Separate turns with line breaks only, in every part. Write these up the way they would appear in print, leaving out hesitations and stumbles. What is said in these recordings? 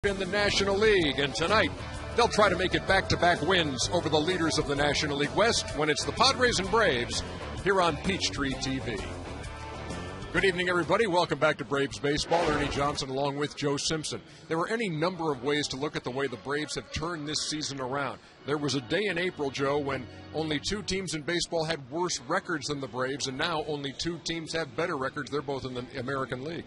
in the National League, and tonight they'll try to make it back-to-back wins over the leaders of the National League West when it's the Padres and Braves here on Peachtree TV. Good evening, everybody. Welcome back to Braves Baseball. Ernie Johnson along with Joe Simpson. There are any number of ways to look at the way the Braves have turned this season around. There was a day in April, Joe, when only two teams in baseball had worse records than the Braves, and now only two teams have better records. They're both in the American League.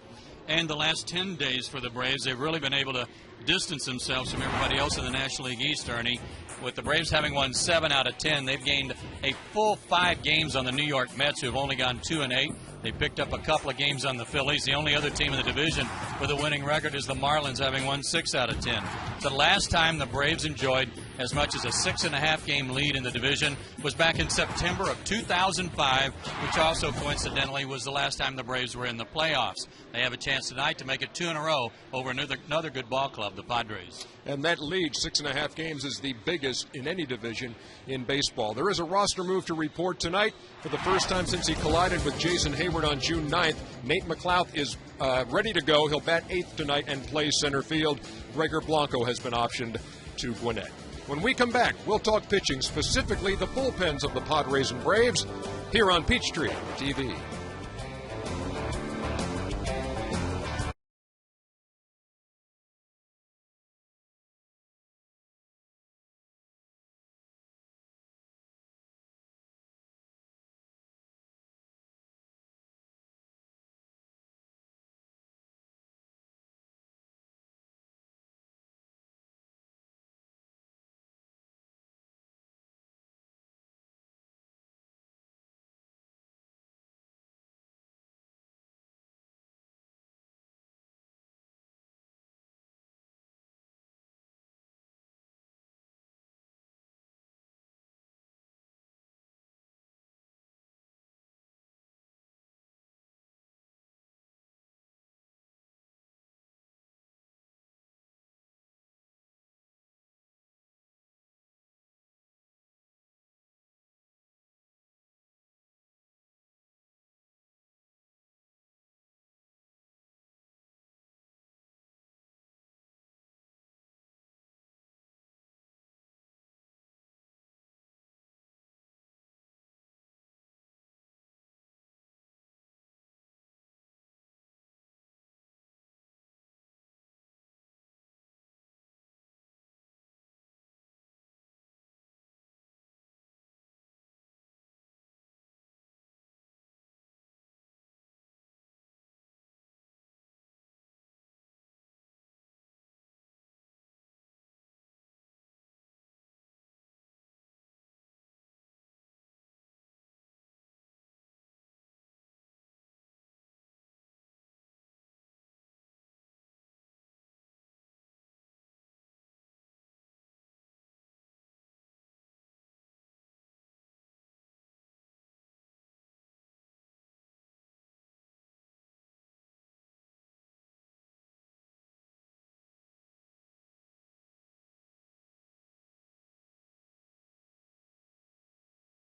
And the last 10 days for the Braves, they've really been able to distance themselves from everybody else in the National League East, Ernie. With the Braves having won 7 out of 10, they've gained a full 5 games on the New York Mets, who have only gone 2-8. They picked up a couple of games on the Phillies. The only other team in the division with a winning record is the Marlins, having won 6 out of 10. The last time the Braves enjoyed as much as a 6.5 game lead in the division was back in September of 2005, which also coincidentally was the last time the Braves were in the playoffs. They have a chance tonight to make it 2 in a row over another good ball club, the Padres. And that lead, 6.5 games, is the biggest in any division in baseball. There is a roster move to report tonight. For the first time since he collided with Jason Hayward on June 9th, Nate McLouth is ready to go. He'll bat 8th tonight and play center field. Gregor Blanco has been optioned to Gwinnett. When we come back, we'll talk pitching, specifically the bullpens of the Padres and Braves, here on Peachtree TV.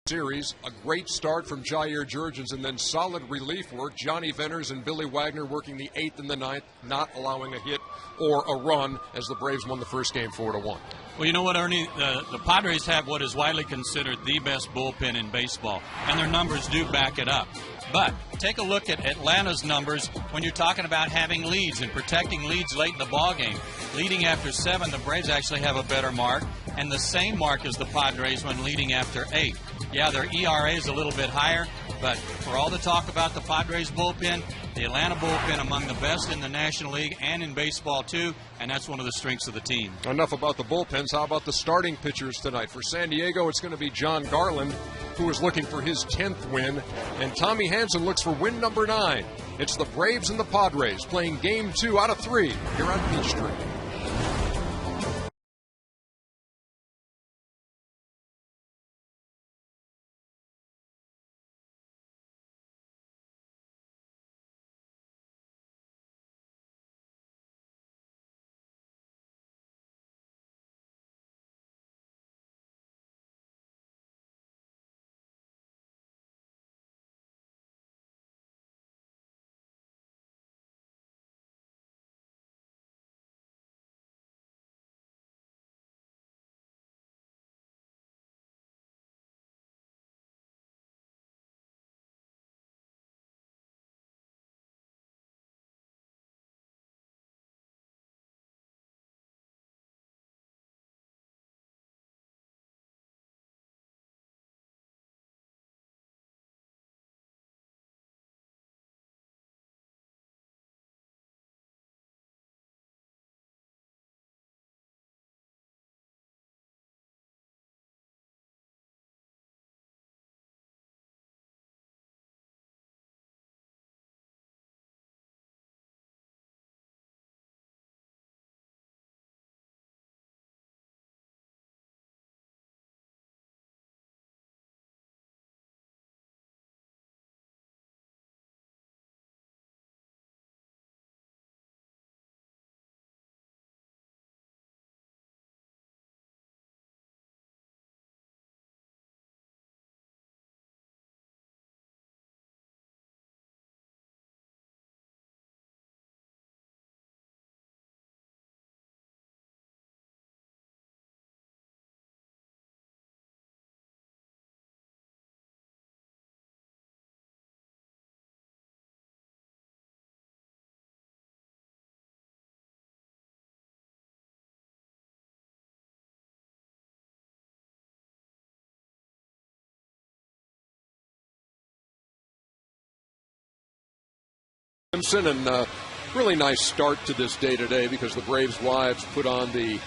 Series, a great start from Jair Jurgens and then solid relief work. Johnny Venners and Billy Wagner working the 8th and the 9th, not allowing a hit or a run as the Braves won the first game 4-1. Well, you know what, Ernie? The Padres have what is widely considered the best bullpen in baseball, and their numbers do back it up. But take a look at Atlanta's numbers when you're talking about having leads and protecting leads late in the ballgame. Leading after 7, the Braves actually have a better mark, and the same mark as the Padres when leading after 8. Yeah, their ERA is a little bit higher, but for all the talk about the Padres bullpen, the Atlanta bullpen among the best in the National League and in baseball too, and that's one of the strengths of the team. Enough about the bullpens. How about the starting pitchers tonight? For San Diego, it's going to be John Garland, who is looking for his 10th win, and Tommy Hanson looks for win number 9. It's the Braves and the Padres playing game 2 out of 3 here on Peachtree. Hansen, and really nice start to this day today because the Braves wives put on the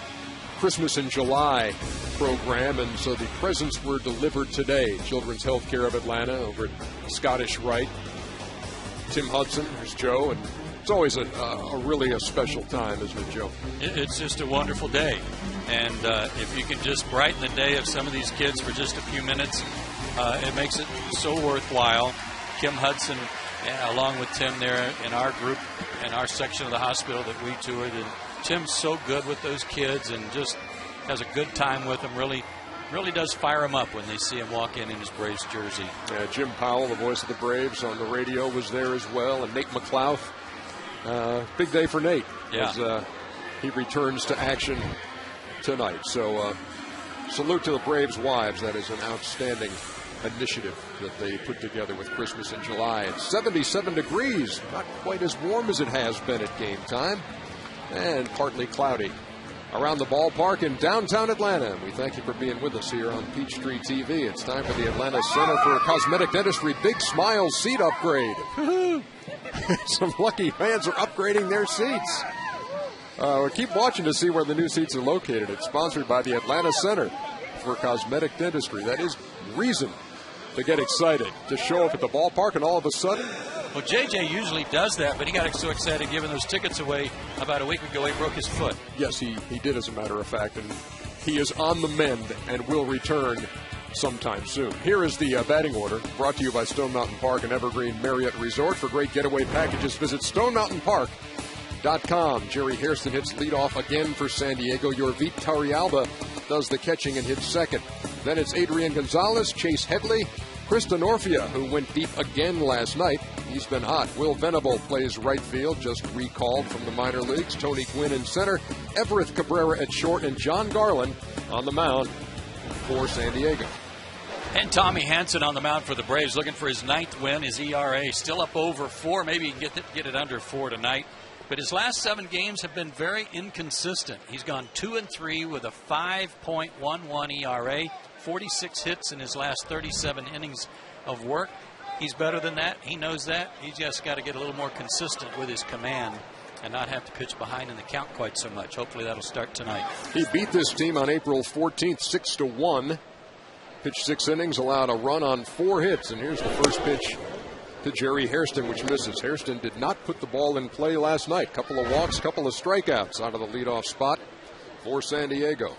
Christmas in July program, and so the presents were delivered today. Children's Healthcare of Atlanta over at Scottish Rite. Tim Hudson, there's Joe, and it's always a really a special time, isn't it, Joe?
It's just a wonderful day, and if you can just brighten the day of some of these kids for just a few minutes, it makes it so worthwhile. Kim Hudson, along with Tim there in our group, in our section of the hospital that we toured, and Tim's so good with those kids and just has a good time with them. Really does fire them up when they see him walk in his Braves jersey.
Yeah, Jim Powell, the voice of the Braves on the radio, was there as well, and Nate McLouth. Big day for Nate as he returns to action tonight. So salute to the Braves wives. That is an outstanding initiative that they put together with Christmas in July. It's 77 degrees, not quite as warm as it has been at game time, and partly cloudy around the ballpark in downtown Atlanta. We thank you for being with us here on Peachtree TV. It's time for the Atlanta Center for Cosmetic Dentistry Big Smile seat upgrade. Some lucky fans are upgrading their seats. We'll keep watching to see where the new seats are located. It's sponsored by the Atlanta Center for Cosmetic Dentistry. That is reason to get excited, to show up at the ballpark, and all of a sudden...
Well, JJ usually does that, but he got so excited giving those tickets away about a week ago. He broke his foot.
Yes, he did, as a matter of fact, and he is on the mend and will return sometime soon. Here is the batting order, brought to you by Stone Mountain Park and Evergreen Marriott Resort. For great getaway packages, visit StoneMountainPark.com. Jerry Hairston hits leadoff again for San Diego. Yorvit Torrealba does the catching and hits second. Then it's Adrian Gonzalez, Chase Headley, Krista Norfia, who went deep again last night. He's been hot. Will Venable plays right field, just recalled from the minor leagues. Tony Gwynn in center, Everett Cabrera at short, and John Garland on the mound for San Diego.
And Tommy Hansen on the mound for the Braves, looking for his 9th win. His ERA still up over 4. Maybe he can get it under 4 tonight. But his last 7 games have been very inconsistent. He's gone 2-3 with a 5.11 ERA, 46 hits in his last 37 innings of work. He's better than that. He knows that. He's just got to get a little more consistent with his command and not have to pitch behind in the count quite so much. Hopefully that'll start tonight.
He beat this team on April 14th, 6-1. Pitched 6 innings, allowed a run on 4 hits. And here's the first pitch to Jerry Hairston, which misses. Hairston did not put the ball in play last night. Couple of walks, couple of strikeouts out of the leadoff spot for San Diego.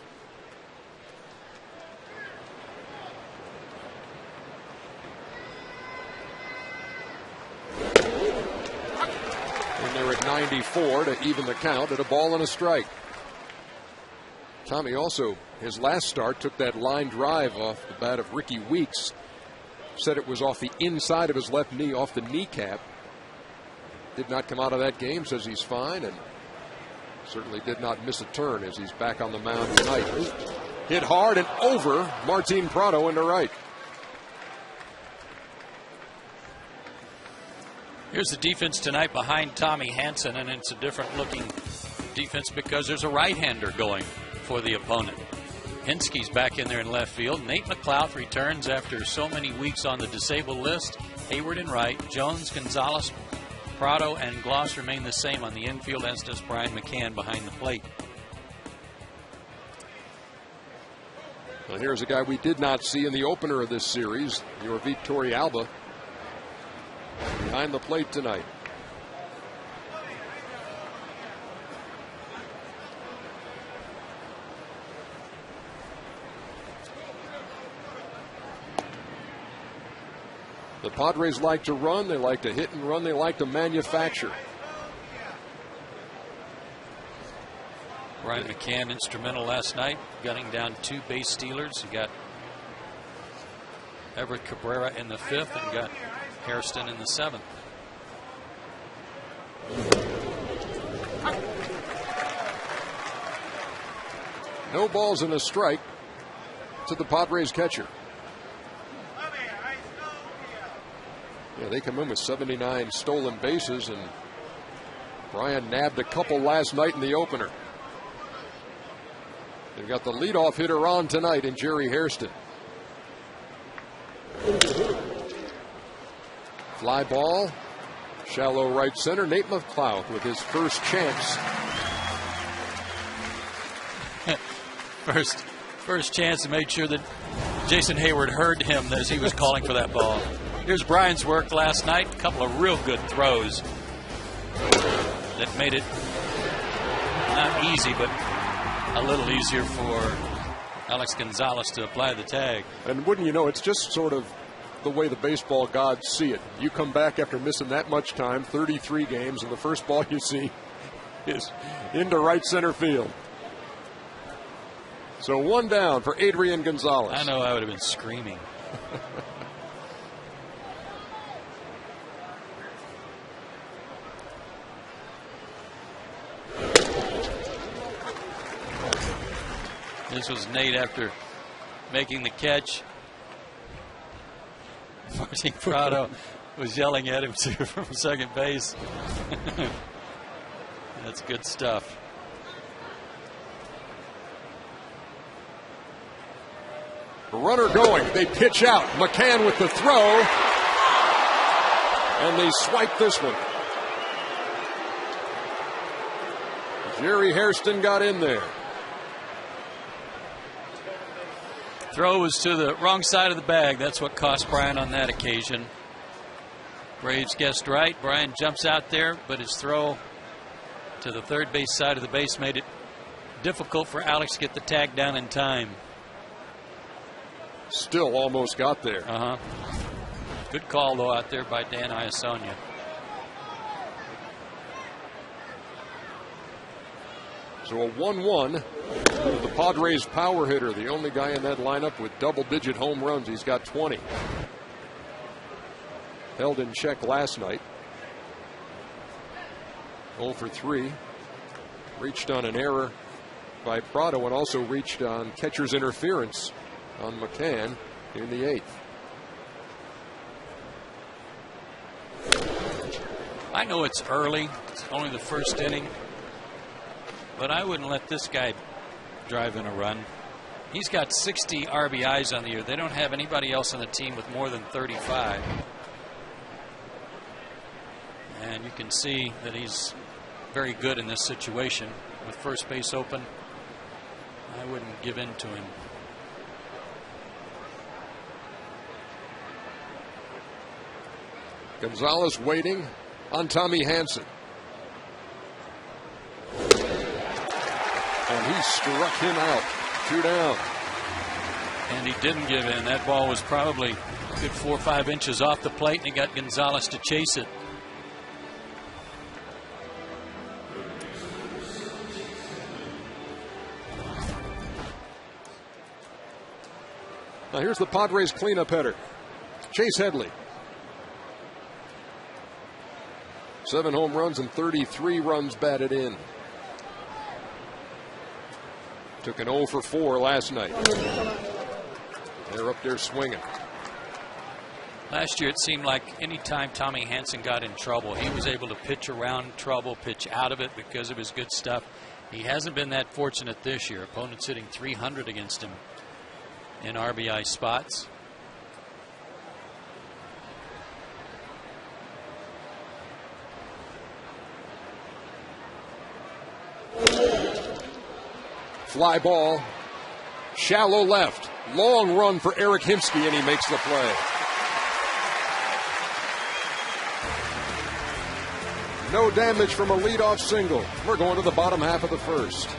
And they're at 94 to even the count at a ball and a strike. Tommy also, his last start, took that line drive off the bat of Ricky Weeks. Said it was off the inside of his left knee, off the kneecap. Did not come out of that game, says he's fine, and certainly did not miss a turn as he's back on the mound tonight. Hit hard and over Martin Prado into right.
Here's the defense tonight behind Tommy Hansen, and it's a different looking defense because there's a right-hander going for the opponent. Hinsky's back in there in left field. Nate McLouth returns after so many weeks on the disabled list. Hayward in right. Jones, Gonzalez, Prado, and Gloss remain the same on the infield, as does Brian McCann behind the plate.
Well, here's a guy we did not see in the opener of this series, Yorvit Torrealba, behind the plate tonight. The Padres like to run, they like to hit and run, they like to manufacture.
Brian McCann instrumental last night, gunning down 2 base stealers. He got Everett Cabrera in the 5th and got Hairston in the 7th.
No balls and a strike to the Padres catcher. Yeah, they come in with 79 stolen bases, and Brian nabbed a couple last night in the opener. They've got the leadoff hitter on tonight in Jerry Hairston. Fly ball Shallow right center, Nate McLeod with his first chance.
First chance, and made sure that Jason Hayward heard him as he was calling for that ball. Here's Brian's work last night. A couple of real good throws that made it not easy, but a little easier for Alex Gonzalez to apply the tag.
And wouldn't you know, it's just sort of the way the baseball gods see it. You come back after missing that much time, 33 games, and the first ball you see is into right center field. So one down for Adrian Gonzalez.
I know I would have been screaming. This was Nate after making the catch. Martin Prado was yelling at him too from second base. That's good stuff.
Runner going. They pitch out. McCann with the throw. And they swipe this one. Jerry Hairston got in there.
Throw was to the wrong side of the bag. That's what cost Brian on that occasion. Braves guessed right. Brian jumps out there, but his throw to the third base side of the base made it difficult for Alex to get the tag down in time.
Still almost got there.
Good call, though, out there by Dan Iasonia.
So a 1-1. The Padres power hitter, the only guy in that lineup with double-digit home runs. He's got 20. Held in check last night. 0 for 3. Reached on an error by Prado and also reached on catcher's interference on McCann in the 8th.
I know it's early. It's only the first inning. But I wouldn't let this guy drive in a run. He's got 60 RBIs on the year. They don't have anybody else on the team with more than 35. And you can see that he's very good in this situation. With first base open, I wouldn't give in to him.
Gonzalez waiting on Tommy Hanson. And he struck him out. 2 down.
And he didn't give in. That ball was probably a good 4 or 5 inches off the plate, and he got Gonzalez to chase it.
Now here's the Padres cleanup hitter, Chase Headley. 7 home runs and 33 runs batted in. Took an 0 for 4 last night. They're up there swinging.
Last year it seemed like any time Tommy Hanson got in trouble, he was able to pitch around trouble, pitch out of it because of his good stuff. He hasn't been that fortunate this year. Opponents hitting 300 against him in RBI spots.
Fly ball, shallow left, long run for Eric Himsky, and he makes the play. No damage from a leadoff single. We're going to the bottom half of the first.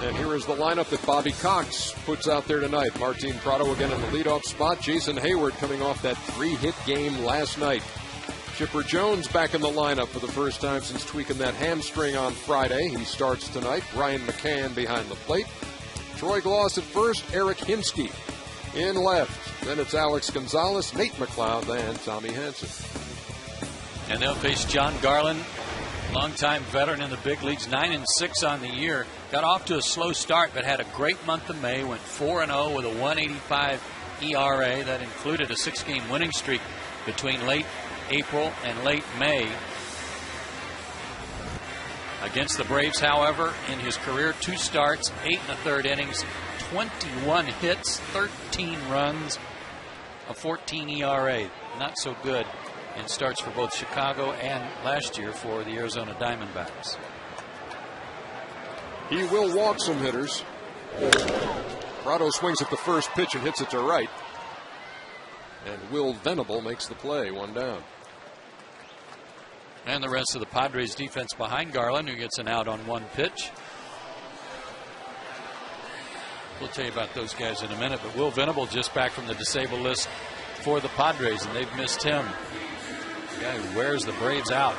And here is the lineup that Bobby Cox puts out there tonight. Martin Prado again in the leadoff spot. Jason Hayward coming off that 3-hit game last night. Chipper Jones back in the lineup for the first time since tweaking that hamstring on Friday. He starts tonight. Ryan McCann behind the plate. Troy Gloss at first. Eric Hinsky in left. Then it's Alex Gonzalez, Nate McLeod, and Tommy Hanson.
And they'll face John Garland, longtime veteran in the big leagues, 9-6 on the year. Got off to a slow start, but had a great month of May. Went 4-0 with a 1.85 ERA. That included a 6-game winning streak between late April and late May. Against the Braves, however, in his career, 2 starts, 8 1/3 innings, 21 hits, 13 runs, a 14 ERA. Not so good in starts for both Chicago and last year for the Arizona Diamondbacks.
He will walk some hitters. Prado swings at the first pitch and hits it to right. And Will Venable makes the play, 1 down.
And the rest of the Padres defense behind Garland, who gets an out on 1 pitch. We'll tell you about those guys in a minute, but Will Venable just back from the disabled list for the Padres, and they've missed him. The guy who wears the Braves out.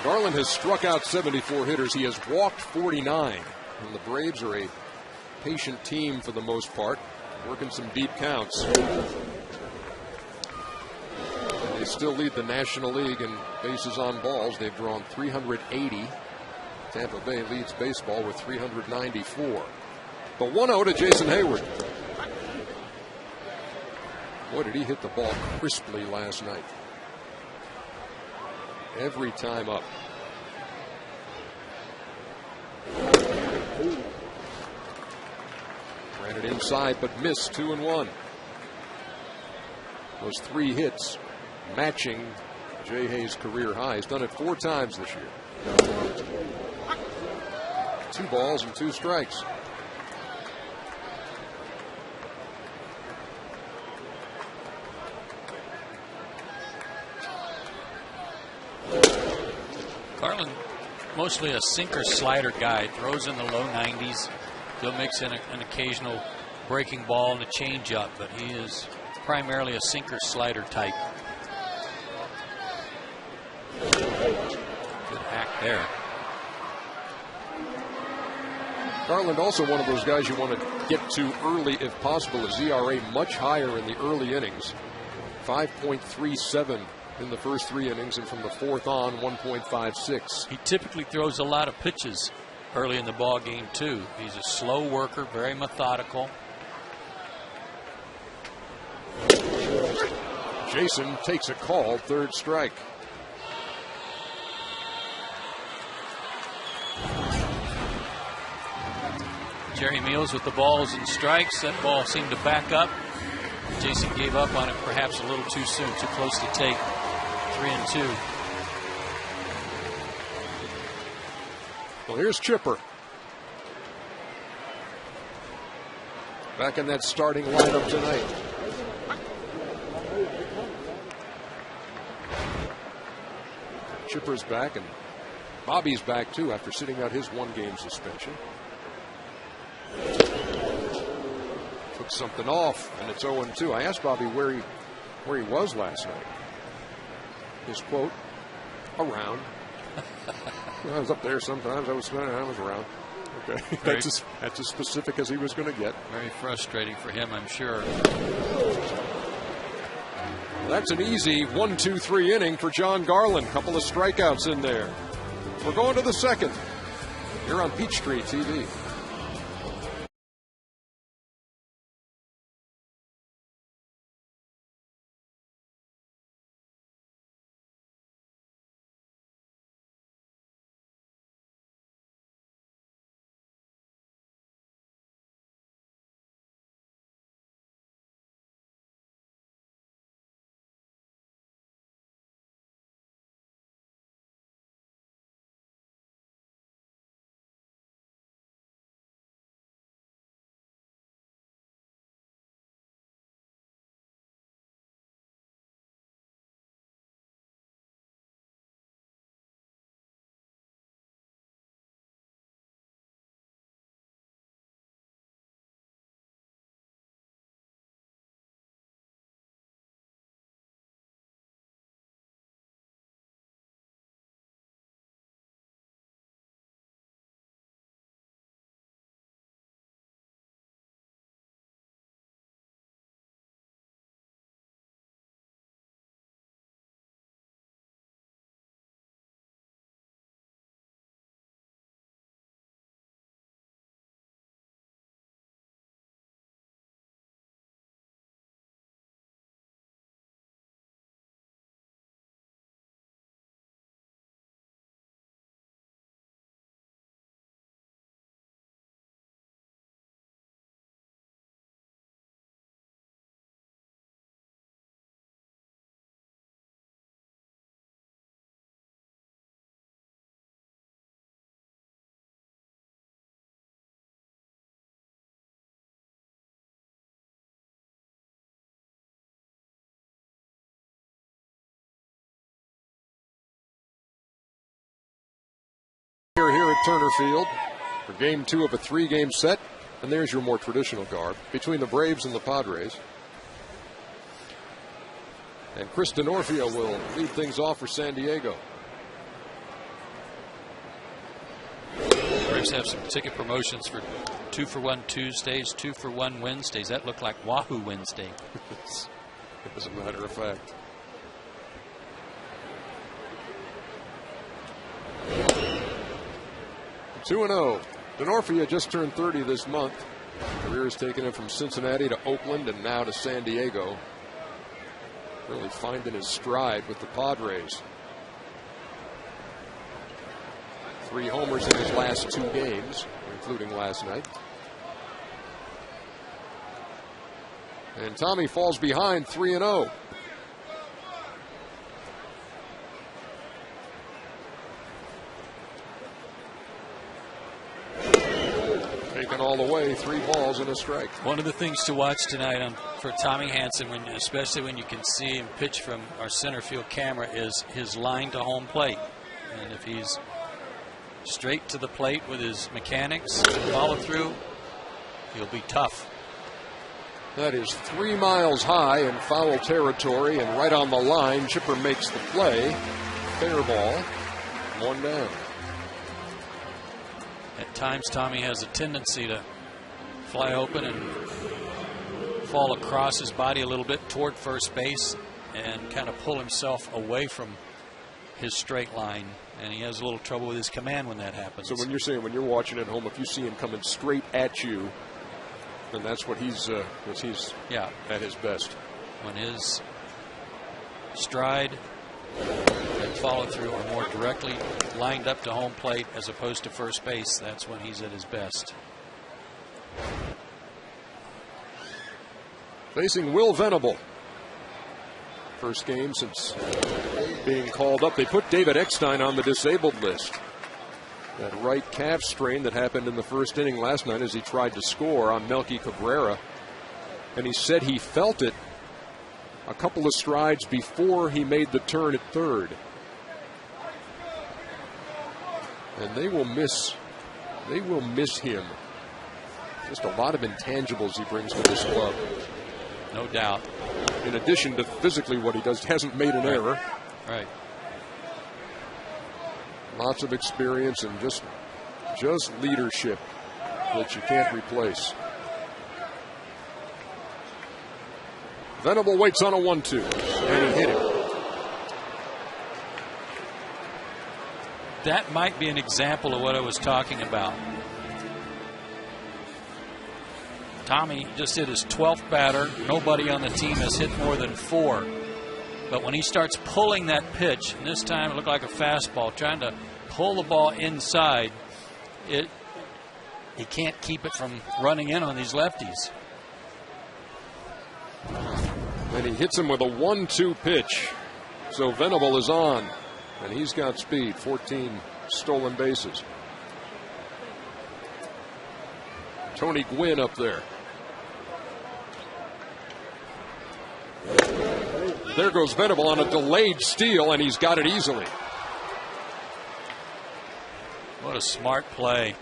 Garland has struck out 74 hitters. He has walked 49. And the Braves are a patient team for the most part, working some deep counts. And they still lead the National League in bases on balls. They've drawn 380. Tampa Bay leads baseball with 394. The 1-0 to Jason Hayward. Boy, did he hit the ball crisply last night. Every time up. Ran it inside but missed, 2-1. Those 3 hits matching Jay Hayes' career high. He's done it 4 times this year. 2 balls and 2 strikes.
Garland, mostly a sinker slider guy, throws in the low 90s. He'll mix in an occasional breaking ball and a changeup, but he is primarily a sinker slider type. Good hack there.
Garland also one of those guys you want to get to early if possible. His ERA much higher in the early innings. 5.37 in the first 3 innings, and from the 4th on, 1.56.
He typically throws a lot of pitches early in the ball game too. He's a slow worker, very methodical.
Jason takes a call, 3rd strike.
Jerry Meals with the balls and strikes. That ball seemed to back up. Jason gave up on it perhaps a little too soon, too close to take. 3-2.
Well, here's Chipper. Back in that starting lineup tonight. Chipper's back, and Bobby's back too after sitting out his 1-game suspension. Took something off, and it's 0-2. I asked Bobby where he was last night. His quote, around. I was up there sometimes. I was around. Okay, that's as specific as he was going to get.
Very frustrating for him, I'm sure.
That's an easy 1-2-3 inning for John Garland. Couple of strikeouts in there. We're going to the 2nd. Here on Peachtree TV. Turner Field for Game 2 of a 3-game set. And there's your more traditional garb between the Braves and the Padres. And Chris Denorfia will lead things off for San Diego.
Braves have some ticket promotions for 2-for-1 Tuesdays, 2-for-1 Wednesdays. That looked like Wahoo Wednesday.
As a matter of fact. Two 2-0. Denorfia just turned 30 this month. Career has taken him from Cincinnati to Oakland and now to San Diego. Really finding his stride with the Padres. 3 homers in his last 2 games, including last night. And Tommy falls behind 3-0. Taken all the way, 3 balls and a strike.
One of the things to watch tonight for Tommy Hanson, especially when you can see him pitch from our center field camera, is his line to home plate. And if he's straight to the plate with his mechanics, follow through, he'll be tough.
That is 3 miles high in foul territory and right on the line. Chipper makes the play. Fair ball. 1 down.
At times, Tommy has a tendency to fly open and fall across his body a little bit toward first base and kind of pull himself away from his straight line. And he has a little trouble with his command when that happens.
So when you're saying, when you're watching at home, if you see him coming straight at you, then that's what he's at his best.
When his stride and follow through are more directly lined up to home plate as opposed to first base, that's when he's at his best.
Facing Will Venable. First game since being called up. They put David Eckstein on the disabled list. That right calf strain that happened in the first inning last night as he tried to score on Melky Cabrera. And he said he felt it a couple of strides before he made the turn at third. And they will miss him. Just a lot of intangibles he brings to this club.
No doubt.
In addition to physically what he does, hasn't made an error.
Right.
Lots of experience and just leadership that you can't replace. Venable waits on a 1-2, and he hit it.
That might be an example of what I was talking about. Tommy just hit his 12th batter. Nobody on the team has hit more than 4. But when he starts pulling that pitch, and this time it looked like a fastball, trying to pull the ball inside, he can't keep it from running in on these lefties.
And he hits him with a 1-2 pitch. So Venable is on, and he's got speed. 14 stolen bases. Tony Gwynn up there. There goes Venable on a delayed steal, and he's got it easily.
What a smart play.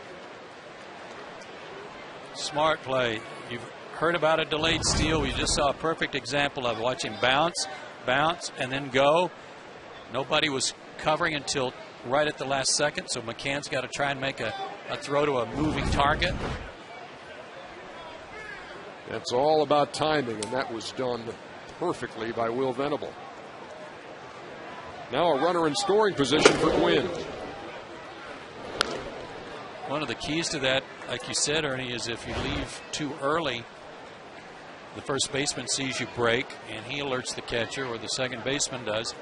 Smart play. You've heard about a delayed steal. We just saw a perfect example of watching bounce, and then go. Nobody was covering until right at the last second, so McCann's got to try and make a throw to a moving target.
That's all about timing, and that was done perfectly by Will Venable. Now a runner in scoring position for Gwynn.
One of the keys to that, like you said, Ernie, is if you leave too early, the first baseman sees you break, and he alerts the catcher, or the second baseman does.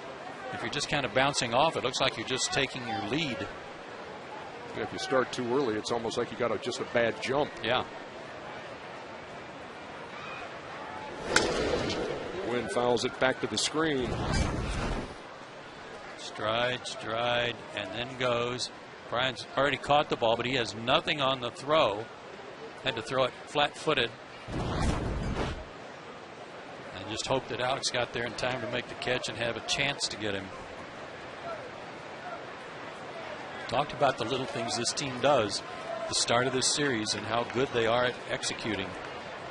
If you're just kind of bouncing off, it looks like you're just taking your lead.
Yeah, if you start too early, it's almost like you got just a bad jump.
Yeah.
Gwynn fouls it back to the screen.
Stride, and then goes. Brian's already caught the ball, but he has nothing on the throw. Had to throw it flat-footed. And just hope that Alex got there in time to make the catch and have a chance to get him. talked about the little things this team does at the start of this series and how good they are at executing.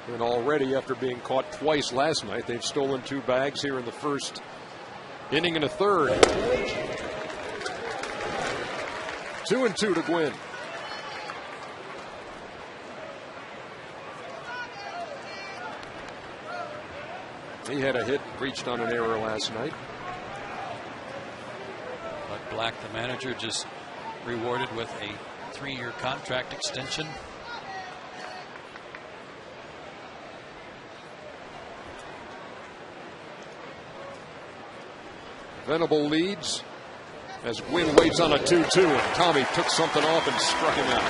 And already, after being caught twice last night, they've stolen 2 bags here in the first inning and a third. 2-2 to Gwynn. He had a hit, reached on an error last night.
But Black, the manager, just rewarded with a 3-year contract extension.
Venable leads as Gwynn waits on a 2-2, and Tommy took something off and struck him out.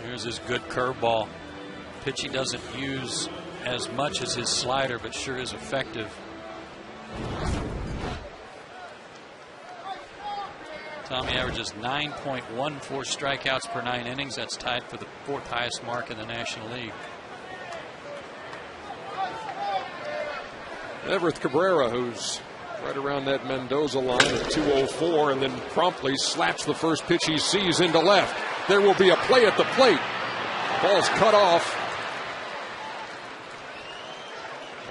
Here's his good curveball. Pitch he doesn't use as much as his slider, but sure is effective. Tommy averages 9.14 strikeouts per 9 innings. That's tied for the 4th highest mark in the National League.
Everett Cabrera, who's right around that Mendoza line at 204, and then promptly slaps the first pitch he sees into left. There will be a play at the plate. Ball's cut off.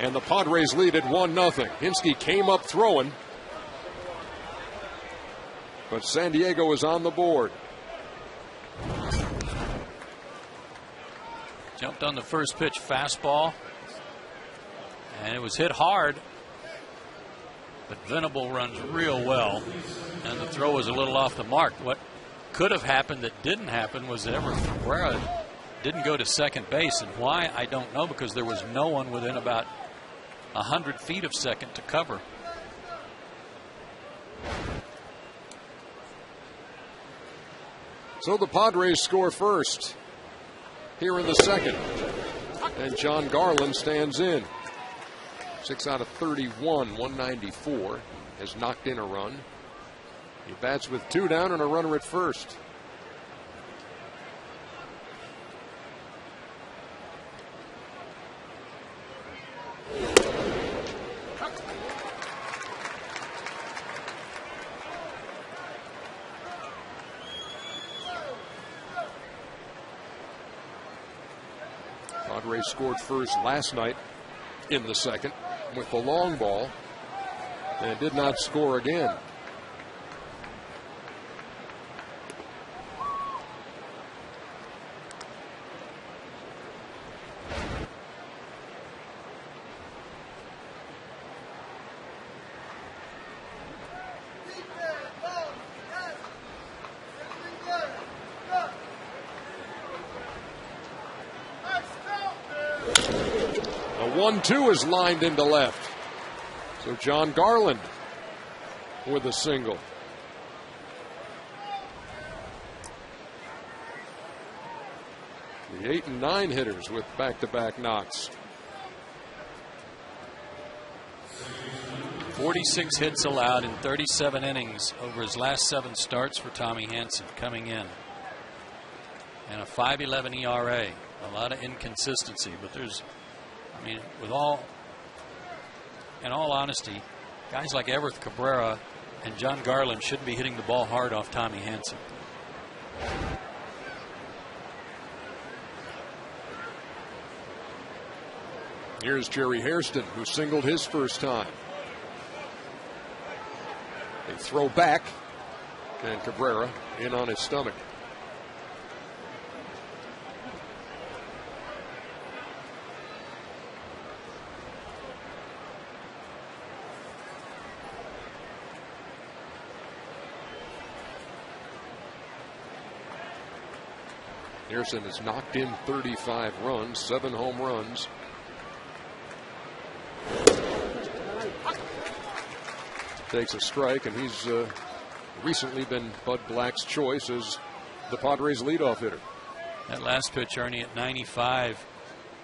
And the Padres lead at 1-0. Hinske came up throwing, but San Diego is on the board.
Jumped on the first pitch fastball, and it was hit hard, but Venable runs real well, and the throw was a little off the mark. What could have happened that didn't happen was that Everett Cabrera didn't go to second base, and why, I don't know, because there was no one within about 100 feet of second to cover.
So the Padres score first here in the second, and John Garland stands in. 6 out of 31, 194, has knocked in a run. He bats with 2 down and a runner at first. Padres scored first last night in the second with the long ball and did not score again. A 1-2 is lined into left. So John Garland with a single. The 8 and 9 hitters with back-to-back knocks.
46 hits allowed in 37 innings over his last 7 starts for Tommy Hanson coming in. And a 5.11 ERA. A lot of inconsistency, but there's, I mean, in all honesty, guys like Everett Cabrera and John Garland shouldn't be hitting the ball hard off Tommy Hanson.
Here's Jerry Hairston, who singled his first time. They throw back, and Cabrera in on his stomach. Hairston has knocked in 35 runs, 7 home runs. Takes a strike, and he's recently been Bud Black's choice as the Padres' leadoff hitter.
That last pitch, Ernie, at 95,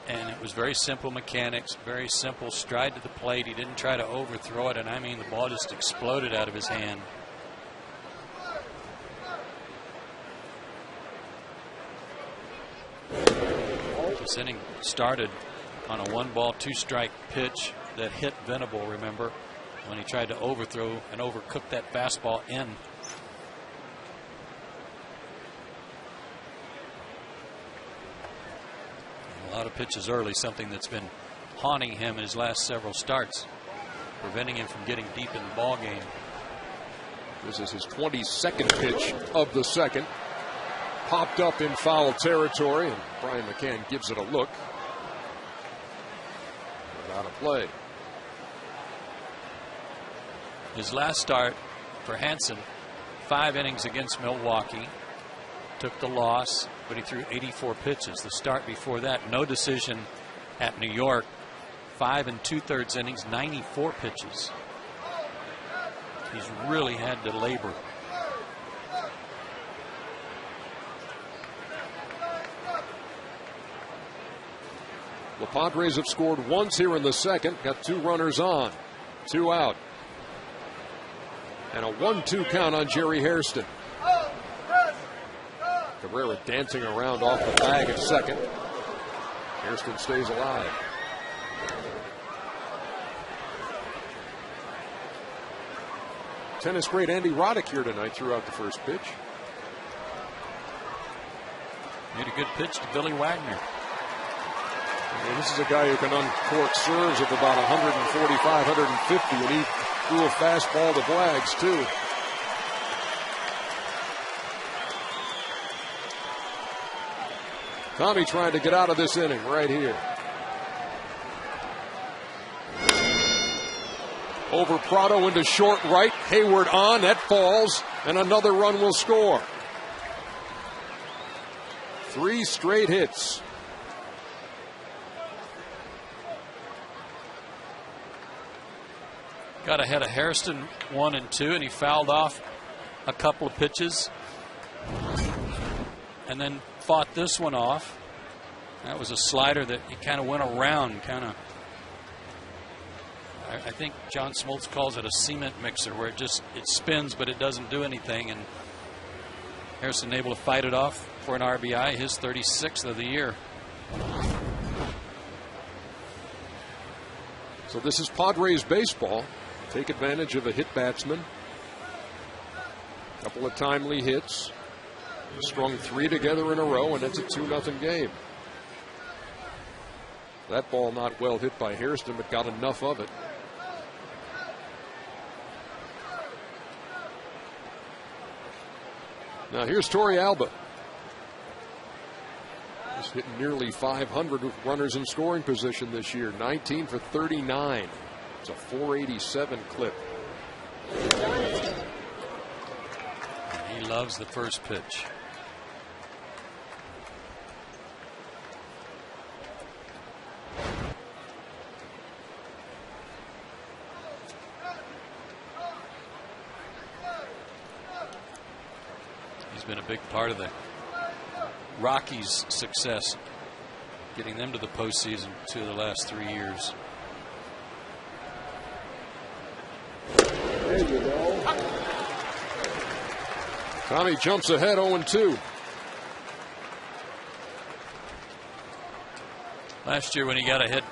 and it was very simple mechanics, very simple stride to the plate. He didn't try to overthrow it, and I mean the ball just exploded out of his hand. This inning started on a 1-ball, 2-strike pitch that hit Venable, remember, when he tried to overthrow and overcook that fastball in. A lot of pitches early, something that's been haunting him in his last several starts, preventing him from getting deep in the ball game.
This is his 22nd pitch of the second. Popped up in foul territory, and Brian McCann gives it a look. Out of play.
His last start for Hansen, 5 innings against Milwaukee. Took the loss, but he threw 84 pitches. The start before that, no decision at New York. 5 2/3 innings, 94 pitches. He's really had to labor.
The Padres have scored once here in the second. Got 2 runners on, 2 out. And a 1-2 count on Jerry Hairston. Cabrera dancing around off the bag at second. Hairston stays alive. Tennis great Andy Roddick here tonight threw out the first pitch.
Made a good pitch to Billy Wagner.
And this is a guy who can uncork serves of about 145, 150, and he threw a fastball to Wags too. Tommy trying to get out of this inning right here. Over Prado into short right. Hayward on. That falls. And another run will score. 3 straight hits.
Got ahead of Hairston 1 and 2, and he fouled off a couple of pitches. And then fought this one off. That was a slider that he kind of went around, I think John Smoltz calls it a cement mixer, where it spins but it doesn't do anything, and Hairston able to fight it off for an RBI, his 36th of the year.
So this is Padres baseball. Take advantage of a hit batsman. Couple of timely hits. Strung 3 together in a row, and it's a 2-0 game. That ball not well hit by Hairston, but got enough of it. Now here's Torey Alba. He's hitting nearly 500 with runners in scoring position this year. 19 for 39. It's a 487 clip.
He loves the first pitch. He's been a big part of the Rockies' success, getting them to the postseason 2 of the last 3 years.
There you go. Tommy jumps ahead 0-2.
Last year when he got ahead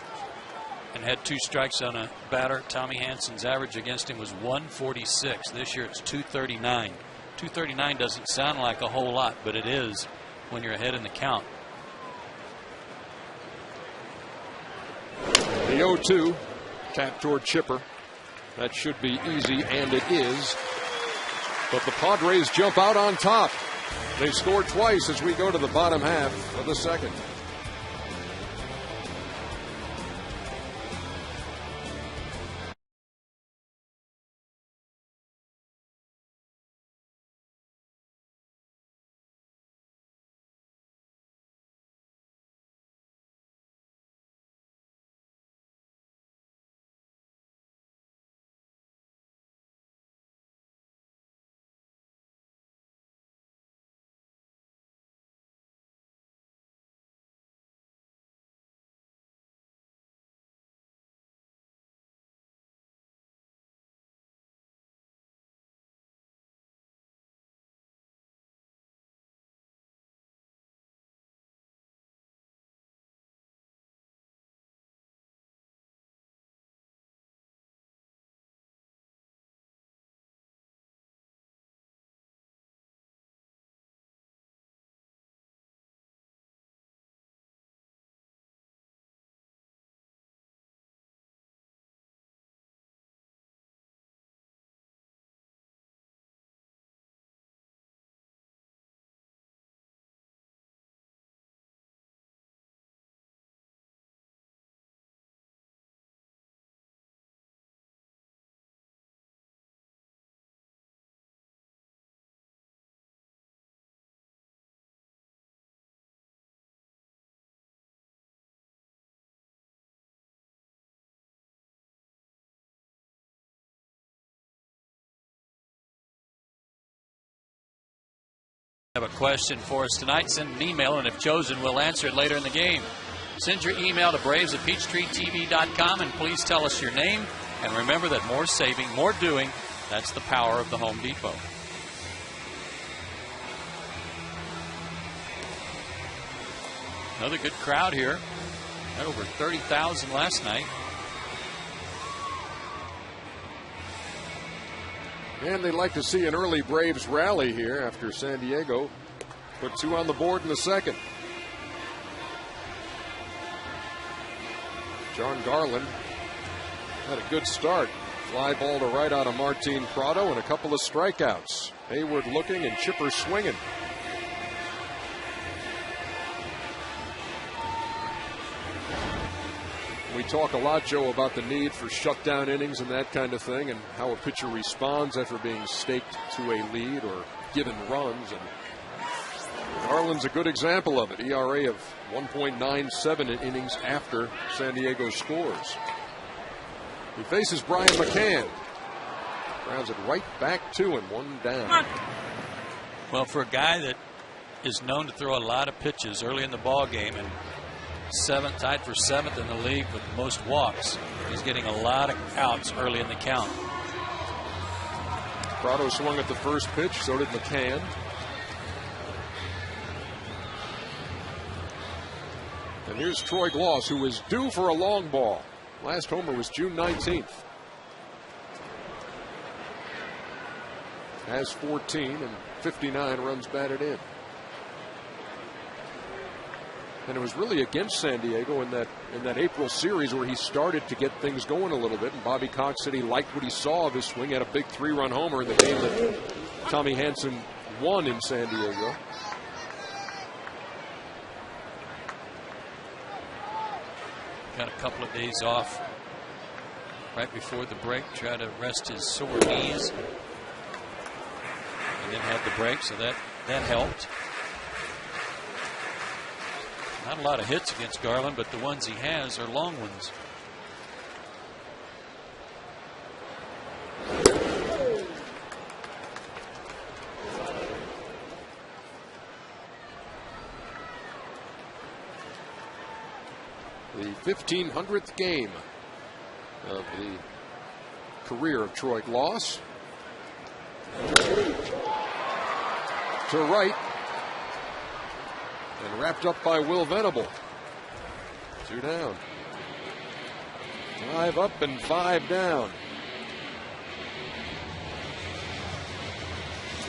and had 2 strikes on a batter, Tommy Hansen's average against him was 146. This year it's 239. 239 doesn't sound like a whole lot, but it is when you're ahead in the count.
The 0-2 tap toward Chipper. That should be easy, and it is. But the Padres jump out on top. They scored twice as we go to the bottom half of the second.
Have a question for us tonight, send an email, and if chosen, we'll answer it later in the game. Send your email to braves@peachtreetv.com, and please tell us your name. And remember that more saving, more doing, that's the power of the Home Depot. Another good crowd here. Had over 30,000 last night.
And they'd like to see an early Braves rally here after San Diego put 2 on the board in the second. John Garland had a good start. Fly ball to right out of Martin Prado and a couple of strikeouts. Hayward looking and Chipper swinging. We talk a lot, Joe, about the need for shutdown innings and that kind of thing, and how a pitcher responds after being staked to a lead or given runs. And Garland's a good example of it. ERA of 1.97 in innings after San Diego scores. He faces Brian McCann. Grounds it right back to him, 1 down.
Well, for a guy that is known to throw a lot of pitches early in the ball game and tied for 7th in the league with the most walks, he's getting a lot of outs early in the count.
Prado swung at the first pitch, so did McCann. And here's Troy Gloss, who is due for a long ball. Last homer was June 19th. Has 14 and 59 runs batted in. And it was really against San Diego in that April series where he started to get things going a little bit. And Bobby Cox said he liked what he saw of his swing. He had a big 3-run homer in the game that Tommy Hanson won in San Diego.
Got a couple of days off right before the break, try to rest his sore knees, and then had the break, so that helped. Not a lot of hits against Garland, but the ones he has are long ones.
The 1,500th game of the career of Troy Gloss. To right. And wrapped up by Will Venable. 2 down. 5 up and 5 down.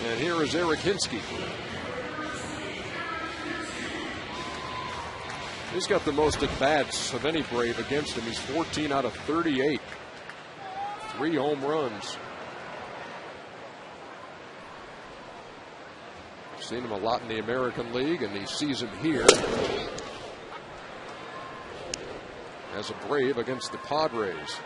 And here is Eric Hinsky. He's got the most at-bats of any Brave against him. He's 14 out of 38. 3 home runs. Seen him a lot in the American League, and he sees him here as a Brave against the Padres.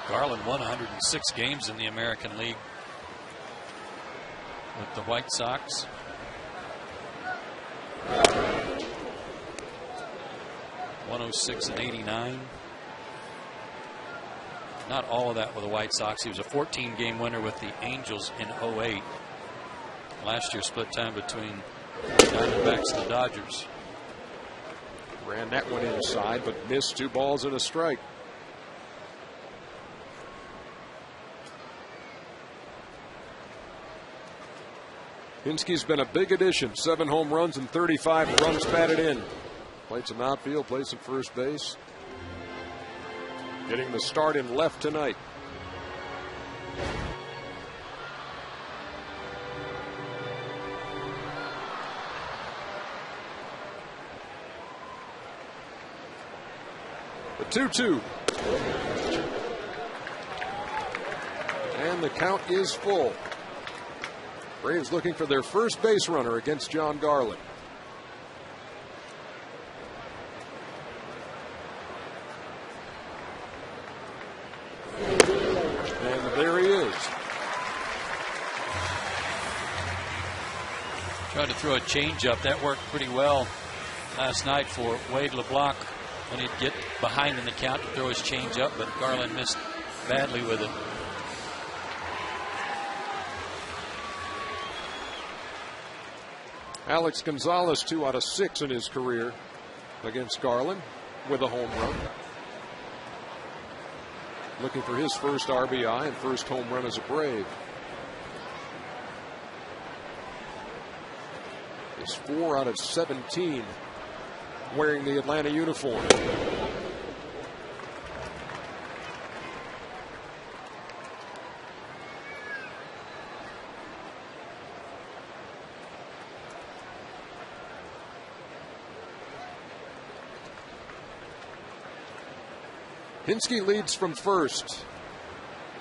Garland won 106 games in the American League with the White Sox. '06 and '89. Not all of that with the White Sox. He was a 14-game winner with the Angels in '08. Last year split time between the Diamondbacks and the Dodgers.
Ran that one inside, but missed 2 balls and a strike. Hinsky's been a big addition. 7 home runs and 35 runs batted in. Played some outfield, played some first base. Getting the start in left tonight. The 2-2. And the count is full. Braves looking for their first base runner against John Garland. And there he is.
Tried to throw a changeup. That worked pretty well last night for Wade LeBlanc when he'd get behind in the count to throw his changeup, but Garland missed badly with it.
Alex Gonzalez 2 out of 6 in his career against Garland with a home run. Looking for his first RBI and first home run as a Brave. It's 4 out of 17 wearing the Atlanta uniform. Hinske leads from first.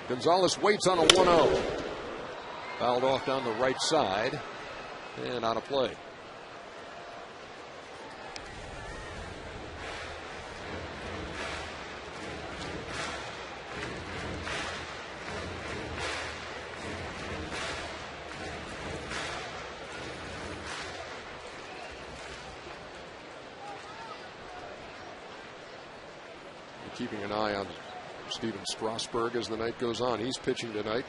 Gonzalez waits on a 1-0. Fouled off down the right side and out of play. Keeping an eye on Steven Strasburg as the night goes on. He's pitching tonight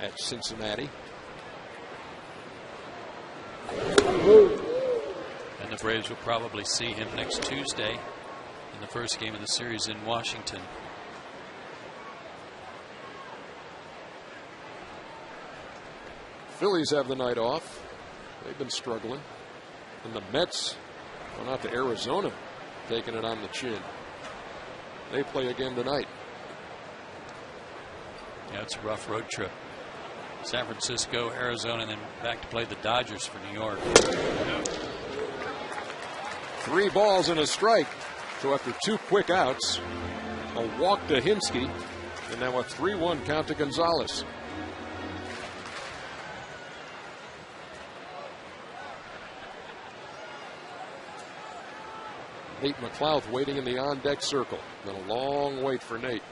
at Cincinnati.
And the Braves will probably see him next Tuesday in the first game of the series in Washington.
Phillies have the night off. They've been struggling. And the Mets went out to Arizona, taking it on the chin. They play again tonight.
Yeah, it's a rough road trip. San Francisco, Arizona, and then back to play the Dodgers for New York.
3 balls and a strike. So after 2 quick outs, a walk to Hinske, and now a 3-1 count to Gonzalez. Nate McLouth waiting in the on-deck circle. Been a long wait for Nate.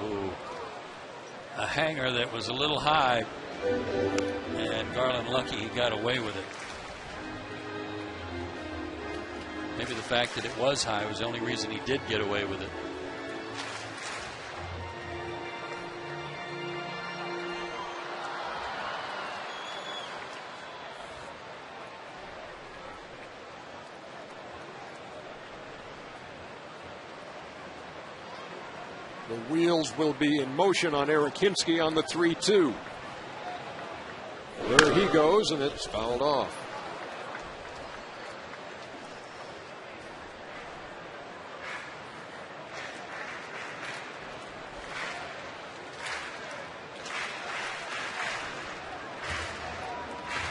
Ooh. A hanger that was a little high, and Garland lucky he got away with it. Maybe the fact that it was high was the only reason he did get away with it.
The wheels will be in motion on Eric Hinske on the 3-2. There he goes, and it's fouled off.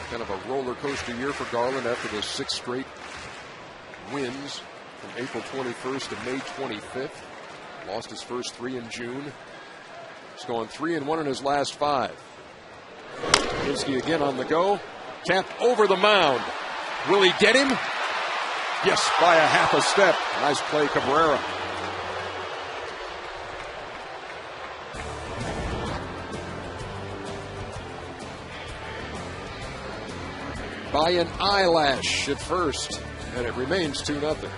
Kind of a roller coaster year for Garland after the 6 straight wins from April 21st to May 25th. Lost his first 3 in June. He's going 3-1 in his last 5. Hinske again on the go. Tapped over the mound. Will he get him? Yes, by a half a step. Nice play, Cabrera. By an eyelash at first, and it remains 2-0.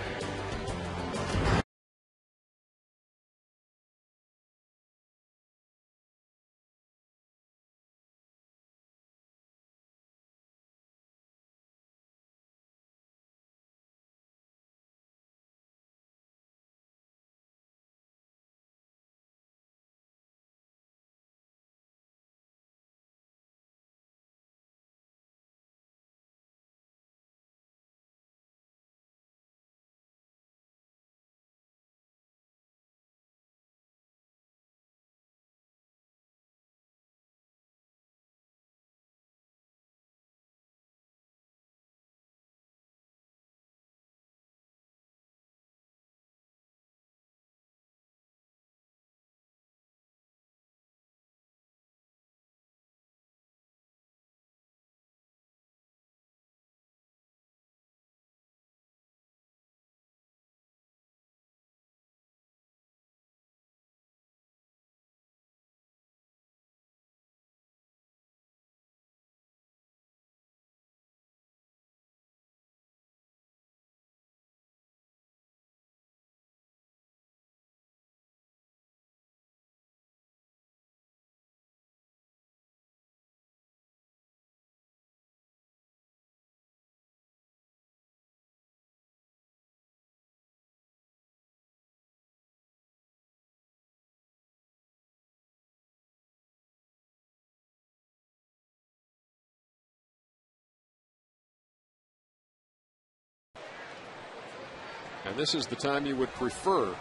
And this is the time you would prefer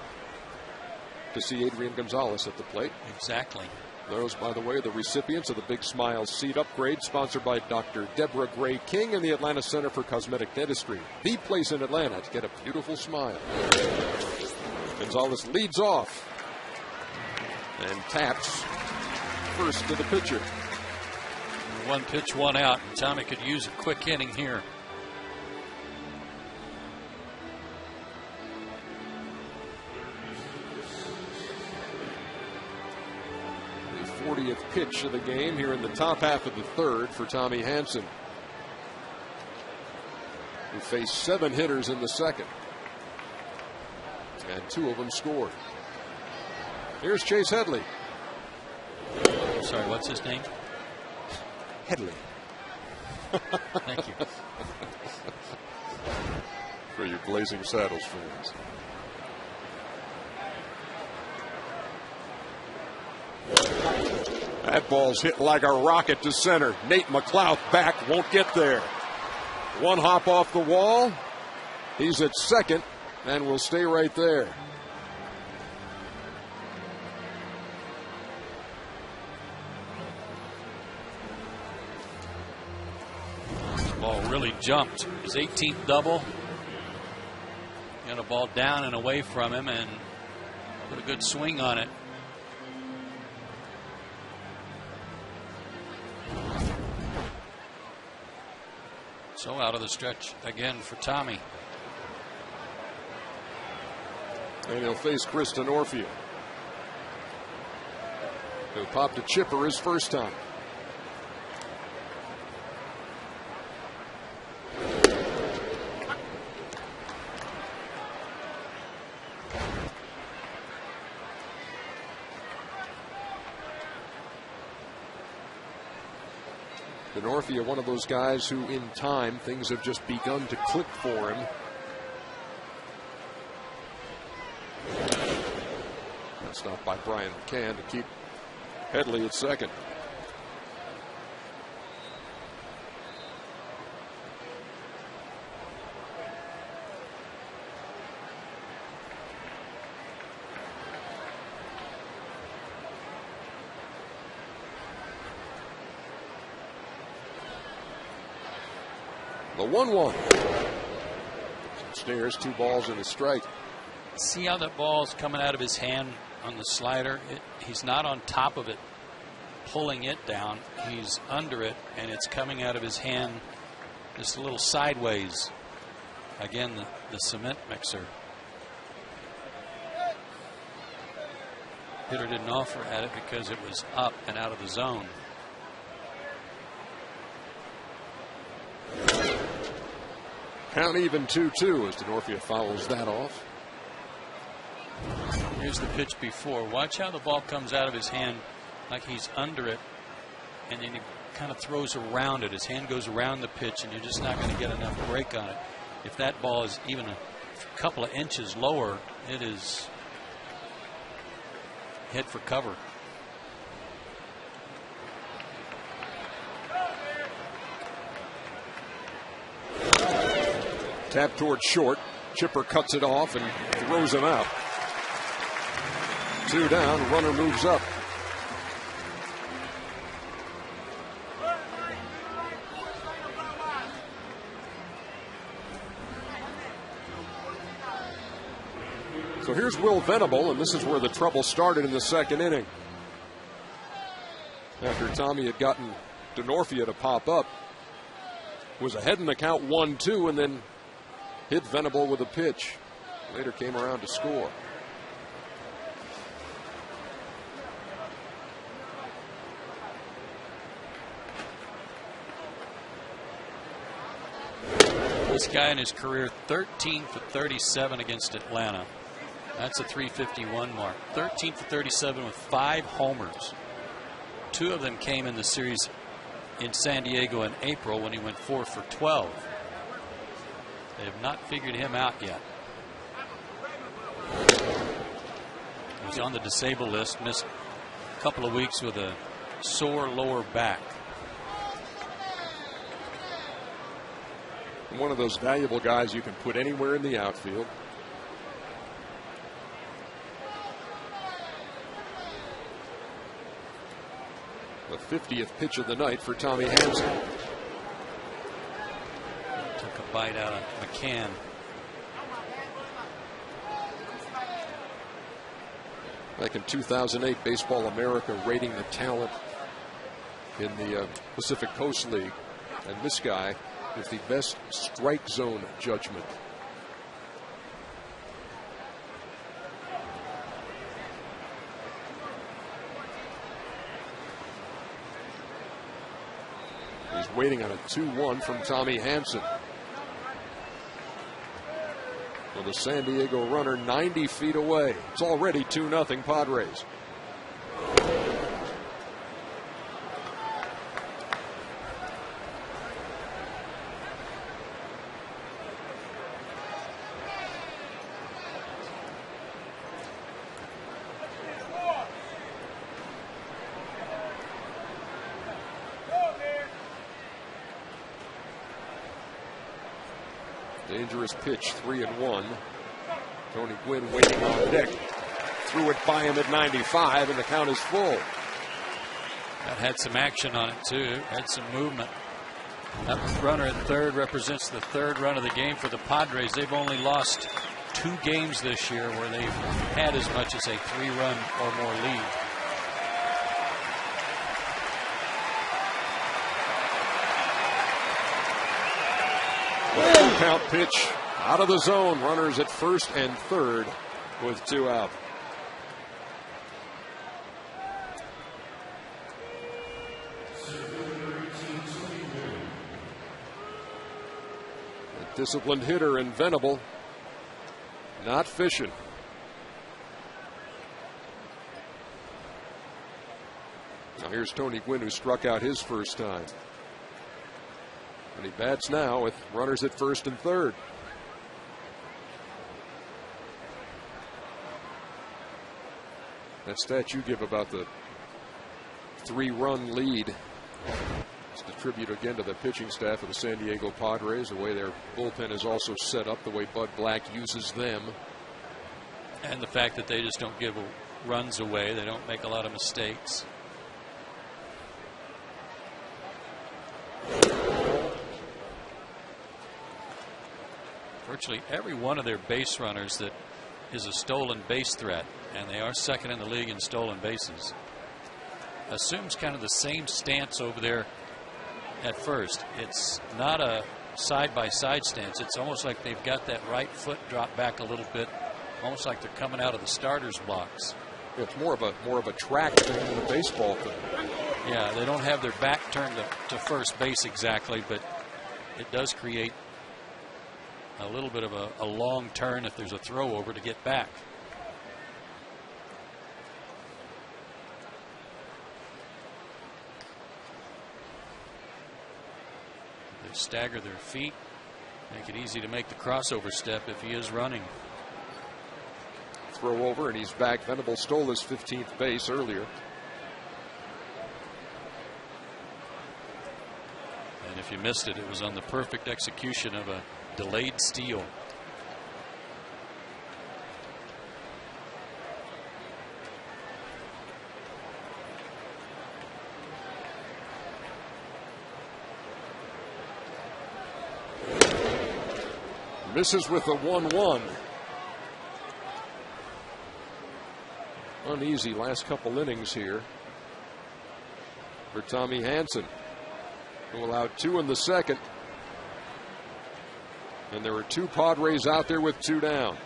to see Adrian Gonzalez at the plate.
Exactly.
Those, by the way, the recipients of the Big Smile Seat Upgrade, sponsored by Dr. Deborah Gray King and the Atlanta Center for Cosmetic Dentistry, the place in Atlanta to get a beautiful smile. Gonzalez leads off and taps first to the pitcher.
One pitch, one out. Tommy could use a quick inning here.
The 40th pitch of the game here in the top half of the third for Tommy Hanson, who faced 7 hitters in the second, and 2 of them scored. Here's Chase Headley.
Sorry, what's his name?
Headley.
Thank you.
For your Blazing Saddles fans. That ball's hit like a rocket to center. Nate McLouth back, won't get there. One hop off the wall. He's at second and will stay right there.
Ball really jumped. His 18th double. Got a ball down and away from him and put a good swing on it. So out of the stretch again for Tommy.
And he'll face Chris Denorfia, who popped a chipper his first time. Denorfia, one of those guys who in time things have just begun to click for him. That's not by Brian McCann to keep Headley at second. The 1-1. Stairs, 2 balls and a strike.
See how that ball's coming out of his hand on the slider? He's not on top of it, pulling it down. He's under it, and it's coming out of his hand just a little sideways. Again, the cement mixer. Hitter didn't offer at it because it was up and out of the zone.
Count even 2-2 as Denorfia fouls that off.
Here's the pitch before. Watch how the ball comes out of his hand like he's under it, and then he kind of throws around it. His hand goes around the pitch, and you're just not going to get enough break on it. If that ball is even a couple of inches lower, it is head for cover.
Tap towards short. Chipper cuts it off and throws him out. 2 down. Runner moves up. So here's Will Venable, and this is where the trouble started in the second inning. After Tommy had gotten Denorfia to pop up, was ahead in the count 1-2, and then hit Venable with a pitch. Later came around to score.
This guy in his career, 13 for 37 against Atlanta. That's a .351 mark. 13 for 37 with 5 homers. 2 of them came in the series in San Diego in April when he went 4 for 12. They have not figured him out yet. He's on the disabled list, missed a couple of weeks with a sore lower back.
One of those valuable guys you can put anywhere in the outfield. 50th pitch of the night for Tommy Hanson.
Took a bite out of McCann.
Back in 2008, Baseball America rating the talent in the Pacific Coast League. And this guy with the best strike zone judgment. He's waiting on a 2-1 from Tommy Hanson. With a San Diego runner 90 feet away. It's already 2-0 Padres. Dangerous pitch, 3-1. Tony Gwynn waiting on deck. Threw it by him at 95, and the count is full.
That had some action on it, too. Had some movement. That runner at third represents the third run of the game for the Padres. They've only lost 2 games this year where they've had as much as a 3-run or more lead.
Count pitch out of the zone. Runners at first and third with 2 out. A disciplined hitter in Venable. Not fishing. Now here's Tony Gwynn, who struck out his first time. And he bats now with runners at first and third. That stat you give about the 3-run lead is a tribute again to the pitching staff of the San Diego Padres, the way their bullpen is also set up, the way Bud Black uses them.
And the fact that they just don't give runs away. They don't make a lot of mistakes. Virtually every one of their base runners that is a stolen base threat, and they are second in the league in stolen bases, assumes kind of the same stance over there at first. It's not a side-by-side stance. It's almost like they've got that right foot dropped back a little bit, almost like they're coming out of the starter's blocks.
It's more of a track thing than a baseball thing.
Yeah, they don't have their back turned to first base exactly, but it does create a little bit of a long turn if there's a throw over to get back. They stagger their feet, make it easy to make the crossover step if he is running.
Throw over, and he's back. Venable stole his 15th base earlier.
And if you missed it, it was on the perfect execution of a delayed steal.
Misses with a 1-1. Uneasy last couple innings here for Tommy Hanson, who allowed 2 in the second. And there were 2 Padres out there with 2 down.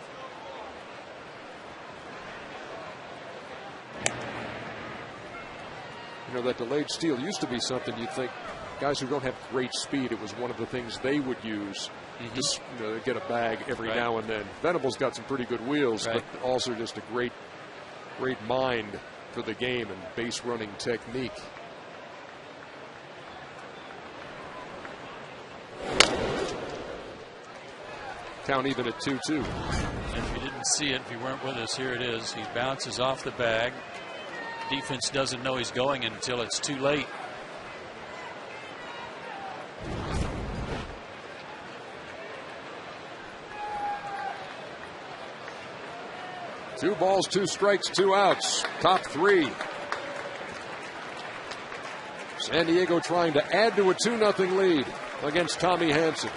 You know, that delayed steal used to be something you'd think guys who don't have great speed, it was one of the things they would use to get a bag every now and then. Venable's got some pretty good wheels, but also just a great mind for the game and base running technique. Count even at 2-2.
If you didn't see it, if you weren't with us, here it is. He bounces off the bag. Defense doesn't know he's going until it's too late.
Two balls, 2 strikes, 2 outs. Top 3. San Diego trying to add to a 2-0 lead against Tommy Hanson.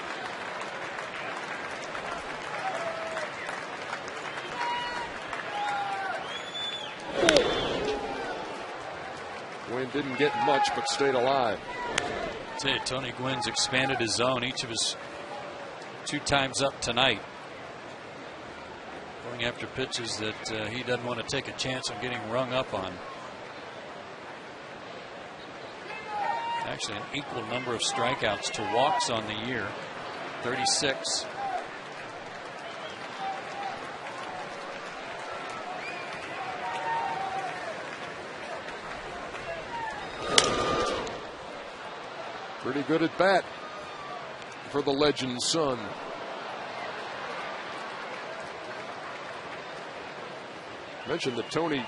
Gwynn didn't get much, but stayed alive.
I tell you, Tony Gwynn's expanded his zone each of his 2 times up tonight, going after pitches that he doesn't want to take a chance on getting rung up on. Actually, an equal number of strikeouts to walks on the year, 36.
Pretty good at bat for the legend's son. Mentioned that Tony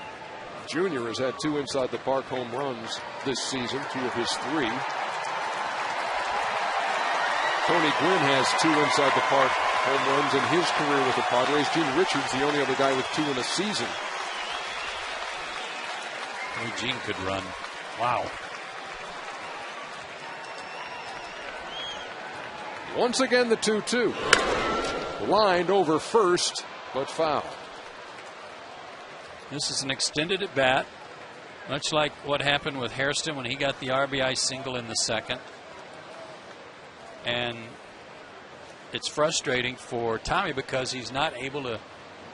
Jr. has had 2 inside the park home runs this season, 2 of his 3. Tony Gwynn has 2 inside the park home runs in his career with the Padres. Gene Richards, the only other guy with 2 in a season.
Only Gene could run. Wow.
Once again, the 2-2. Lined over first, but foul.
This is an extended at bat, much like what happened with Hairston when he got the RBI single in the second. And it's frustrating for Tommy because he's not able to,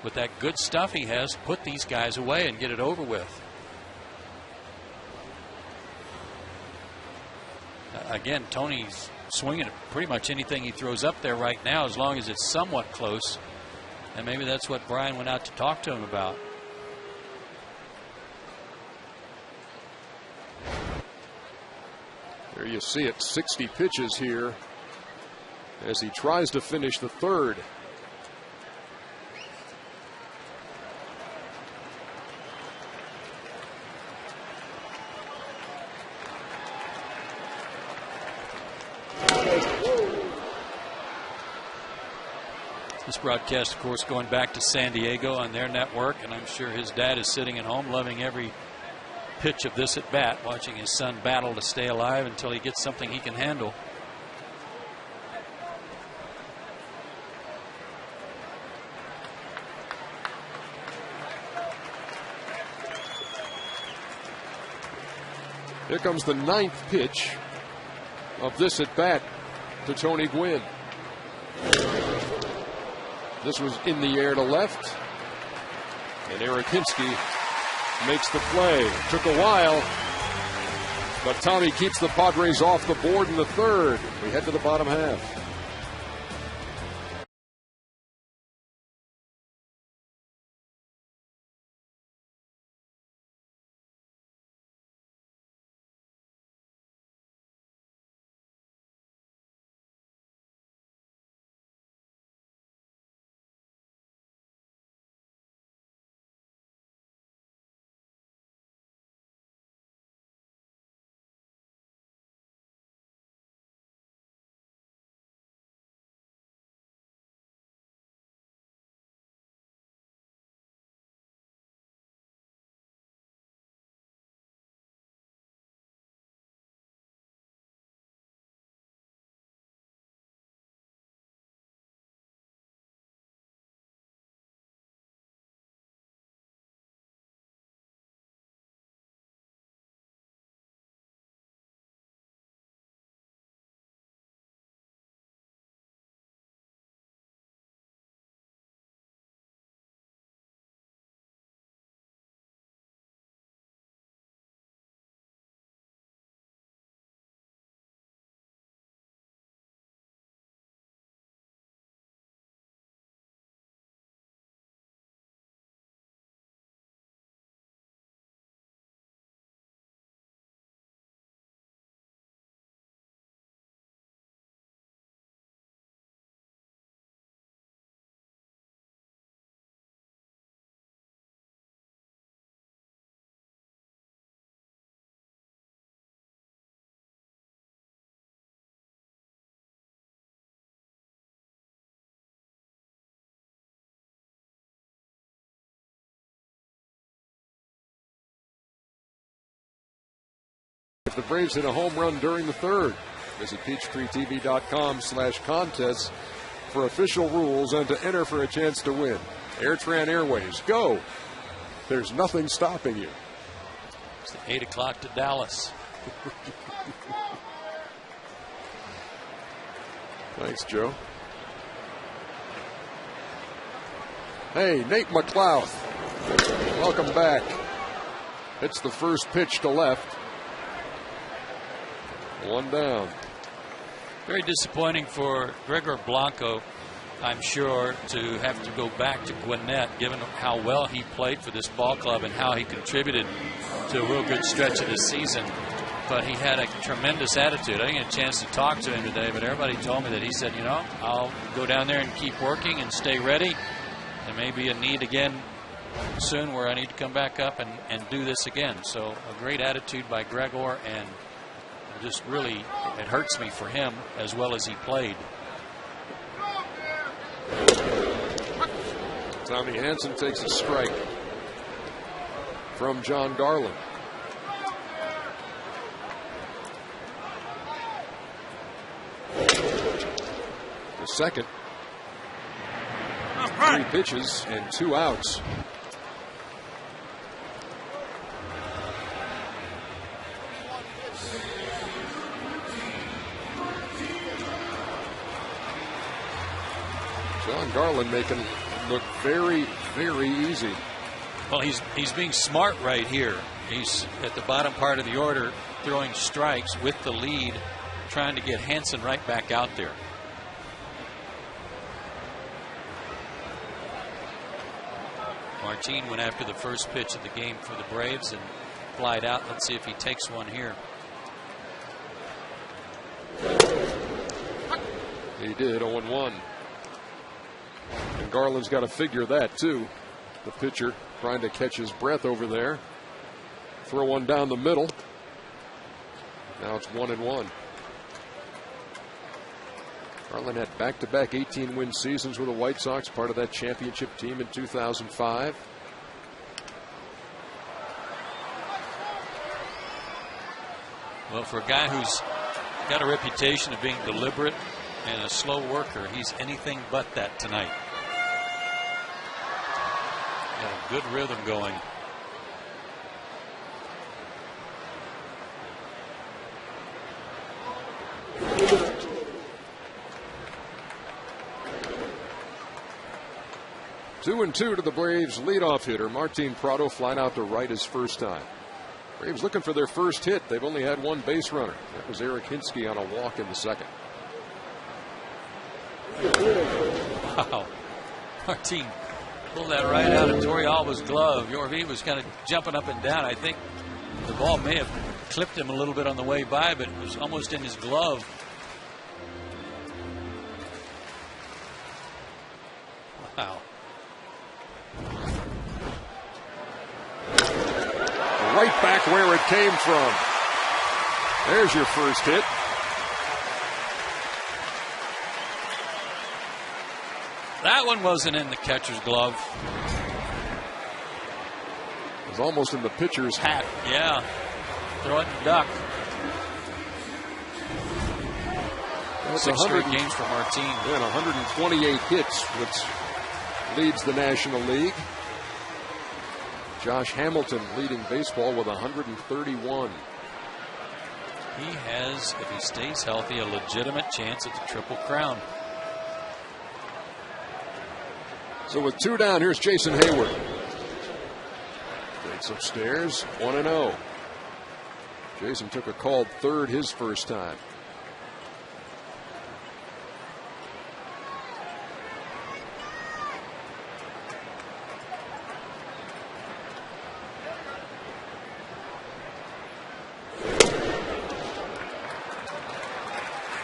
with that good stuff he has, put these guys away and get it over with. Again, Tony's swinging at pretty much anything he throws up there right now, as long as it's somewhat close. And maybe that's what Brian went out to talk to him about.
There you see it, 60 pitches here as he tries to finish the 3rd.
This broadcast, of course, going back to San Diego on their network, and I'm sure his dad is sitting at home loving every pitch of this at bat, watching his son battle to stay alive until he gets something he can handle.
Here comes the 9th pitch of this at bat to Tony Gwynn. This was in the air to left, and Eric Hinsky makes the play. Took a while, but Tommy keeps the Padres off the board in the 3rd. We head to the bottom half. if the Braves hit a home run during the third. Visit PeachtreeTV.com/contests for official rules and to enter for a chance to win. AirTran Airways, go. There's nothing stopping you.
It's 8 o'clock to Dallas.
Thanks, Joe. Hey, Nate McLeod. Welcome back. It's the first pitch to left. 1 down.
Very disappointing for Gregor Blanco, I'm sure, to have to go back to Gwinnett, given how well he played for this ball club and how he contributed to a real good stretch of this season. But he had a tremendous attitude. I didn't get a chance to talk to him today, but everybody told me that he said, you know, I'll go down there and keep working and stay ready. There may be a need again soon where I need to come back up and do this again. So a great attitude by Gregor, and just really, it hurts me for him as well as he played.
Tommy Hanson takes a strike from John Garland. The second. 3 pitches and 2 outs. John Garland making it look very, very easy.
Well, he's being smart right here. He's at the bottom part of the order, throwing strikes with the lead, trying to get Hanson right back out there. Martin went after the first pitch of the game for the Braves and flied out. Let's see if he takes one here.
He did, 0-1. And Garland's got to figure that too. The pitcher trying to catch his breath over there. Throw one down the middle. Now it's 1-1. Garland had back-to-back 18-win seasons with the White Sox, part of that championship team in 2005.
Well, for a guy who's got a reputation of being deliberate and a slow worker, he's anything but that tonight. Got a good rhythm going.
Two and 2 to the Braves leadoff hitter Martin Prado, flying out to right his first time. Braves looking for their first hit. They've only had 1 base runner. That was Eric Hinsky on a walk in the second.
Wow. Martin pulled that right out of Torey Alba's glove. Yorvi was kind of jumping up and down. I think the ball may have clipped him a little bit on the way by, but it was almost in his glove. Wow.
Right back where it came from. There's your first hit.
That one wasn't in the catcher's glove.
It was almost in the pitcher's hat.
Yeah. Throw it and duck. 6 straight games for Martin.
And 128 hits, which leads the National League. Josh Hamilton leading baseball with 131.
He has, if he stays healthy, a legitimate chance at the Triple Crown.
So with 2 down, here's Jason Hayward. Takes upstairs, 1-0. Jason took a called third his first time.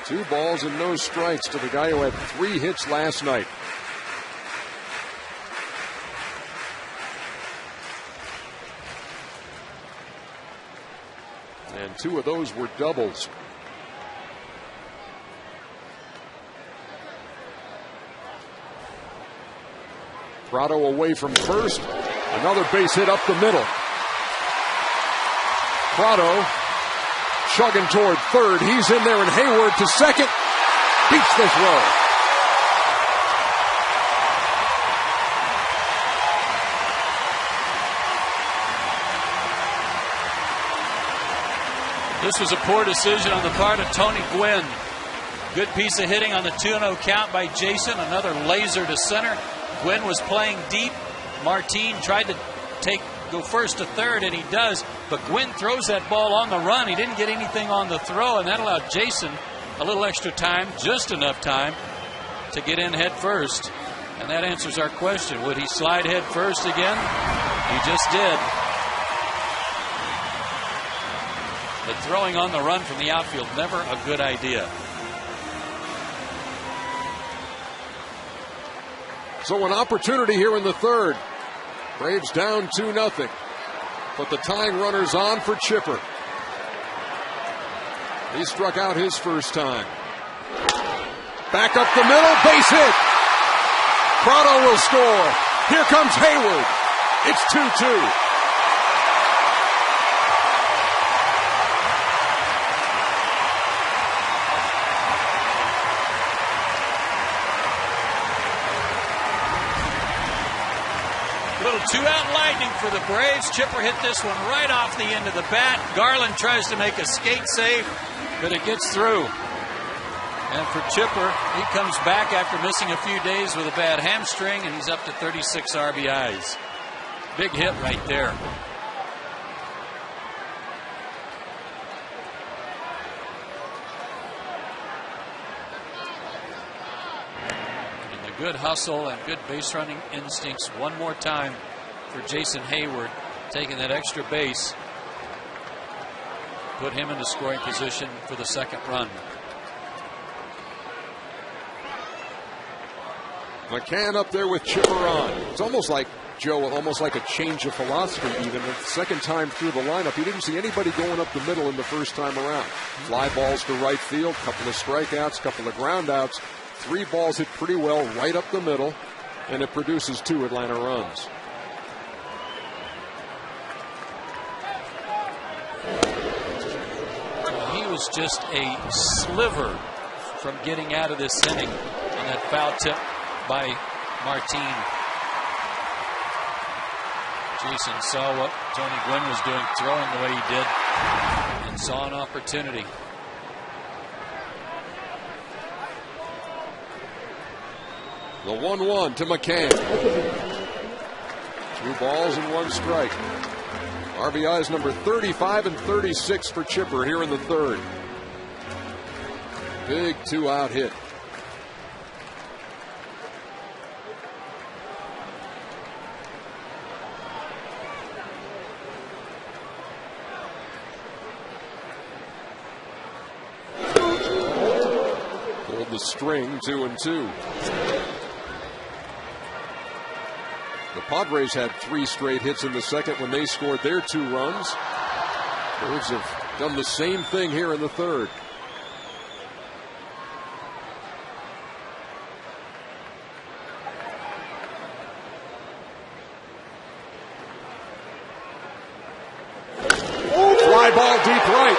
Two balls and no strikes to the guy who had 3 hits last night. And 2 of those were doubles. Prado away from first. Another base hit up the middle. Prado chugging toward third. He's in there, and Hayward to second. Beats the throw.
This was a poor decision on the part of Tony Gwynn. Good piece of hitting on the 2-0 count by Jason. Another laser to center. Gwynn was playing deep. Martin tried to go first to third, and he does. But Gwynn throws that ball on the run. He didn't get anything on the throw, and that allowed Jason a little extra time, just enough time, to get in head first. And that answers our question. Would he slide head first again? He just did. But throwing on the run from the outfield, never a good idea.
So an opportunity here in the third. Braves down 2-0. But the tying runner's on for Chipper. He struck out his first time. Back up the middle, base hit. Prado will score. Here comes Hayward. It's 2-2.
Two-out lightning for the Braves. Chipper hit this one right off the end of the bat. Garland tries to make a skate save, but it gets through. And for Chipper, he comes back after missing a few days with a bad hamstring, and he's up to 36 RBIs. Big hit right there. And the good hustle and good base running instincts one more time for Jason Hayward, taking that extra base, put him into scoring position for the second run.
McCann up there with Chipper on. It's almost like, Joe, almost like a change of philosophy even. The second time through the lineup, he didn't see anybody going up the middle in the first time around. Fly balls to right field, couple of strikeouts, couple of groundouts. 3 balls hit pretty well right up the middle, and it produces 2 Atlanta runs.
Was just a sliver from getting out of this inning on that foul tip by Martin. Jason saw what Tony Gwynn was doing, throwing the way he did, and saw an opportunity.
The 1-1 to McCann. 2 balls and 1 strike. RBIs number 35 and 36 for Chipper here in the third. Big 2-out hit. Pulled the string, 2-2. The Padres had 3 straight hits in the second when they scored their 2 runs. Braves have done the same thing here in the third. Fly ball deep right.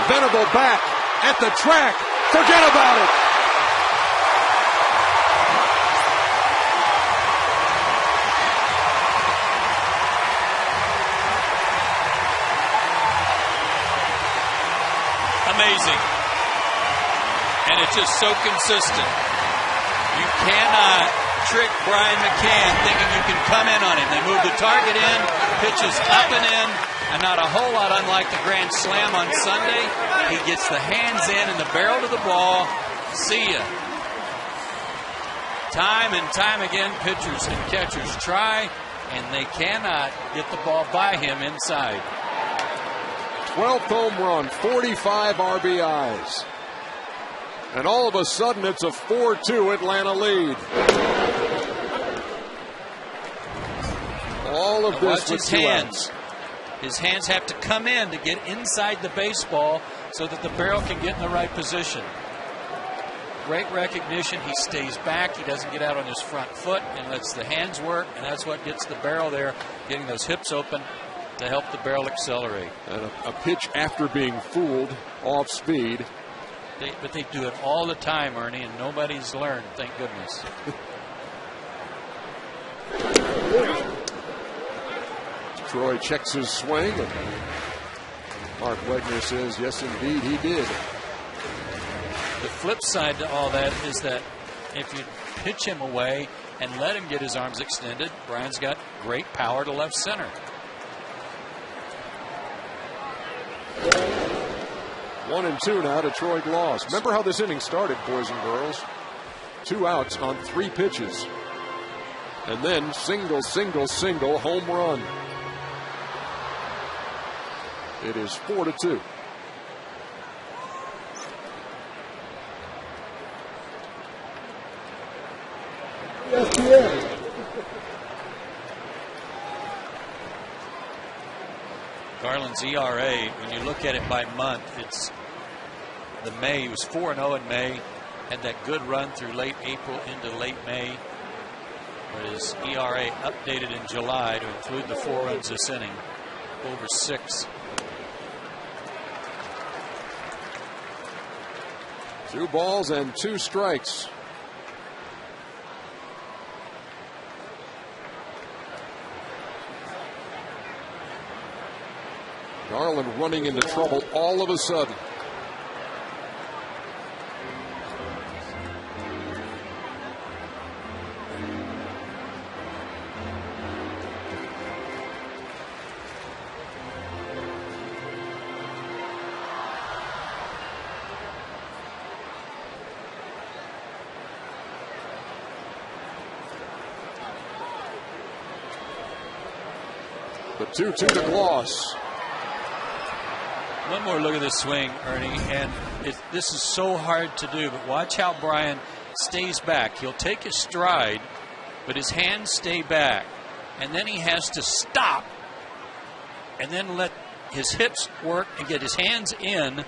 Venable back at the track. Forget about it.
Amazing. And it's just so consistent. You cannot trick Brian McCann thinking you can come in on him. They move the target in, pitches up and in, and not a whole lot unlike the grand slam on Sunday. He gets the hands in and the barrel to the ball. See ya. Time and time again, pitchers and catchers try, and they cannot get the ball by him inside.
12th home run, 45 RBIs. And all of a sudden, it's a 4-2 Atlanta lead. All of this with
his hands. His hands have to come in to get inside the baseball so that the barrel can get in the right position. Great recognition. He stays back. He doesn't get out on his front foot and lets the hands work, and that's what gets the barrel there, getting those hips open to help the barrel accelerate.
And a pitch after being fooled off speed.
But they do it all the time, Ernie, and nobody's learned, thank goodness.
Troy checks his swing, and Mark Wegner says, yes, indeed, he did.
The flip side to all that is that if you pitch him away and let him get his arms extended, Brian's got great power to left center.
1-2 now to Troy Gloss. Remember how this inning started, boys and girls? 2 outs on 3 pitches. And then single, single, single, home run. It is 4-2.
SDN.
Garland's ERA, when you look at it by month, it's the May. He was 4-0 in May, had that good run through late April into late May. But his ERA updated in July to include the 4 runs this inning, over 6.
2 balls and 2 strikes. Garland running into trouble all of a sudden. The 2-2 to Gloss.
One more look at this swing, Ernie, and this is so hard to do, but watch how Brian stays back. He'll take his stride, but his hands stay back, and then he has to stop and then let his hips work and get his hands in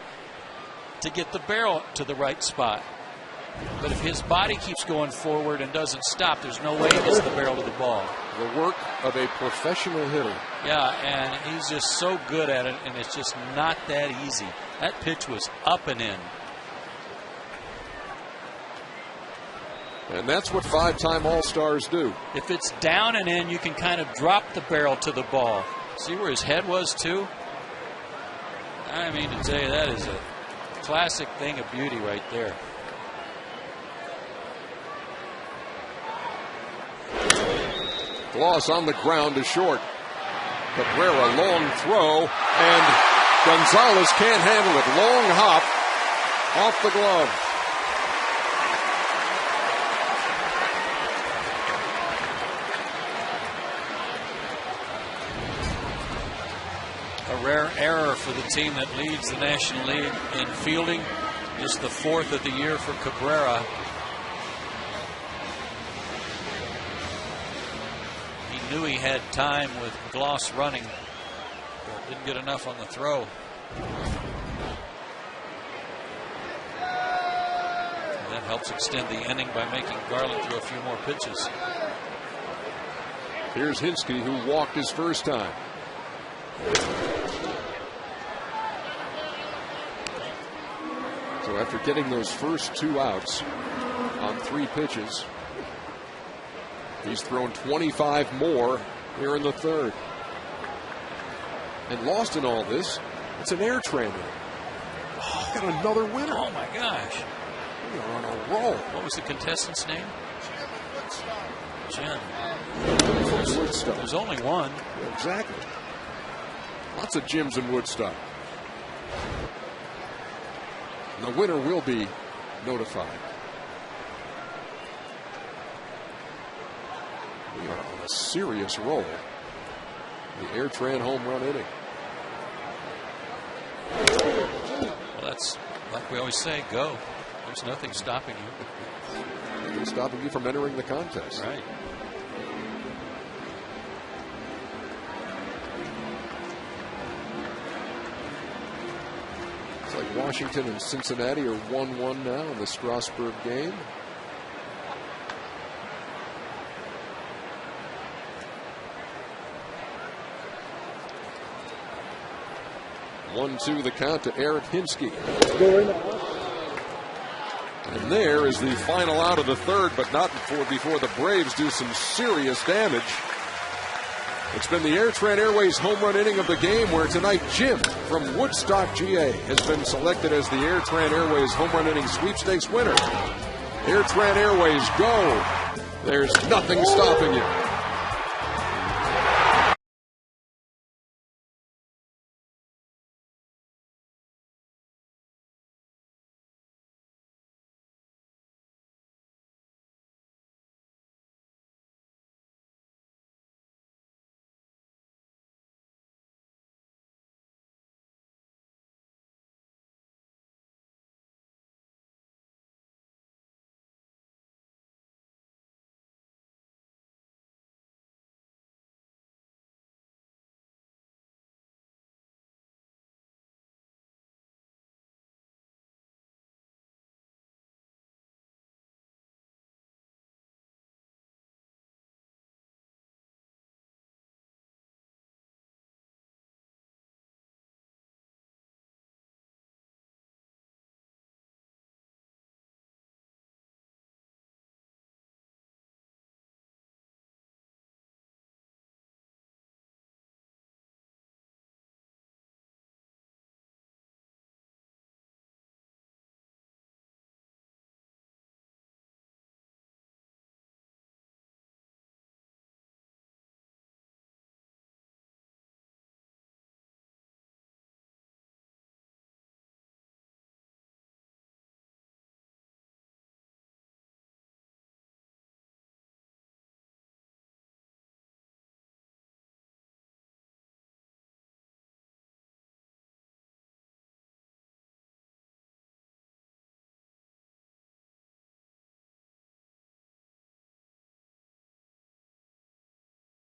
to get the barrel to the right spot. But if his body keeps going forward and doesn't stop, there's no way he gets the barrel to the ball.
The work of a professional hitter.
Yeah, and he's just so good at it, and it's just not that easy. That pitch was up and in.
And that's what 5-time All-Stars do.
If it's down and in, you can kind of drop the barrel to the ball. See where his head was, too? I mean to tell you, that is a classic thing of beauty right there.
Gloss on the ground to short. Cabrera, long throw, and Gonzalez can't handle it. Long hop off the glove.
A rare error for the team that leads the National League in fielding. Just the 4th of the year for Cabrera. Knew he had time with Gloss running, but didn't get enough on the throw. And that helps extend the inning by making Garland throw a few more pitches.
Here's Hinsky, who walked his first time. So after getting those first 2 outs on 3 pitches, he's thrown 25 more here in the 3rd. And lost in all this, it's an air trainer. Oh, got another winner.
Oh my gosh.
We are on a roll.
What was the contestant's name? Jen.
Woodstock.
There's only one.
Yeah, exactly. Lots of gyms in Woodstock. And the winner will be notified. We are on a serious roll. The Airtran home run inning.
Well, that's like we always say, go. There's nothing stopping you.
Nothing stopping you from entering the contest.
Right.
It's like Washington and Cincinnati are 1-1 now in the Strasburg game. 1-2 the count to Eric Hinsky. And there is the final out of the third, but not before the Braves do some serious damage. It's been the AirTran Airways home run inning of the game, where tonight Jim from Woodstock, GA, has been selected as the AirTran Airways home run inning sweepstakes winner. AirTran Airways, go! There's nothing stopping you.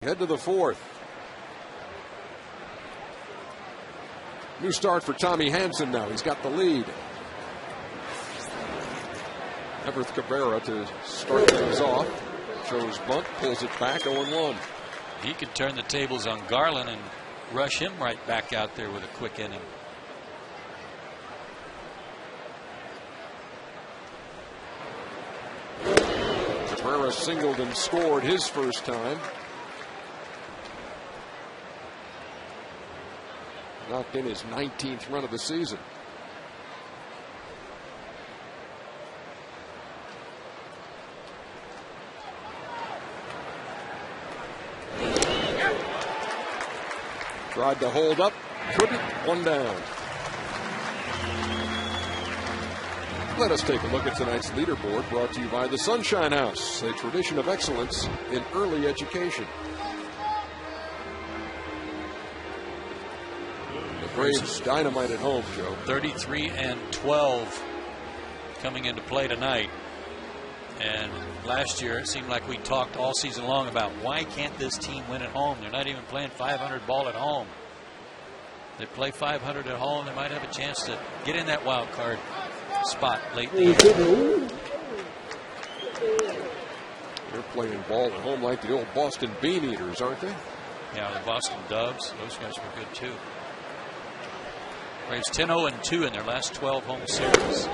Head to the fourth. New start for Tommy Hanson now. He's got the lead. Everett Cabrera to start things off. Shows bunt, pulls it back, 0-1.
He could turn the tables on Garland and rush him right back out there with a quick inning.
Cabrera singled and scored his first time. Knocked in his 19th run of the season. Tried to hold up, couldn't, one down. Let us take a look at tonight's leaderboard, brought to you by the Sunshine House, a tradition of excellence in early education. Braves dynamite at home, Joe.
33-12 coming into play tonight. And last year it seemed like we talked all season long about why can't this team win at home? They're not even playing 500 ball at home. They play 500 at home, they might have a chance to get in that wild card spot late in the year.
They're playing ball at home like the old Boston Bean Eaters, aren't they?
Yeah, the Boston Doves, those guys were good too. Braves 10-0-2 in their last 12 home series.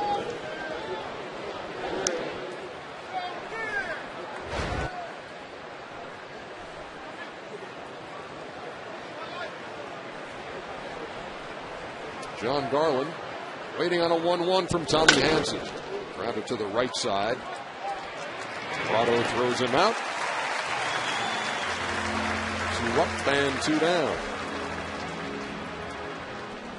John Garland waiting on a 1-1 from Tommy Hanson. Grounded to the right side. Prado throws him out. 2 up and 2 down.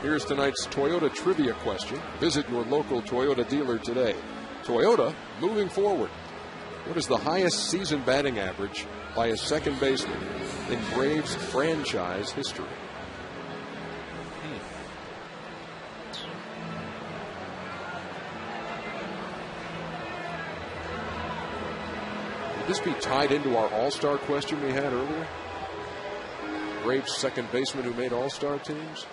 Here's tonight's Toyota trivia question. Visit your local Toyota dealer today. Toyota moving forward. What is the highest season batting average by a second baseman in Braves franchise history? Would this be tied into our All-Star question we had earlier? Braves second baseman who made All-Star teams?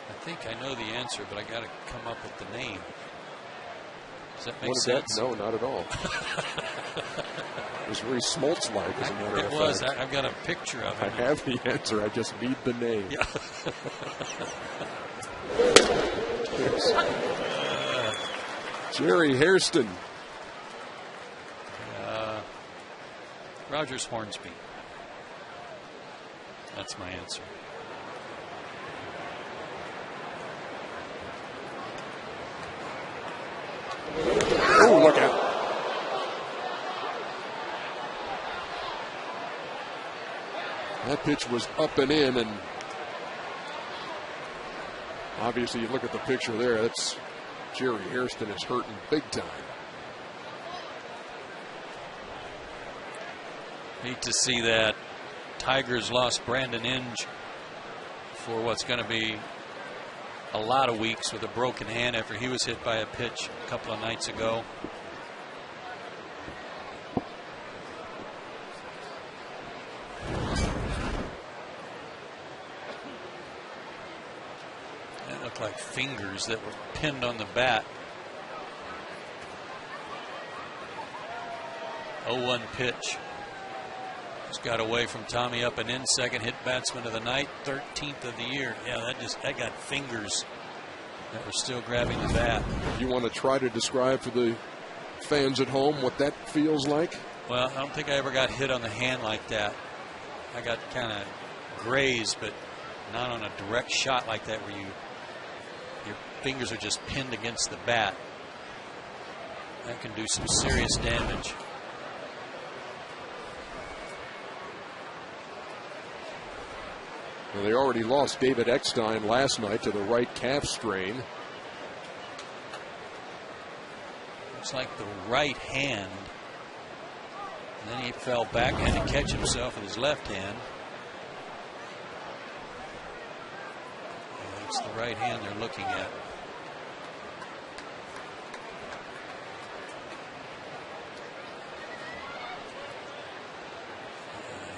I think I know the answer, but I got to come up with the name. Does that make sense?
No, not at all. It was very Smoltz-like, as a matter of fact.
It was. I've got a picture of it.
I have the answer. I just need the name.
Yeah.
Jerry Hairston.
Rogers Hornsby. That's my answer.
Oh, look out. That pitch was up and in, and obviously you look at the picture there, that's Jerry Hairston is hurting big time.
Hate to see that. Tigers lost Brandon Inge for what's going to be a lot of weeks with a broken hand after he was hit by a pitch a couple of nights ago. That looked like fingers that were pinned on the bat. 0-1 pitch. Just got away from Tommy up and in, second hit batsman of the night, 13th of the year. Yeah, that got fingers that were still grabbing the bat.
You want to try to describe for the fans at home what that feels like?
Well, I don't think I ever got hit on the hand like that. I got kind of grazed, but not on a direct shot like that where your fingers are just pinned against the bat. That can do some serious damage.
Well, they already lost David Eckstein last night to the right calf strain.
Looks like the right hand. And then he fell back and had to catch himself with his left hand. It's the right hand they're looking at.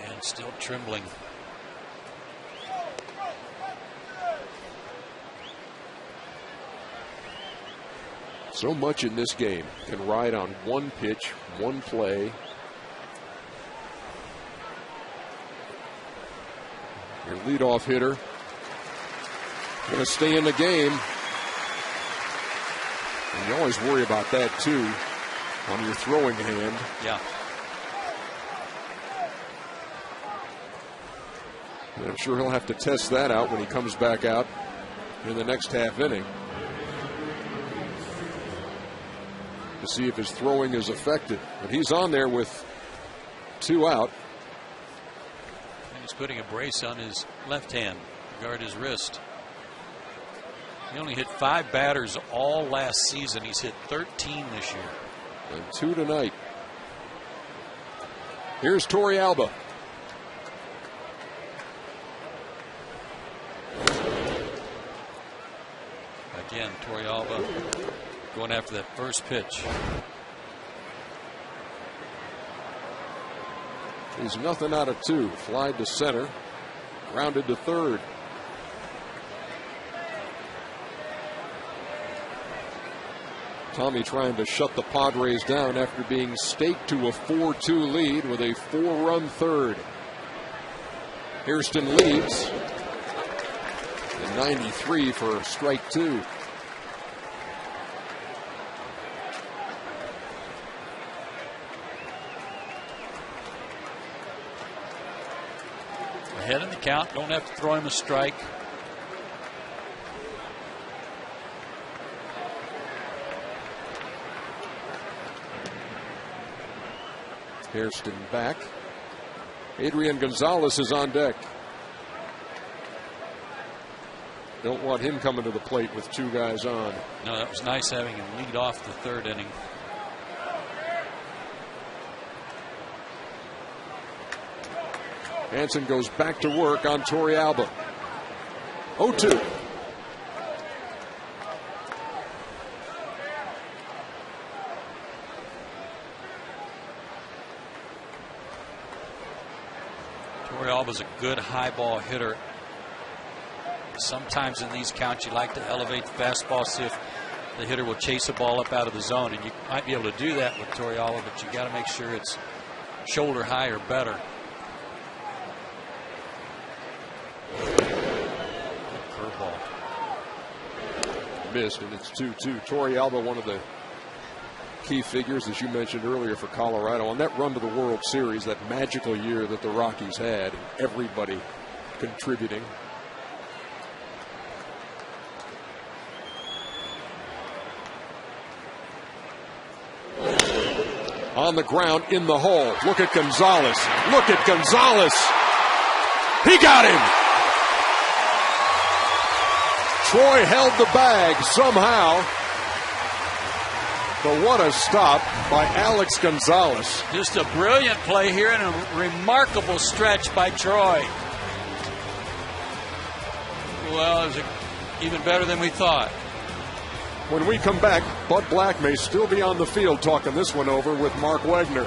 And still trembling.
So much in this game can ride on one pitch, one play. Your leadoff hitter going to stay in the game. And you always worry about that too on your throwing hand.
Yeah.
And I'm sure he'll have to test that out when he comes back out in the next half inning, to see if his throwing is affected. But he's on there with 2 out.
And he's putting a brace on his left hand to guard his wrist. He only hit 5 batters all last season. He's hit 13 this year.
And 2 tonight. Here's Torey Alba.
Again, Torey Alba going after that first pitch.
He's nothing out of 2. Flied to center. Grounded to third. Tommy trying to shut the Padres down after being staked to a 4-2 lead with a 4-run third. Hairston leads. And 93 for strike 2.
Ahead in the count. Don't have to throw him a strike.
Hairston back. Adrian Gonzalez is on deck. Don't want him coming to the plate with 2 guys on.
No, that was nice having him lead off the third inning.
Hansen goes back to work on Torey Alba. 0-2.
Torey Alba's a good high ball hitter. Sometimes in these counts you like to elevate the fastball, see if the hitter will chase a ball up out of the zone, and you might be able to do that with Torrealba, but you got to make sure it's shoulder high or better. Curveball
missed, and it's 2-2. Torrealba, one of the key figures, as you mentioned earlier, for Colorado on that run to the World Series, that magical year that the Rockies had, and everybody contributing. On the ground in the hole. Look at Gonzalez. Look at Gonzalez. He got him. Troy held the bag somehow. But what a stop by Alex Gonzalez.
Just a brilliant play here and a remarkable stretch by Troy. Well, it was even better than we thought.
When we come back, Bud Black may still be on the field talking this one over with Mark Wegner.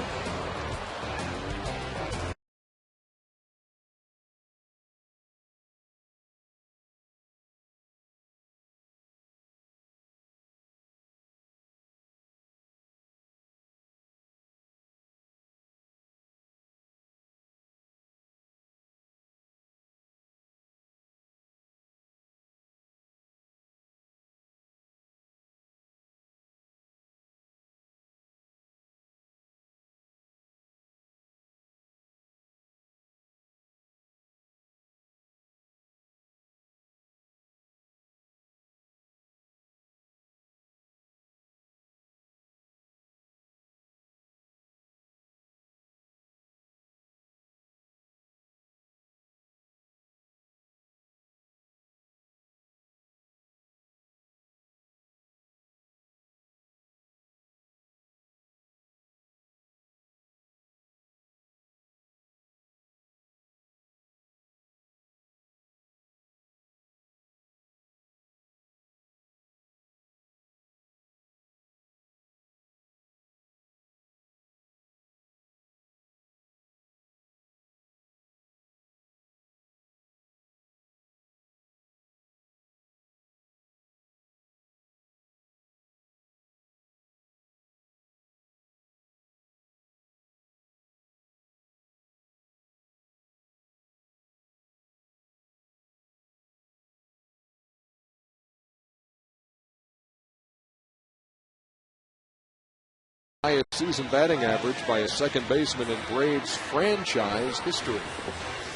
Highest season batting average by a second baseman in Braves franchise history.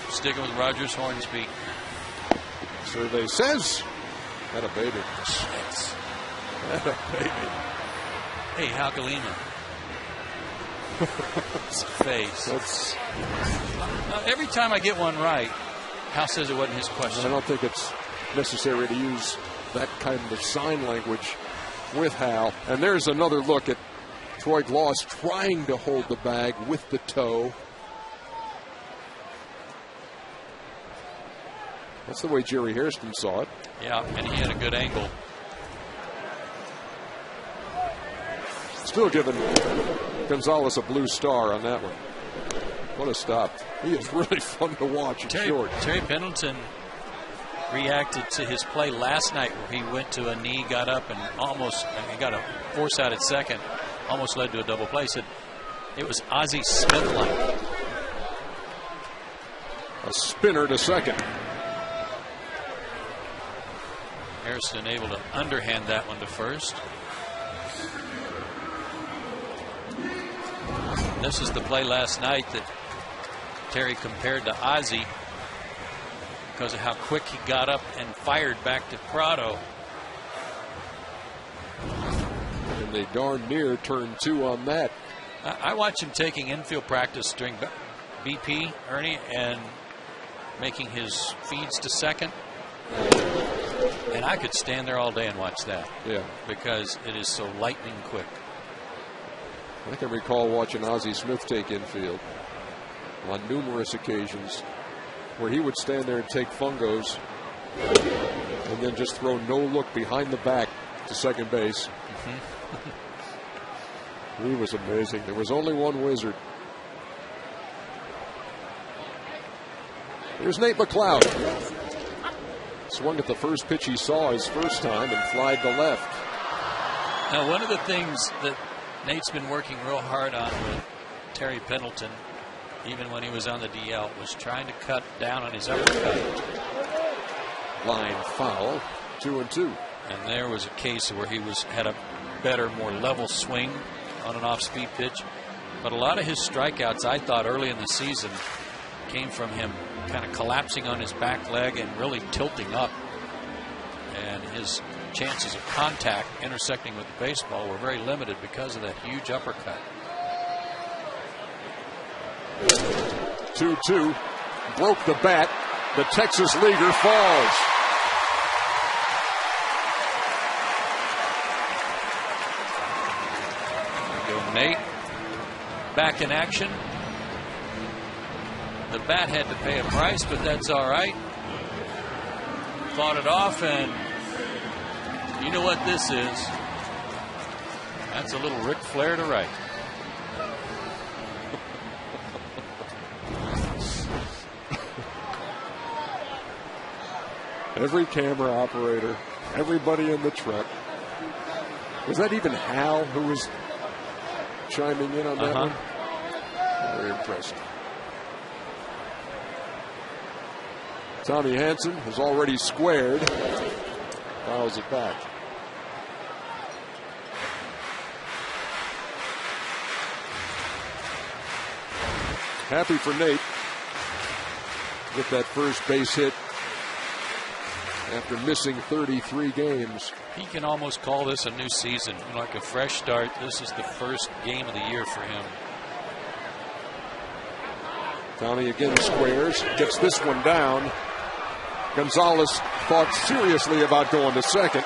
Sticking with Rogers Hornsby.
Survey says that a baby. That a baby.
Hey, Halkalina. Face. Every time I get one right, Hal says it wasn't his question.
I don't think it's necessary to use that kind of sign language with Hal. And there's another look at Troy Glaus trying to hold the bag with the toe. That's the way Jerry Hairston saw it.
Yeah, and he had a good angle.
Still giving Gonzalez a blue star on that one. What a stop. He is really fun to watch and short.
Terry Pendleton reacted to his play last night where he went to a knee, got up, and he got a force out at second. Almost led to a double play. Said it was Ozzie Smith-like.
A spinner to second.
Hairston able to underhand that one to first. This is the play last night that Terry compared to Ozzie because of how quick he got up and fired back to Prado.
And they darn near turned 2 on that.
I watched him taking infield practice during BP, Ernie, and making his feeds to second. And I could stand there all day and watch that.
Yeah.
Because it is so lightning quick.
I can recall watching Ozzie Smith take infield on numerous occasions where he would stand there and take fungos and then just throw no look behind the back to second base. He was amazing. There was only one wizard. Here's Nate McLeod. Swung at the first pitch he saw his first time and flied to left.
Now, one of the things that Nate's been working real hard on with Terry Pendleton, even when he was on the DL, was trying to cut down on his uppercut.
Line foul, 2-2.
And there was a case where he had a better, more level swing on an off-speed pitch. But a lot of his strikeouts, I thought, early in the season came from him kind of collapsing on his back leg and really tilting up. And his chances of contact intersecting with the baseball were very limited because of that huge uppercut.
2-2. Broke the bat. The Texas leaguer falls.
Nate back in action. The bat had to pay a price, but that's all right. Fought it off, and you know what this is. That's a little Ric Flair to right.
Every camera operator, everybody in the truck. Was that even Hal who was chiming in on that one? Very impressive. Tommy Hanson has already squared. Fouls it back. Happy for Nate with that first base hit after missing 33 games.
He can almost call this a new season, like a fresh start. This is the first game of the year for him.
Tommy again squares, gets this one down. Gonzalez thought seriously about going to second.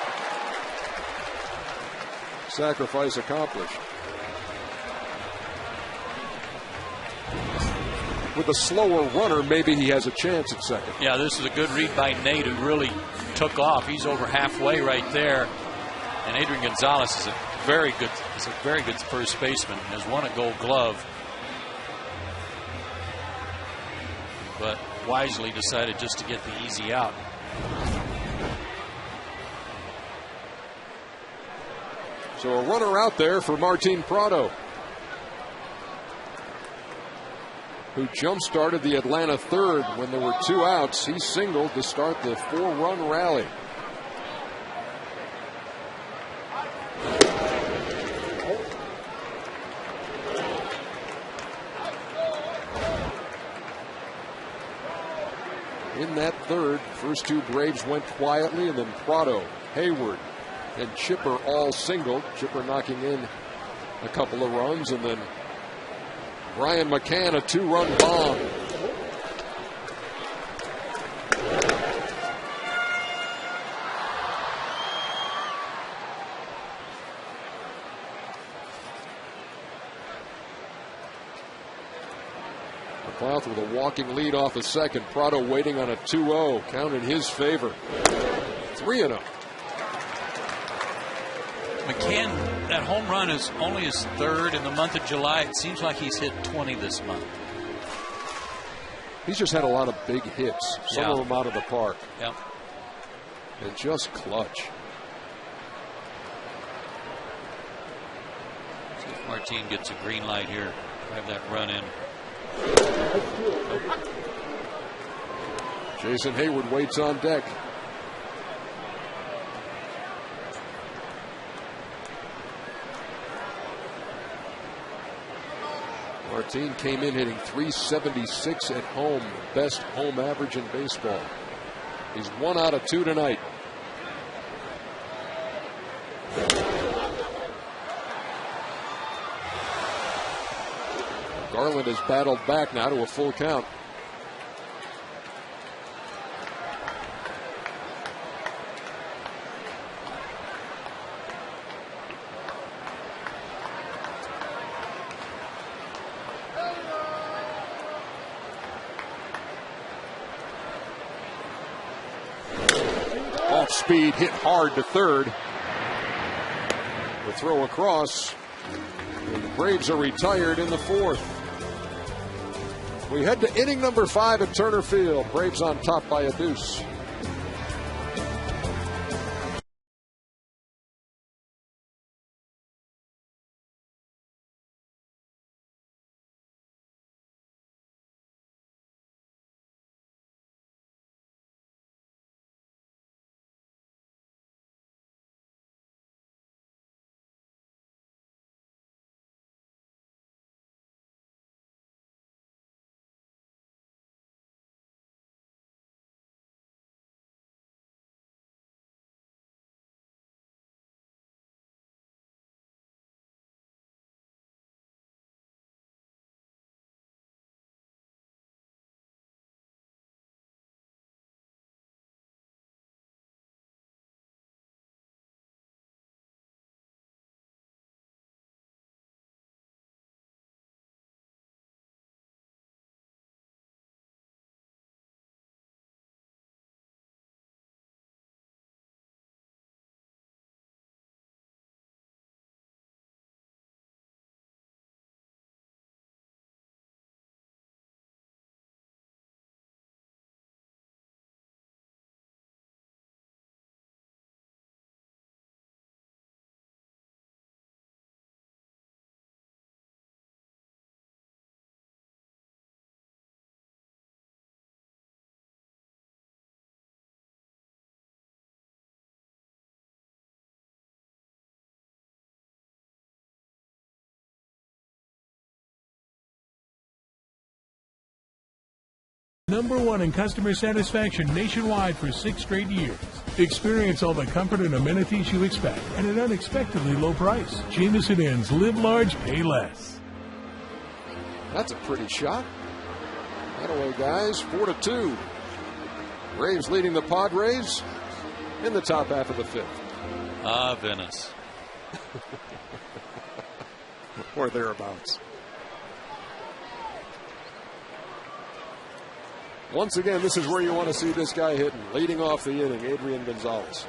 Sacrifice accomplished. With a slower runner, maybe he has a chance at second.
Yeah, this is a good read by Nate, who really took off. He's over halfway right there. And Adrian Gonzalez is a very good first baseman. Has won a Gold Glove, but wisely decided just to get the easy out.
So a runner out there for Martin Prado, who jump-started the Atlanta third when there were 2 outs. He singled to start the 4-run rally. In that third, first 2 Braves went quietly, and then Prado, Hayward, and Chipper all singled. Chipper knocking in a couple of runs, and then Brian McCann, a 2-run bomb. McLeod with a walking lead off a second. Prado waiting on a 2-0. Count in his favor. 3-0.
McCann, that home run is only his third in the month of July. It seems like he's hit 20 this month.
He's just had a lot of big hits, some of them out of the park.
Yep.
And just clutch.
See if Martin gets a green light here. Have that run in.
Jason Hayward waits on deck. Martin came in hitting .376 at home, best home average in baseball. He's 1 out of 2 tonight. Garland has battled back now to a full count. Off speed, hit hard to third. The throw across. The Braves are retired in the 4th. We head to inning number 5 at Turner Field. Braves on top by a deuce.
#1 in customer satisfaction nationwide for 6 straight years. Experience all the comfort and amenities you expect at an unexpectedly low price. Jameson Inn's Live Large, Pay Less.
That's a pretty shot. That away, guys. 4-2. Braves leading the Padres in the top half of the 5th.
Ah, Venice.
Or thereabouts. Once again, this is where you want to see this guy hitting. Leading off the inning, Adrian Gonzalez.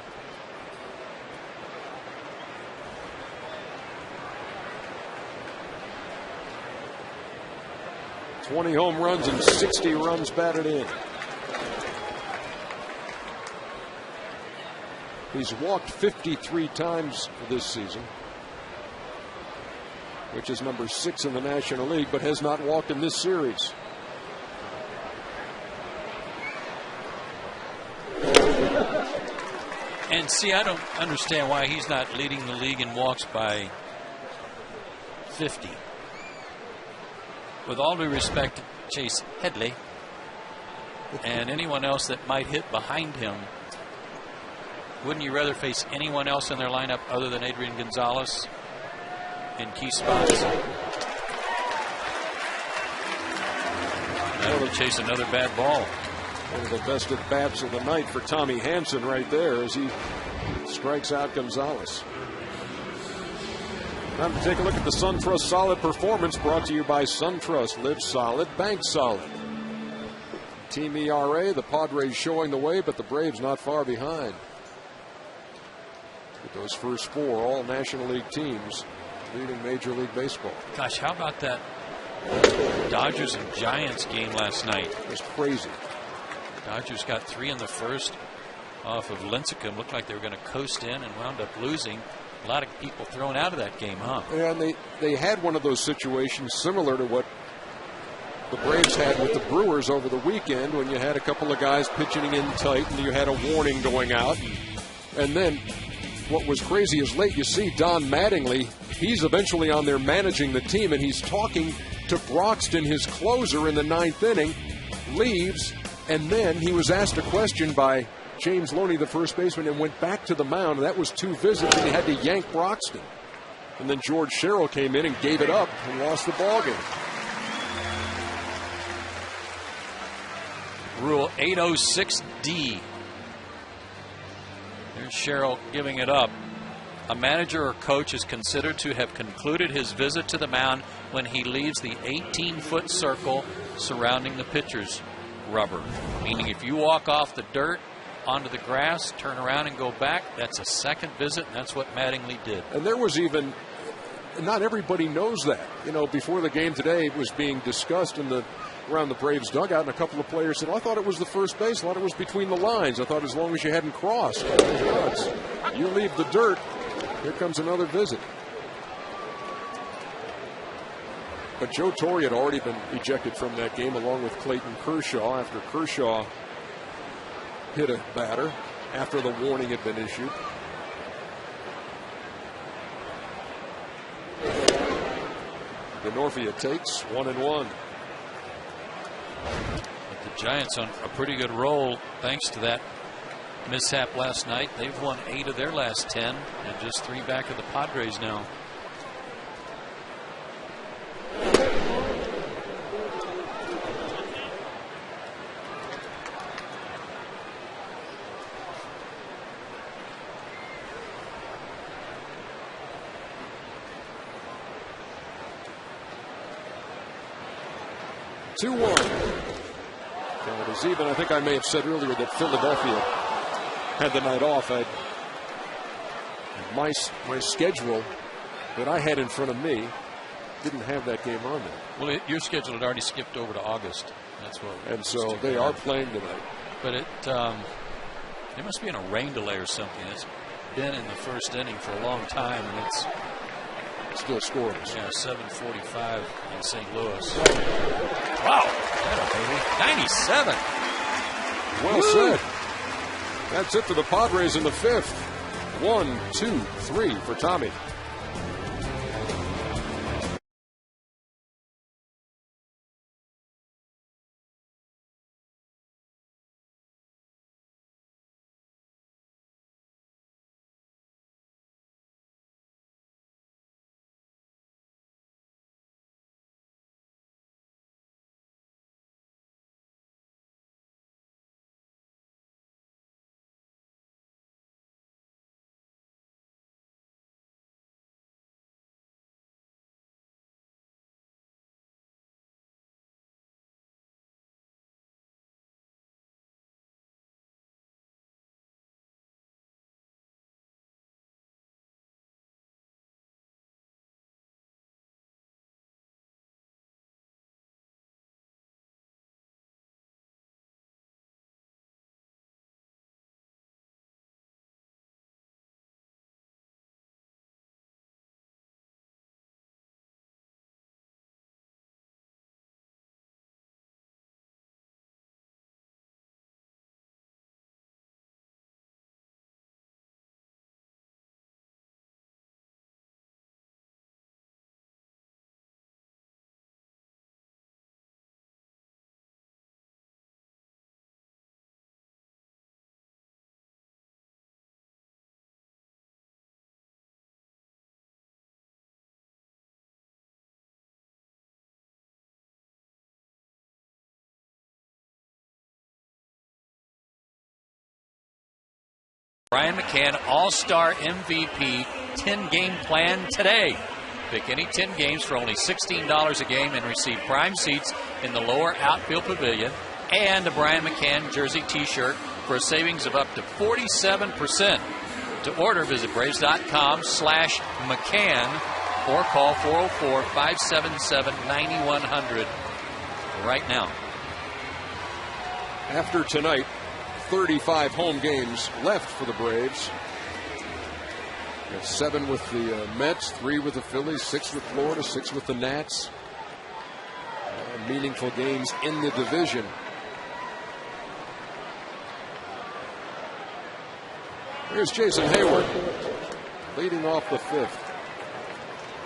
.20 home runs and 60 runs batted in. He's walked 53 times this season, which is number 6 in the National League, but has not walked in this series.
And see, I don't understand why he's not leading the league in walks by 50. With all due respect to Chase Headley and anyone else that might hit behind him, wouldn't you rather face anyone else in their lineup other than Adrian Gonzalez in key spots? That will chase another bad ball.
One of the best at bats of the night for Tommy Hanson right there as he strikes out Gonzalez. Time to take a look at the SunTrust Solid Performance, brought to you by SunTrust. Live solid, bank solid. Team ERA, the Padres showing the way, but the Braves not far behind. With those first 4 all National League teams leading Major League Baseball.
Gosh, how about that Dodgers and Giants game last night?
It was crazy.
Dodgers got 3 in the first off of Lincecum. Looked like they were going to coast in and wound up losing. A lot of people thrown out of that game, huh?
Yeah, and they had one of those situations similar to what the Braves had with the Brewers over the weekend, when you had a couple of guys pitching in tight and you had a warning going out. And then what was crazy is late you see Don Mattingly. He's eventually on there managing the team, and he's talking to Broxton, his closer, in the 9th inning, leaves. And then he was asked a question by James Loney, the first baseman, and went back to the mound. That was 2 visits, and he had to yank Broxton. And then George Sherrill came in and gave it up and lost the ballgame.
Rule 806D. There's Sherrill giving it up. A manager or coach is considered to have concluded his visit to the mound when he leaves the 18-foot circle surrounding the pitcher's rubber. Meaning if you walk off the dirt onto the grass, turn around and go back, that's a second visit, and that's what Mattingly did.
And there was even, not everybody knows that. You know, before the game today, it was being discussed around the Braves dugout, and a couple of players said, "Oh, I thought it was the first base. I thought it was between the lines. I thought as long as you hadn't crossed." You leave the dirt, here comes another visit. But Joe Torre had already been ejected from that game along with Clayton Kershaw after Kershaw hit a batter after the warning had been issued. Denorfia takes 1-1.
But the Giants on a pretty good roll thanks to that mishap last night. They've won 8 of their last 10 and just 3 back of the Padres now.
Two 1. It is even. I think I may have said earlier that Philadelphia had the night off. My schedule that I had in front of me didn't have that game on there.
Well, your schedule had already skipped over to August. That's what.
And so they are playing tonight.
But there must be in a rain delay or something. It's been in the first inning for a long time, and it's
still scoreless.
Yeah, 7:45 in St. Louis. Wow, that baby, 97.
Well said. That's it for the Padres in the 5th. 1, 2, 3 for Tommy.
Brian McCann All-Star MVP 10-game plan today. Pick any 10 games for only $16 a game and receive prime seats in the lower outfield pavilion and a Brian McCann jersey t-shirt for a savings of up to 47%. To order, visit Braves.com/McCann or call 404-577-9100 right now.
After tonight, 35 home games left for the Braves. 7 with the Mets, 3 with the Phillies, 6 with Florida, 6 with the Nats. Meaningful games in the division. Here's Jason Hayward leading off the 5th.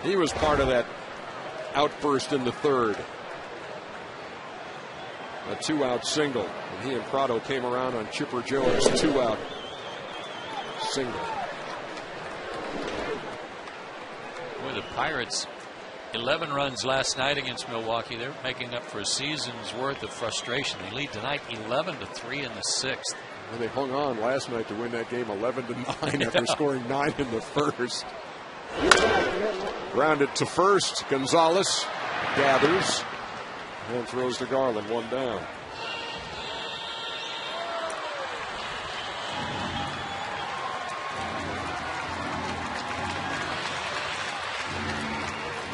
He was part of that outburst in the 3rd. A 2-out single. And he and Prado came around on Chipper Jones' 2-out single.
Boy, the Pirates, 11 runs last night against Milwaukee. They're making up for a season's worth of frustration. They lead tonight 11-3 in the 6th.
And they hung on last night to win that game 11-9 after scoring 9 in the 1st. Grounded to first. Gonzalez gathers and throws to Garland, 1 down.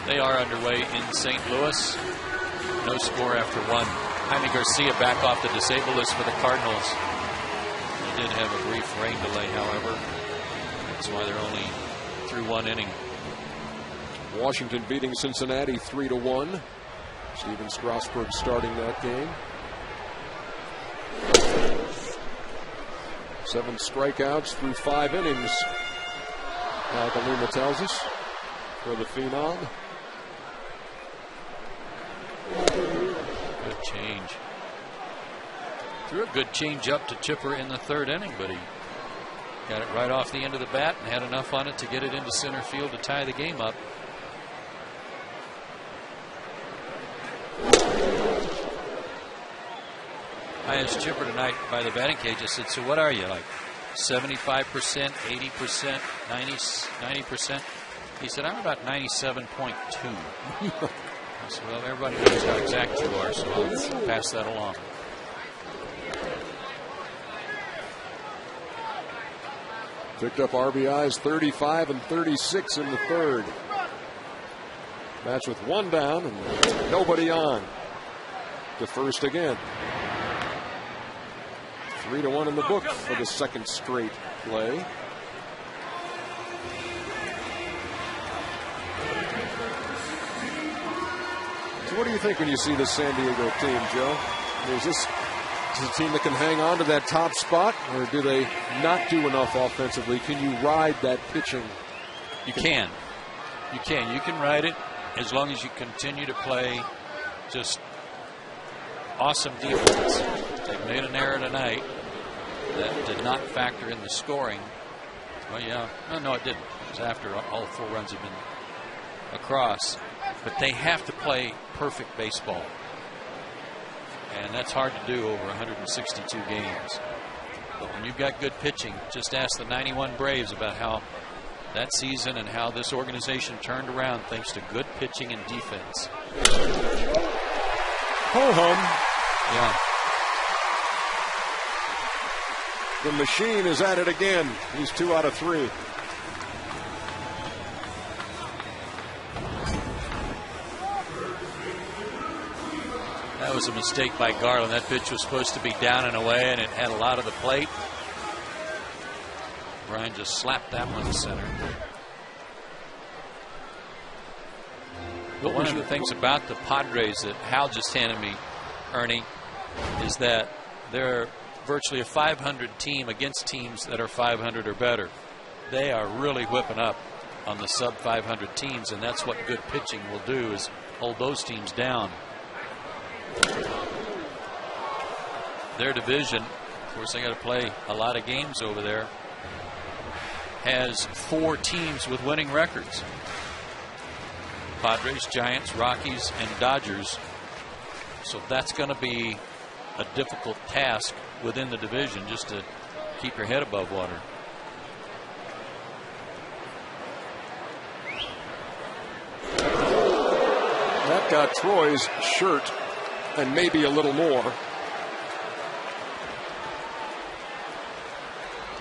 They are underway in St. Louis. No score after 1. Jaime Garcia back off the disabled list for the Cardinals. They did have a brief rain delay, however. That's why they're only through 1 inning.
Washington beating Cincinnati 3-1. Steven Strasburg starting that game. 7 strikeouts through 5 innings. Alcaluma tells us for the Phenom.
Good change. Threw a good change up to Chipper in the 3rd inning, but he got it right off the end of the bat and had enough on it to get it into center field to tie the game up. I asked Chipper tonight by the batting cage. I said, so what are you, like 75%, 80%, 90%? He said, I'm about 97.2. I said, well, everybody knows how exact you are, so I'll pass that along.
Picked up RBIs 35 and 36 in the 3rd. Match with 1 down and nobody on. To first again. 3-1 in the book for the 2nd straight play. So what do you think when you see this San Diego team, Joe? Is this a team that can hang on to that top spot, or do they not do enough offensively? Can you ride that pitching?
You can. You can. You can ride it as long as you continue to play just awesome defense. They made an error tonight that did not factor in the scoring. Well, yeah. No, it didn't. It was after all 4 runs had been across. But they have to play perfect baseball. And that's hard to do over 162 games. But when you've got good pitching, just ask the 91 Braves about how that season and how this organization turned around thanks to good pitching and defense.
Ho-hum.
Yeah.
The machine is at it again. He's 2 out of 3.
That was a mistake by Garland. That pitch was supposed to be down and away, and it had a lot of the plate. Brian just slapped that one to center. But one of the things about the Padres that Hal just handed me, Ernie, is that they're virtually a 500 team against teams that are 500 or better. They are really whipping up on the sub 500 teams, and that's what good pitching will do, is hold those teams down. Their division, of course, they got to play a lot of games over there, has 4 teams with winning records. Padres, Giants, Rockies, and Dodgers. So that's going to be a difficult task within the division just to keep your head above water.
got Troy's shirt and maybe a little more.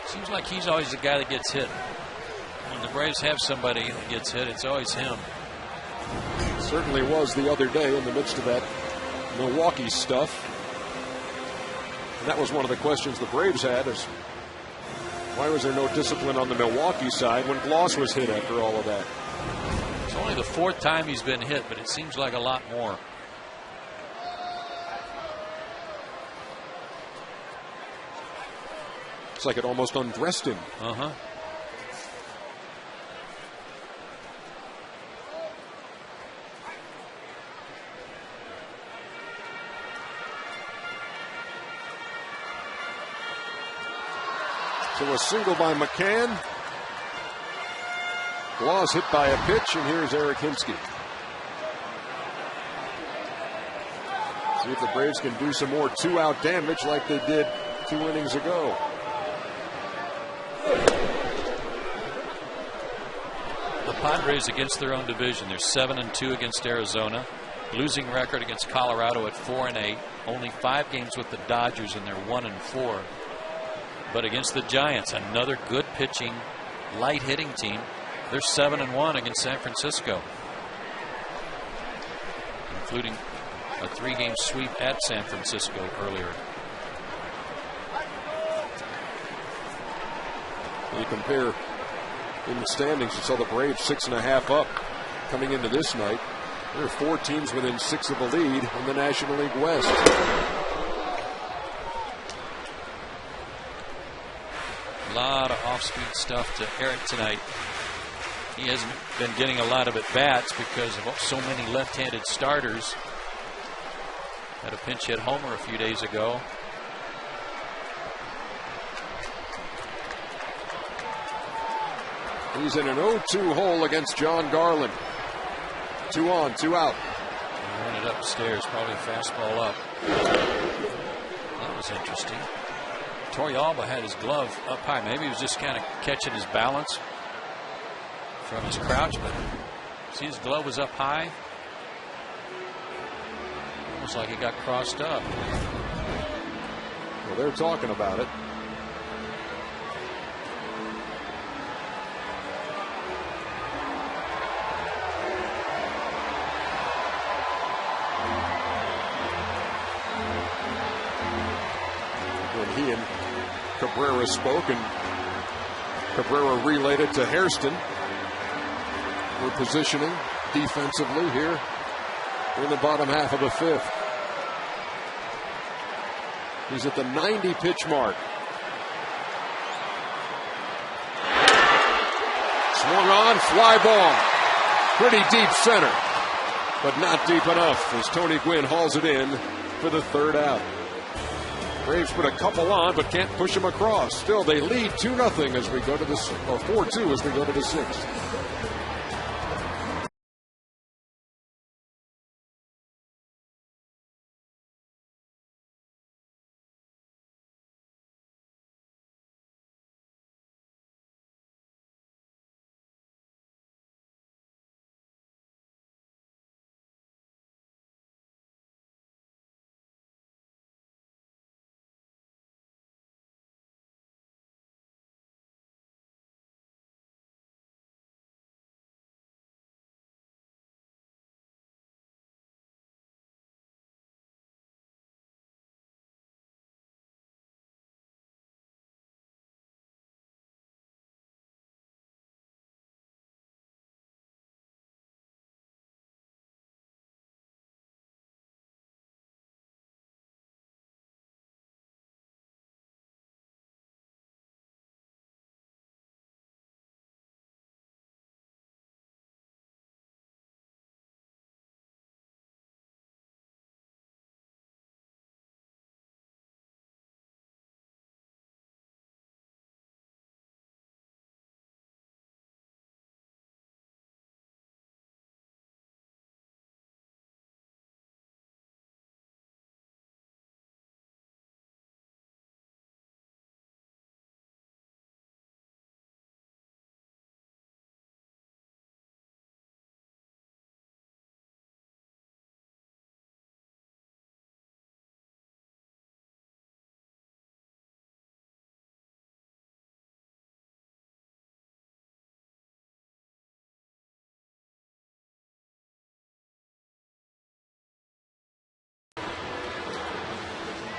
Seems like he's always the guy that gets hit. When the Braves have somebody that gets hit, it's always him.
Certainly was the other day in the midst of that Milwaukee stuff. And that was one of the questions the Braves had, is why was there no discipline on the Milwaukee side when Gloss was hit after all of that?
It's only the 4th time he's been hit, but it seems like a lot more.
It's like it almost undressed him.
Uh-huh.
So a single by McCann. Gloss hit by a pitch, and here's Eric Hinsky. See if the Braves can do some more 2-out damage like they did 2 innings ago.
The Padres against their own division. They're 7-2 against Arizona. Losing record against Colorado at 4-8. Only 5 games with the Dodgers, and they're 1-4. But against the Giants, another good pitching, light hitting team, they're 7-1 against San Francisco, including a 3-game sweep at San Francisco earlier.
You compare in the standings, you saw the Braves 6.5 up coming into this night. There are 4 teams within 6 of the lead in the National League West.
A lot of off-speed stuff to Eric tonight. He hasn't been getting a lot of at-bats because of so many left-handed starters. Had a pinch hit homer a few days ago.
He's in an 0-2 hole against John Garland. 2 on, 2 out.
He ran it upstairs, probably a fastball up. That was interesting. Torrealba had his glove up high. Maybe he was just kind of catching his balance from his crouch, but see, his glove was up high. Almost like it got crossed up.
Well, they're talking about it. When he and Cabrera spoke, and Cabrera relayed it to Hairston. We're positioning defensively here in the bottom half of the 5th. He's at the 90 pitch mark. Swung on, fly ball. Pretty deep center, but not deep enough as Tony Gwynn hauls it in for the 3rd out. Braves put a couple on, but can't push them across. Still, they lead 2-0 as we go to the, or 4-2 as we go to the 6th.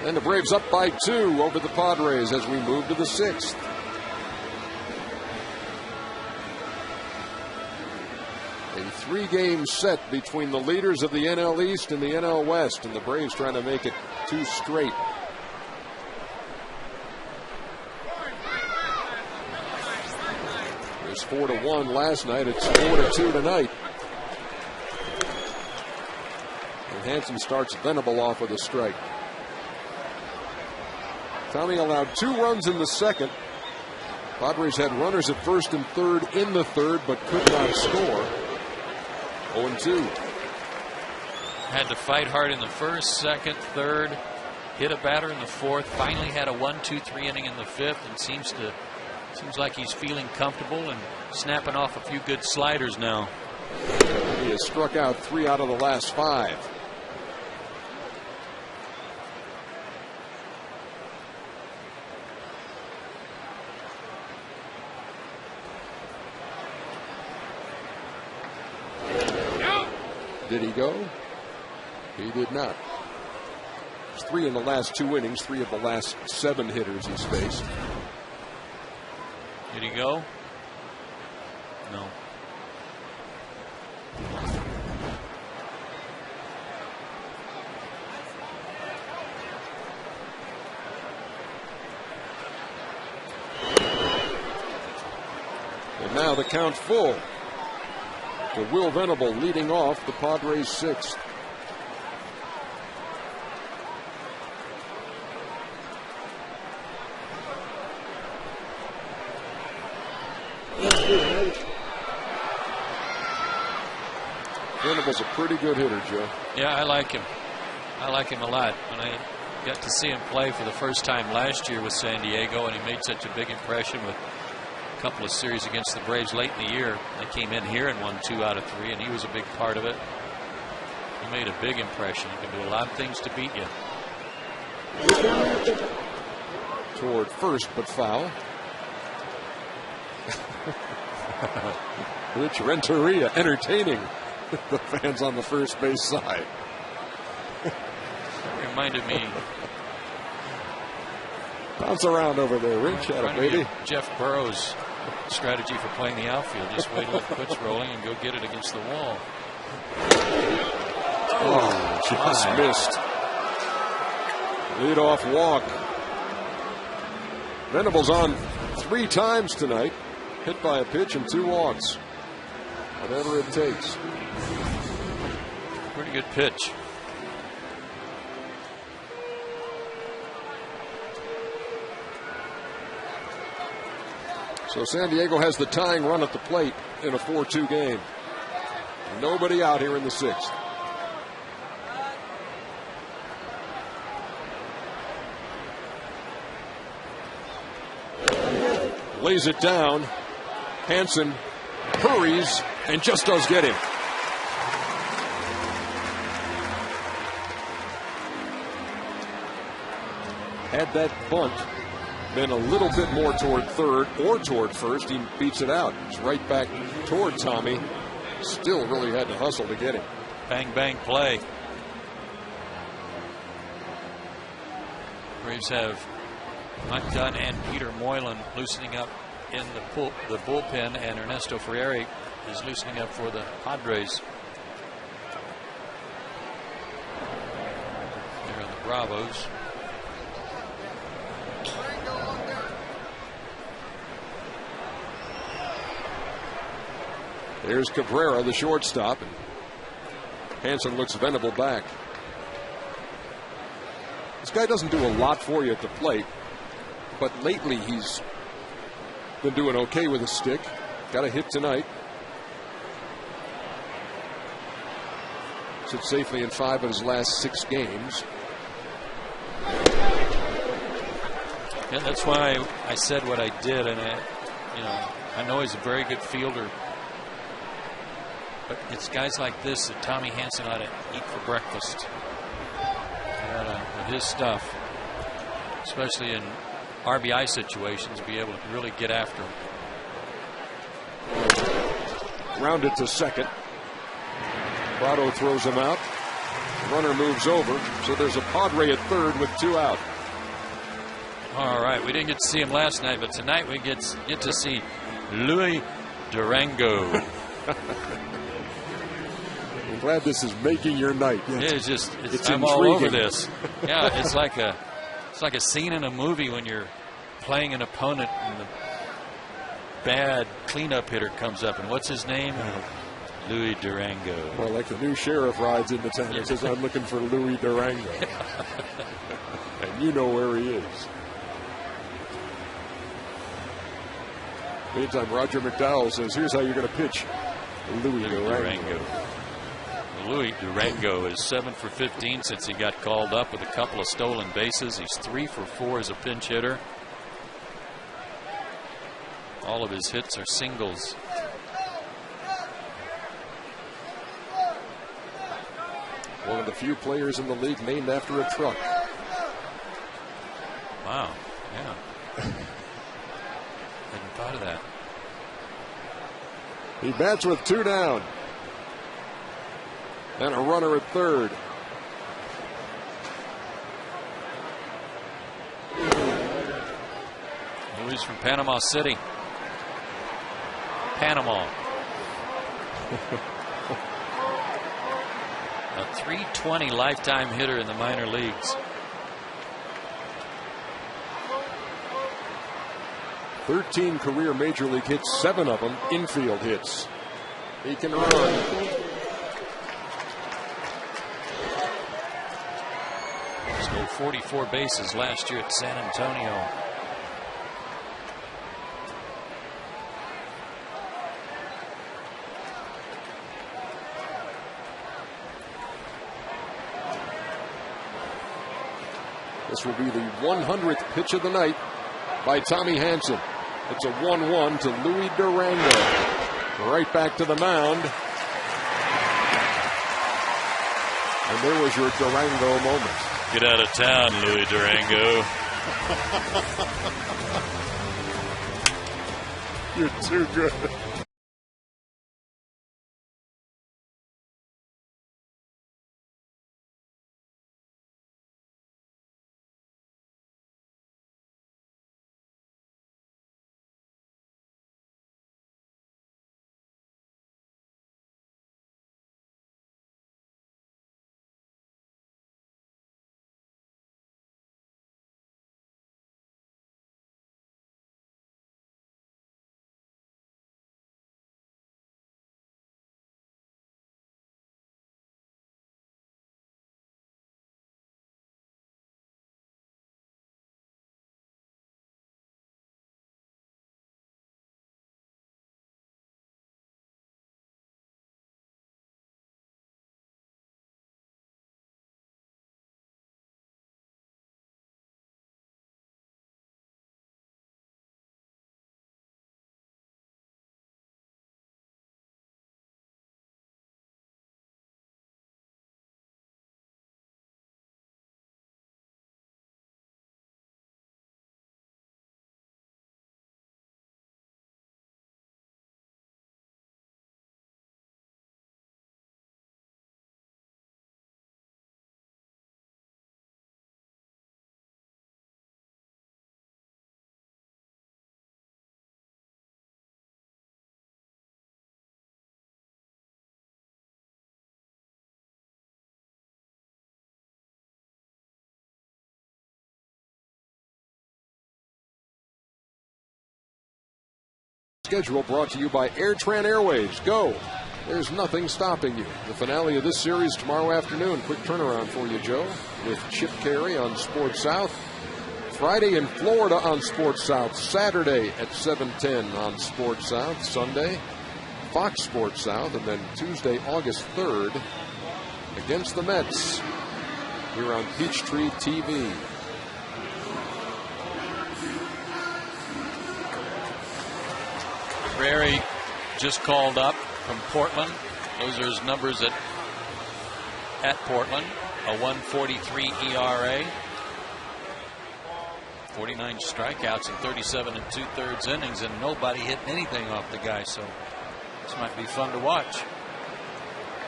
And the Braves up by 2 over the Padres as we move to the 6th. A 3-game set between the leaders of the NL East and the NL West, and the Braves trying to make it 2 straight. It was 4-1 last night. It's 4-2 tonight. And Hanson starts Venable off with a strike. Tommy allowed 2 runs in the second. Padres had runners at first and third in the third, but could not score. 0-2.
Had to fight hard in the first, second, third. Hit a batter in the fourth. Finally had a 1-2-3 inning in the fifth, and seems like he's feeling comfortable and snapping off a few good sliders now.
He has struck out 3 out of the last 5. Did he go? He did not. There's 3 in the last 2 innings, 3 of the last 7 hitters he's faced.
Did he go? No.
And now the count full. To Will Venable leading off the Padres 6th. Venable's a pretty good hitter, Joe.
Yeah, I like him. I like him a lot. When I got to see him play for the first time last year with San Diego, and he made such a big impression with couple of series against the Braves late in the year. They came in here and won 2 out of 3, and he was a big part of it. He made a big impression. He can do a lot of things to beat you.
Toward first, but foul. Rich Renteria entertaining the fans on the first base side.
Reminded me.
Bounce around over there, Rich. Had a baby.
Jeff Burrow's strategy for playing the outfield. Just wait till it quits rolling and go get it against the wall.
Oh, just missed. Leadoff walk. Venable's on 3 times tonight. Hit by a pitch and 2 walks. Whatever it takes.
Pretty good pitch.
So San Diego has the tying run at the plate in a 4-2 game. Nobody out here in the 6th. Lays it down. Hanson hurries and just does get him. Had that bunt been a little bit more toward third or toward first, he beats it out. It's right back toward Tommy. Still really had to hustle to get him.
Bang, bang play. Braves have Mike Dunn and Peter Moylan loosening up in the bullpen, and Ernesto Frieri is loosening up for the Padres. There are the Bravos.
There's Cabrera, the shortstop, and Hanson looks Venable back. This guy doesn't do a lot for you at the plate, but lately he's been doing okay with a stick. Got a hit tonight. Sits safely in 5 of his last 6 games.
Yeah, that's why I said what I did, and I know he's a very good fielder. But it's guys like this that Tommy Hanson ought to eat for breakfast. With his stuff, especially in RBI situations, be able to really get after him.
Grounded to second. Prado throws him out. Runner moves over, so there's a Padre at third with 2 out.
All right, we didn't get to see him last night, but tonight we get to see Louis Durango.
I'm glad this is making your night.
It's I'm all over this. Yeah, it's like a scene in a movie when you're playing an opponent and the bad cleanup hitter comes up, and what's his name? Louis Durango.
Well, like the new sheriff rides into town and says, "I'm looking for Louis Durango." And you know where he is. Meantime, Roger McDowell says, "Here's how you're going to pitch Louis Durango."
Louis Durango is 7 for 15 since he got called up with a couple of stolen bases. He's 3 for 4 as a pinch hitter. All of his hits are singles.
One of the few players in the league named after a truck.
Wow. Yeah. Hadn't thought of that.
He bats with 2 down. And a runner at third.
Louis from Panama City. Panama. A .320 lifetime hitter in the minor leagues.
13 career major league hits, 7 of them infield hits. He can run.
Stole 44 bases last year at San Antonio.
This will be the 100th pitch of the night by Tommy Hanson. It's a 1-1 to Louis Durango. Right back to the mound. And there was your Durango moment.
Get out of town, Louis Durango.
You're too good. Schedule brought to you by AirTran Airways. Go. There's nothing stopping you. The finale of this series tomorrow afternoon. Quick turnaround for you, Joe, with Chip Carey on Sports South. Friday in Florida on Sports South. Saturday at 7:10 on Sports South. Sunday, Fox Sports South. And then Tuesday, August 3rd, against the Mets. We're on Peachtree TV.
Barry just called up from Portland. Those are his numbers at Portland. A 1.43 ERA. 49 strikeouts in 37 2/3 innings, and nobody hit anything off the guy, so this might be fun to watch.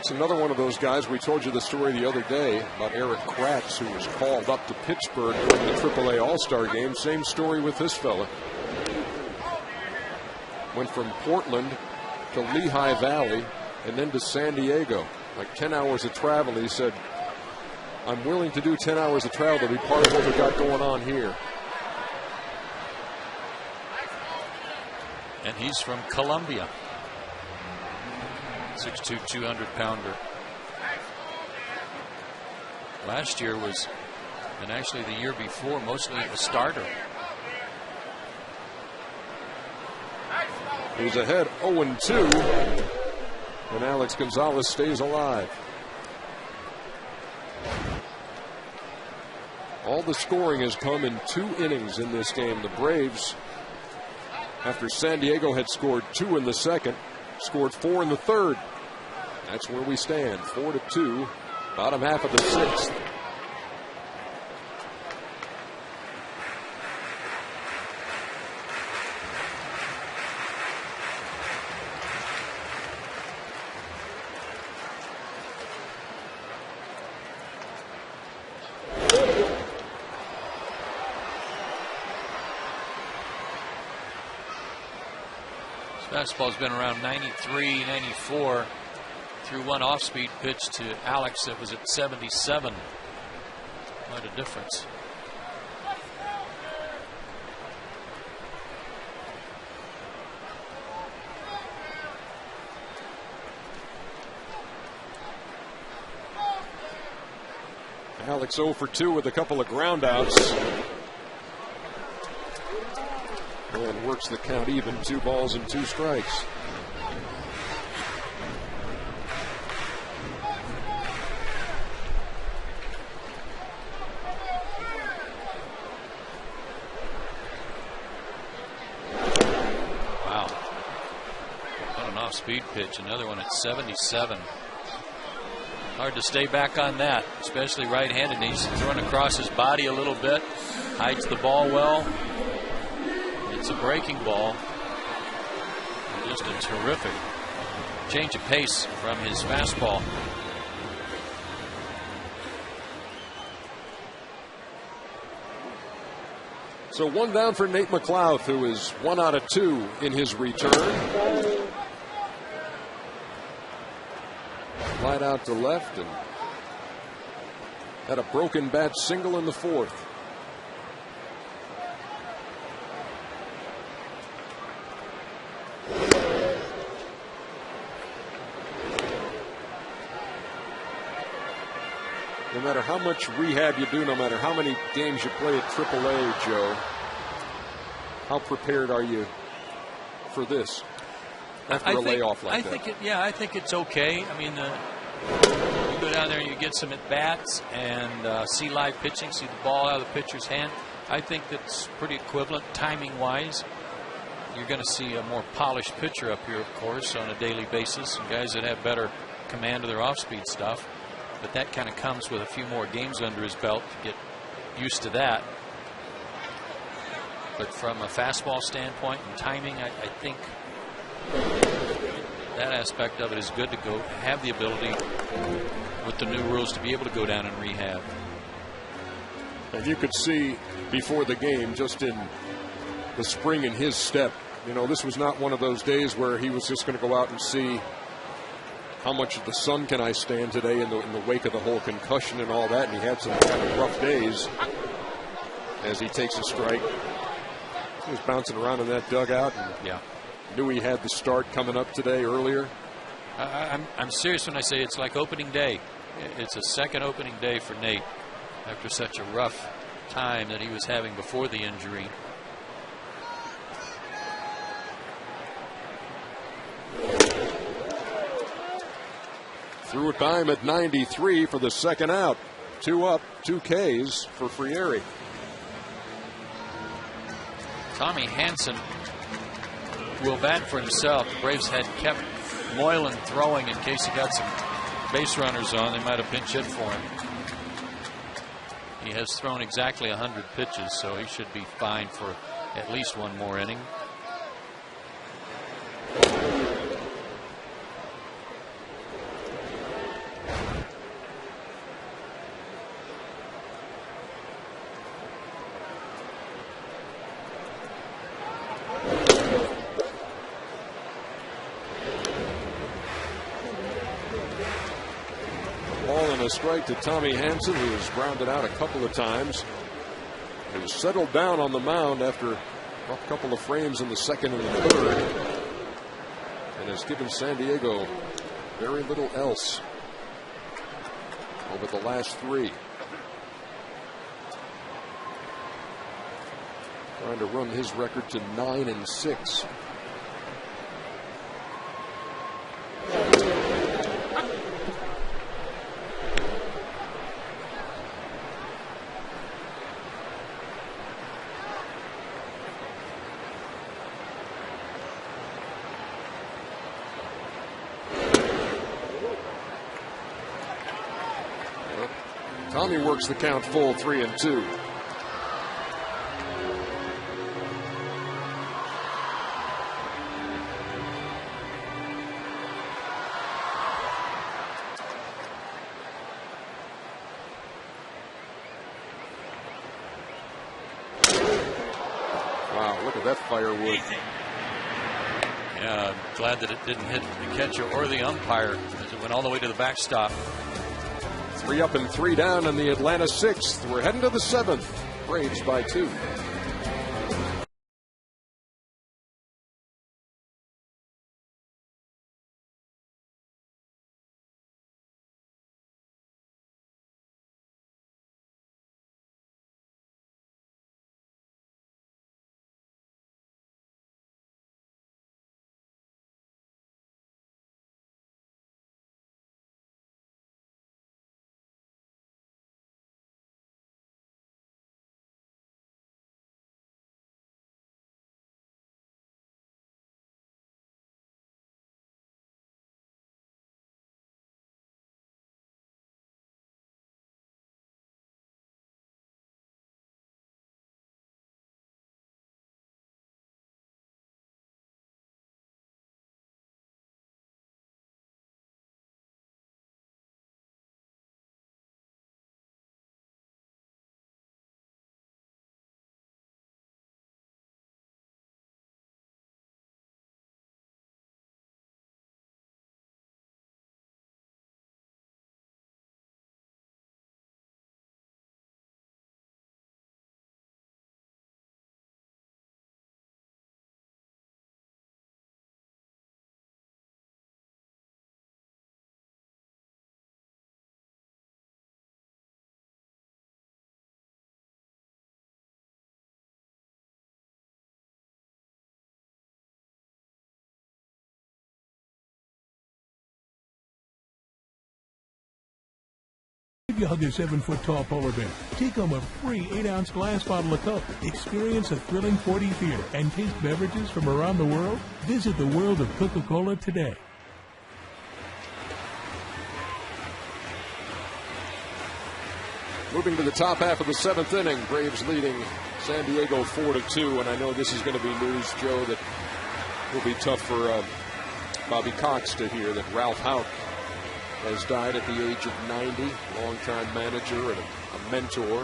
It's another one of those guys. We told you the story the other day about Eric Kratz, who was called up to Pittsburgh during the AAA All-Star game. Same story with this fella. Went from Portland to Lehigh Valley and then to San Diego. Like 10 hours of travel. He said, I'm willing to do 10 hours of travel to be part of what we got going on here.
And he's from Colombia. 6'2", 200-pounder. Last year was, and actually the year before, mostly a starter.
He's ahead 0-2, and Alex Gonzalez stays alive. All the scoring has come in 2 innings in this game. The Braves, after San Diego had scored 2 in the second, scored 4 in the third. That's where we stand, 4-2, bottom half of the 6th.
Fastball's been around 93, 94. Threw one off-speed pitch to Alex that was at 77. What a difference.
Alex 0 for 2 with a couple of groundouts. And works the count even, 2 balls and 2 strikes.
Wow. What an off-speed pitch. Another one at 77. Hard to stay back on that, especially right-handed. He's throwing across his body a little bit, hides the ball well. It's a breaking ball. Just a terrific change of pace from his fastball.
So 1 down for Nate McLouth, who is 1 out of 2 in his return. Flight out to left and had a broken bat single in the 4th. No matter how much rehab you do, no matter how many games you play at AAA, Joe, how prepared are you for this after a layoff like that?
I think it's okay. I mean, you go down there and you get some at-bats and see live pitching, see the ball out of the pitcher's hand. I think that's pretty equivalent timing-wise. You're going to see a more polished pitcher up here, of course, on a daily basis, and guys that have better command of their off-speed stuff. But that kind of comes with a few more games under his belt to get used to that. But from a fastball standpoint and timing, I think that aspect of it is good to go have the ability with the new rules to be able to go down and rehab.
And you could see before the game, just in the spring in his step, you know, this was not one of those days where he was just going to go out and see how much of the sun can I stand today in the wake of the whole concussion and all that. And he had some kind of rough days as he takes a strike. He was bouncing around in that dugout and knew he had the start coming up today earlier.
I'm serious when I say it's like opening day. It's a second opening day for Nate after such a rough time that he was having before the injury.
Threw it by him at 93 for the second out. 2 up, 2 Ks for Frieri.
Tommy Hansen will bat for himself. The Braves had kept Moylan throwing in case he got some base runners on. They might have pinch hit for him. He has thrown exactly 100 pitches, so he should be fine for at least one more inning.
a strike to Tommy Hanson, who has grounded out a couple of times. He settled down on the mound after a rough couple of frames in the second and the third, and has given San Diego very little else over the last three. Trying to run his record to 9-6. Tommy works the count full, 3-2. Wow, look at that firewood.
Yeah, I'm glad that it didn't hit the catcher or the umpire as it went all the way to the backstop.
3 up and 3 down in the Atlanta 6th. We're heading to the 7th. Braves by 2.
If you hug a 7-foot-tall polar bear, take home a free 8-ounce glass bottle of Coke. Experience a thrilling 4D theater and taste beverages from around the world. Visit the world of Coca-Cola today.
Moving to the top half of the 7th inning, Braves leading San Diego 4-2, and I know this is going to be news, Joe, that will be tough for Bobby Cox to hear, that Ralph Houck has died at the age of 90, longtime manager and a mentor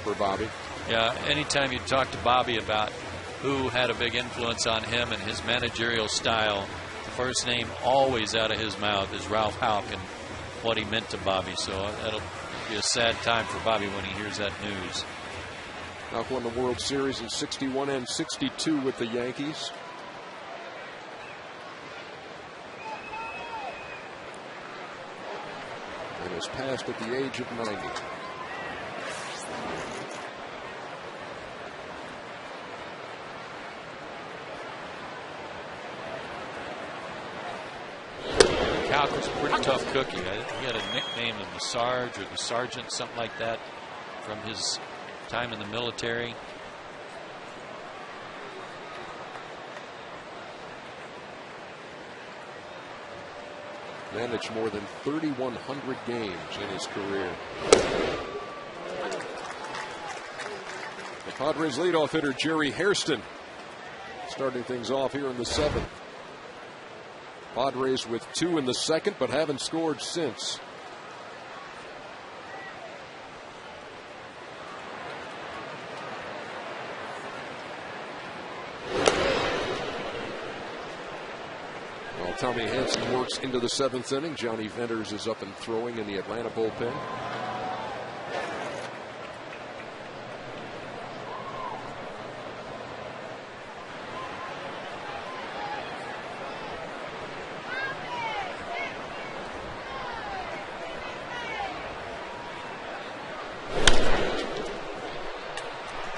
for Bobby.
Yeah, anytime you talk to Bobby about who had a big influence on him and his managerial style, the first name always out of his mouth is Ralph Houck and what he meant to Bobby. So that'll be a sad time for Bobby when he hears that news.
Houck won the World Series in 61 and 62 with the Yankees. And has passed at the age of 90.
Houck was a pretty tough cookie. He had a nickname of the Sarge or the Sergeant, something like that, from his time in the military.
Managed more than 3,100 games in his career. The Padres leadoff hitter Jerry Hairston starting things off here in the 7th. Padres with 2 in the 2nd, but haven't scored since. Tommy Hanson works into the 7th inning. Johnny Venters is up and throwing in the Atlanta bullpen.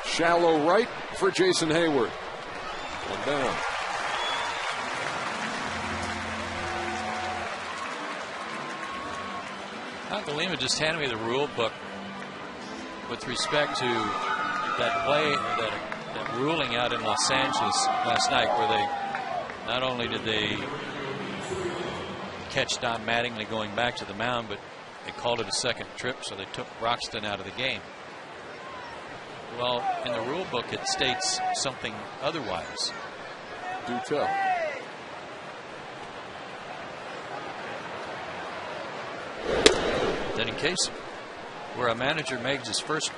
Shallow right for Jason Hayward. One down.
Uncle Lima just handed me the rule book with respect to that play, that ruling out in Los Angeles last night, where they not only did they catch Don Mattingly going back to the mound, but they called it a second trip, so they took Broxton out of the game. Well, in the rule book, it states something otherwise.
Do tell.
Then in case where a manager made his first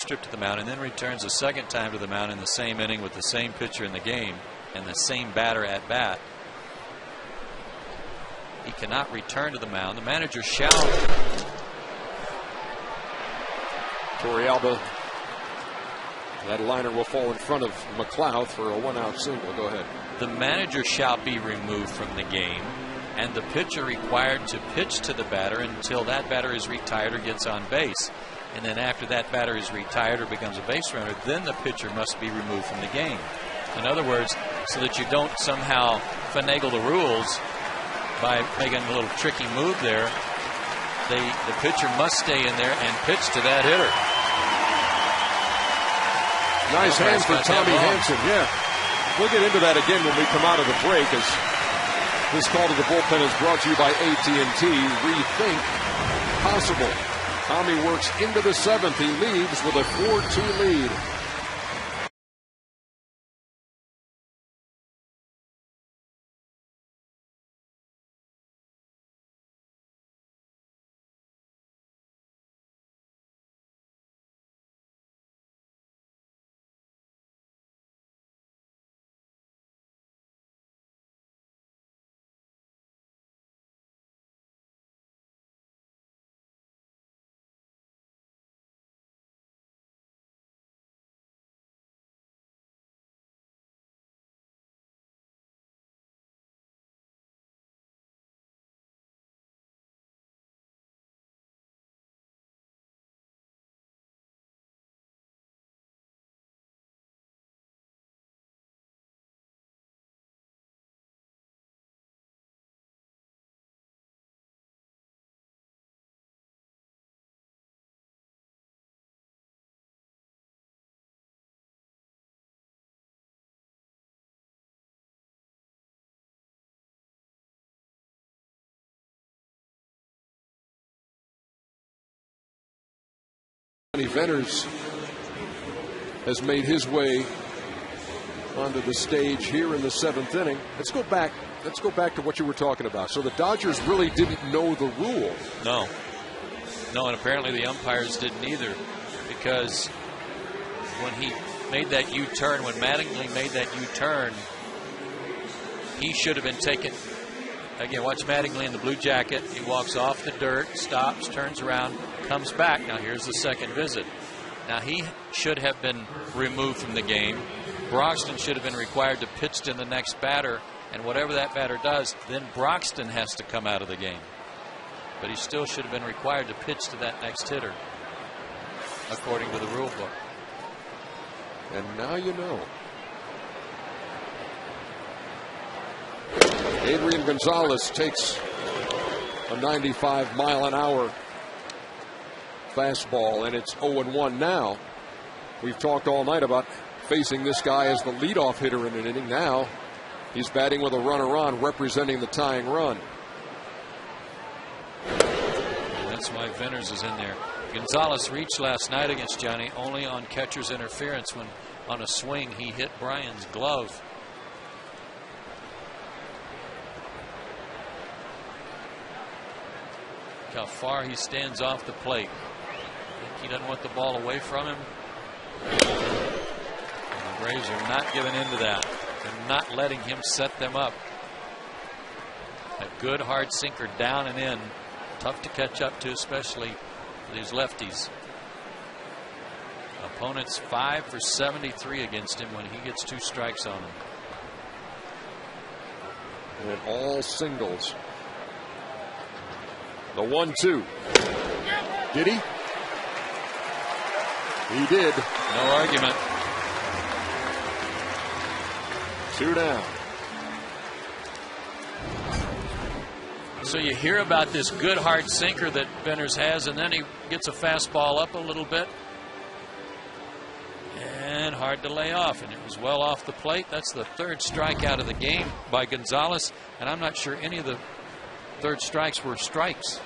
trip to the mound and then returns a second time to the mound in the same inning with the same pitcher in the game and the same batter at bat, he cannot return to the mound. The manager shall.
Torrealba. That liner will fall in front of McLeod for a 1-out single. Go ahead.
The manager shall be removed from the game, and the pitcher required to pitch to the batter until that batter is retired or gets on base. And then after that batter is retired or becomes a base runner, then the pitcher must be removed from the game. In other words, so that you don't somehow finagle the rules by making a little tricky move there, the pitcher must stay in there and pitch to that hitter.
Nice hand for Tommy Hanson. Yeah. We'll get into that again when we come out of the break, as this call to the bullpen is brought to you by AT&T. Rethink possible. Tommy works into the 7th. He leaves with a 4-2 lead. Venters has made his way onto the stage here in the 7th inning. Let's go back to what you were talking about. So the Dodgers really didn't know the rule.
No, and apparently the umpires didn't either, because when he made that U-turn, when Mattingly made that U-turn, he should have been taken. Again, watch Mattingly in the blue jacket. He walks off the dirt, stops, turns around, comes back. Now here's the second visit. Now he should have been removed from the game. Broxton should have been required to pitch to the next batter, and whatever that batter does, then Broxton has to come out of the game. But he still should have been required to pitch to that next hitter, according to the rule book.
And now you know. Adrian Gonzalez takes a 95-mile-an-hour fastball, and it's 0-1 now. We've talked all night about facing this guy as the leadoff hitter in an inning. Now he's batting with a runner on, representing the tying run.
And that's why Venters is in there. Gonzalez reached last night against Johnny only on catcher's interference, when on a swing he hit Brian's glove. How far he stands off the plate. I think he doesn't want the ball away from him. And the Braves are not giving in to that. They're not letting him set them up. A good hard sinker down and in. Tough to catch up to, especially for these lefties. Opponents 5 for 73 against him when he gets 2 strikes on him.
And all singles. The 1-2. Did he? He did.
No argument.
2 down.
So you hear about this good hard sinker that Benners has, and then he gets a fastball up a little bit. And hard to lay off, and it was well off the plate. That's the 3rd strikeout of the game by Gonzalez, and I'm not sure any of the 3rd strikes were strikes.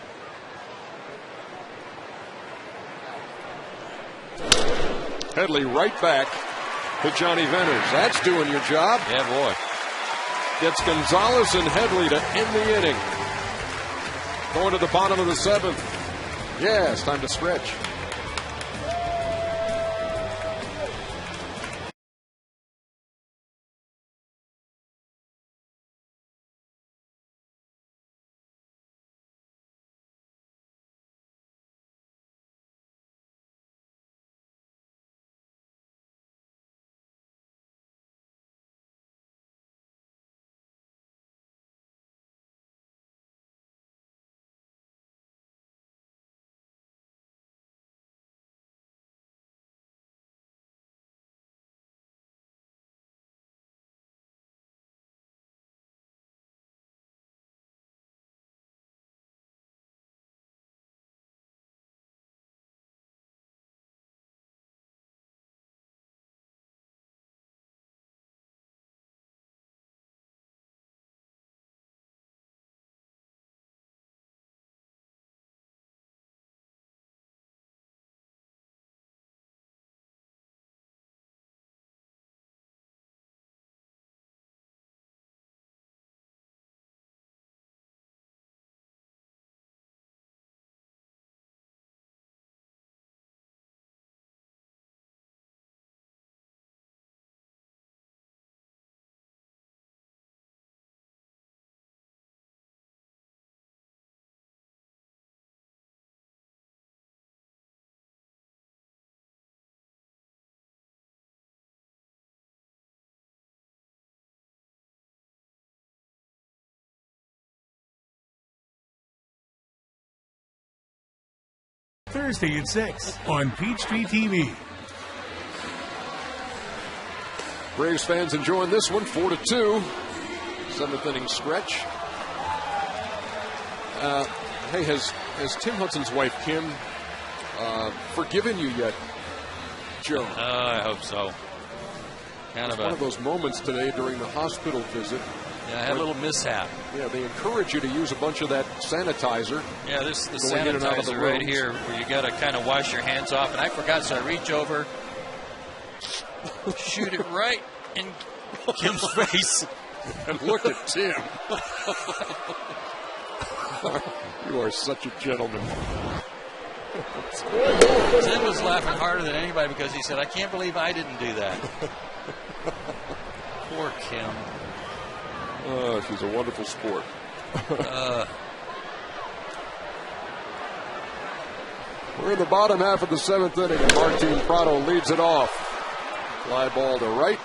Headley right back to Johnny Venners. That's doing your job.
Yeah, boy.
Gets Gonzalez and Headley to end the inning. Going to the bottom of the 7th. Yeah, it's time to stretch.
Thursday at 6 on Peachtree TV.
Braves fans enjoying this one, 4-2. 7th inning stretch. Hey, has Tim Hudson's wife, Kim, forgiven you yet, Joe?
I hope so.
It's one of those moments today during the hospital visit.
Yeah, I had a little mishap.
Yeah, they encourage you to use a bunch of that sanitizer.
Yeah, this is the sanitizer right here where you got to kind of wash your hands off. And I forgot, so I reach over, shoot it right in Kim's face.
And look at Tim. You are such a gentleman.
Tim was laughing harder than anybody because he said, I can't believe I didn't do that. Poor Kim.
She's a wonderful sport. We're in the bottom half of the 7th inning, and Martin Prado leads it off. Fly ball to right,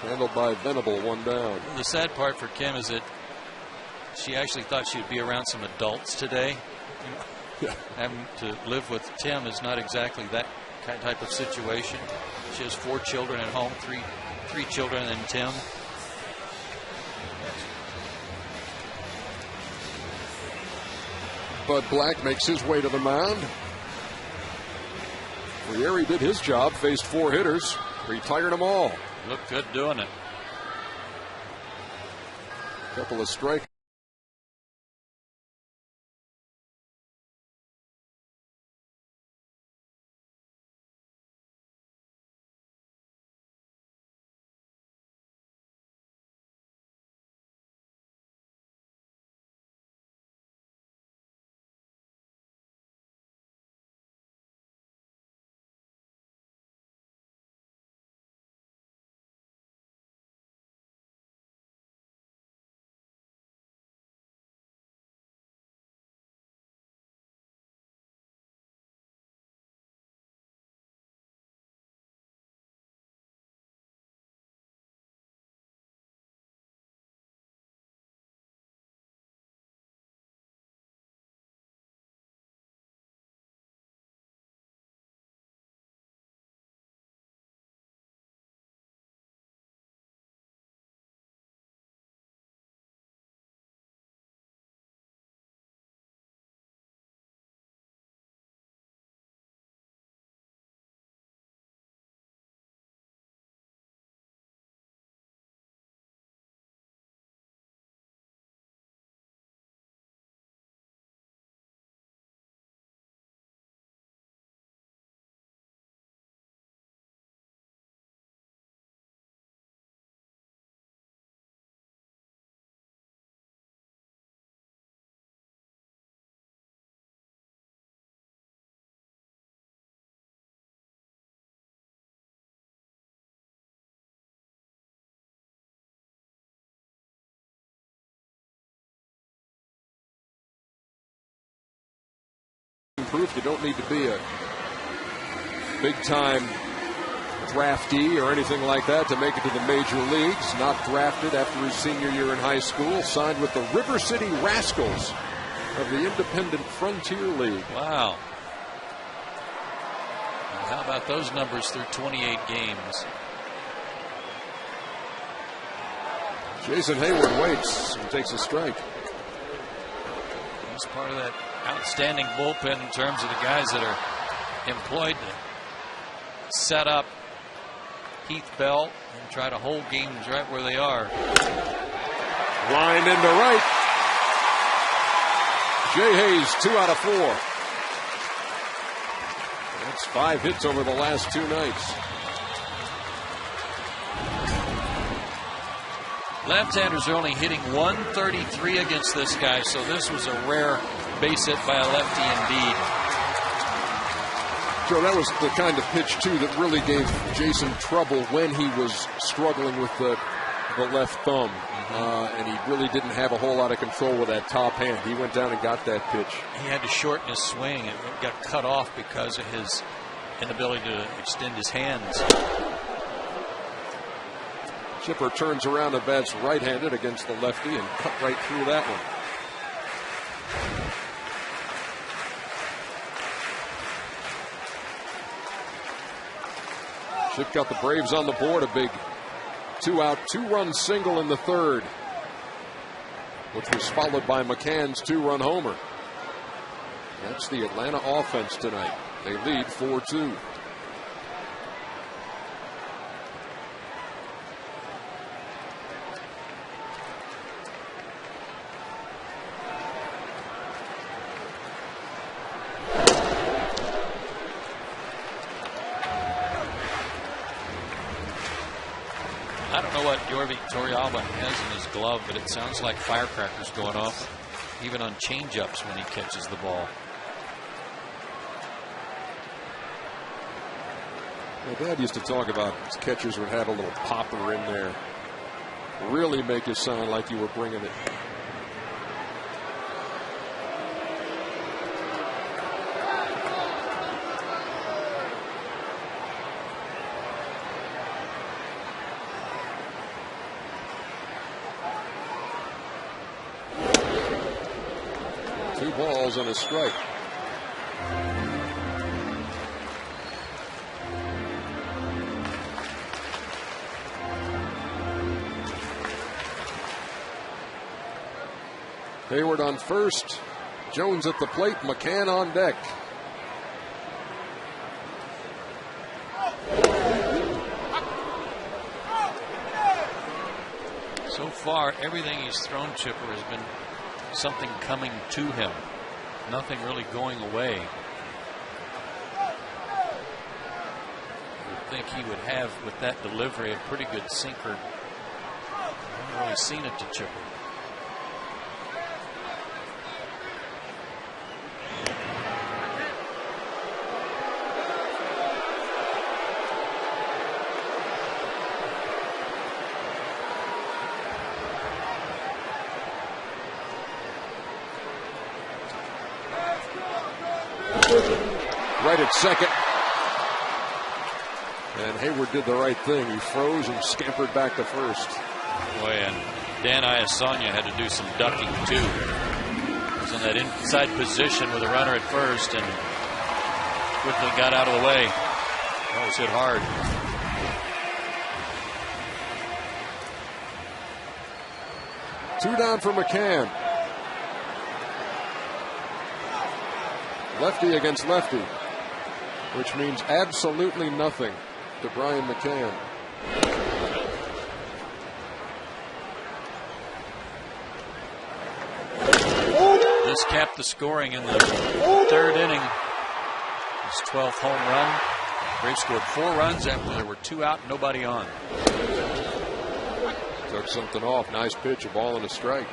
handled by Venable, 1 down.
The sad part for Kim is that she actually thought she'd be around some adults today.
Yeah.
Having to live with Tim is not exactly that type of situation. She has 4 children at home, three children and Tim.
Bud Black makes his way to the mound. Rieri did his job, faced 4 hitters, retired them all.
Looked good doing it.
Couple of strikes. proof. You don't need to be a big-time draftee or anything like that to make it to the major leagues. Not drafted after his senior year in high school. Signed with the River City Rascals of the Independent Frontier League.
Wow. And how about those numbers through 28 games?
Jason Hayward waits and takes a strike.
He's part of that outstanding bullpen in terms of the guys that are employed to set up Heath Bell and try to hold games right where they are.
Line into right. Jay Hayes, 2 out of 4. That's 5 hits over the last 2 nights.
Left-handers are only hitting 133 against this guy, so this was a rare base hit by a lefty indeed.
Joe, that was the kind of pitch, too, that really gave Jason trouble when he was struggling with the left thumb. And he really didn't have a whole lot of control with that top hand. He went down and got that pitch.
He had to shorten his swing. It got cut off because of his inability to extend his hands.
Chipper turns around and bats right-handed against the lefty and cut right through that one. Chip got the Braves on the board, a big 2-out, 2-run single in the third, which was followed by McCann's 2-run homer. That's the Atlanta offense tonight. They lead 4-2.
I don't know what Jorvi Torrealba has in his glove, but it sounds like firecrackers going off, even on change-ups when he catches the ball.
My dad used to talk about his catchers would have a little popper in there. Really make it sound like you were bringing it. Balls on a strike. Hayward on first. Jones at the plate. McCann on deck.
So far, everything he's thrown, Chipper, has been something coming to him. Nothing really going away. I would think he would have, with that delivery, a pretty good sinker. I haven't really seen it to Chipper.
Right at second. And Hayward did the right thing. He froze and scampered back to first.
Boy, and Dan Iassogna had to do some ducking too. He was in that inside position with a runner at first and quickly got out of the way. That was hit hard.
Two down for McCann. Lefty against lefty, which means absolutely nothing to Brian McCann.
This capped the scoring in the third inning. His 12th home run. Braves scored 4 runs after there were 2 out, nobody on.
Took something off. Nice pitch, a ball and a strike.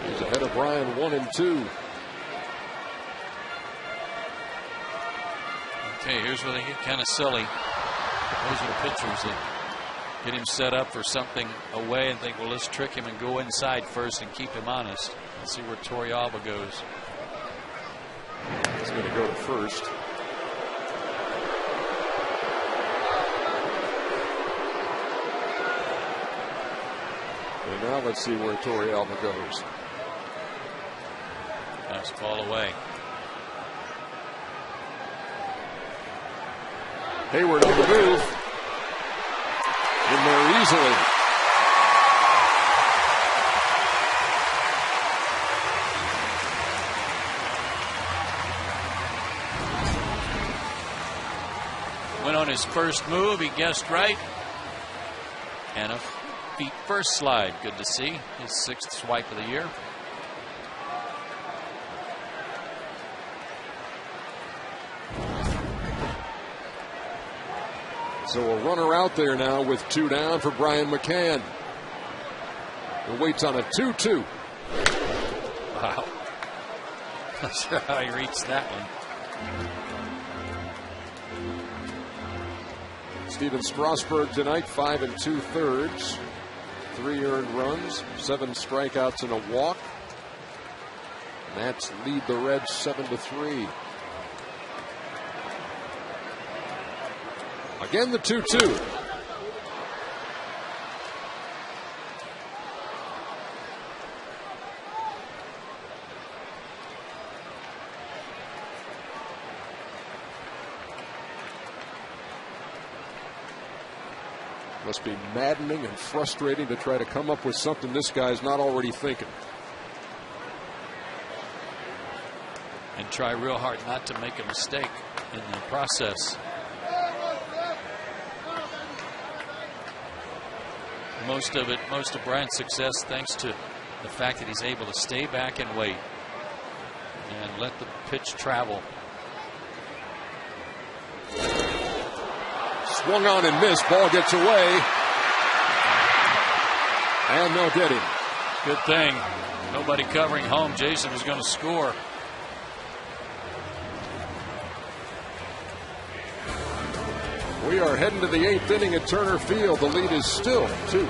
He's ahead of Brian 1-2.
Okay, here's where they get kind of silly. Those are the pitchers that get him set up for something away and think, well, let's trick him and go inside first and keep him honest. Let's see where Torrealba goes.
He's going to go to first. And now let's see where Torrealba goes.
Nice ball away.
Hayward on the move. In there easily.
Went on his first move. He guessed right. And a feet first slide. Good to see. His 6th swipe of the year.
So a runner out there now with 2 down for Brian McCann. He waits on a 2-2.
Wow. Not sure how he reached that one.
Steven Strasburg tonight, 5 2/3, 3 earned runs, 7 strikeouts and a walk. Nats lead the Reds 7-3. Again, the 2-2. Must be maddening and frustrating to try to come up with something this guy's not already thinking.
And try real hard not to make a mistake in the process. Most of Brian's success thanks to the fact that he's able to stay back and wait and let the pitch travel.
Swung on and missed. Ball gets away. And they'll get him.
Good thing. Nobody covering home. Jason was going to score.
We are heading to the 8th inning at Turner Field. The lead is still 2.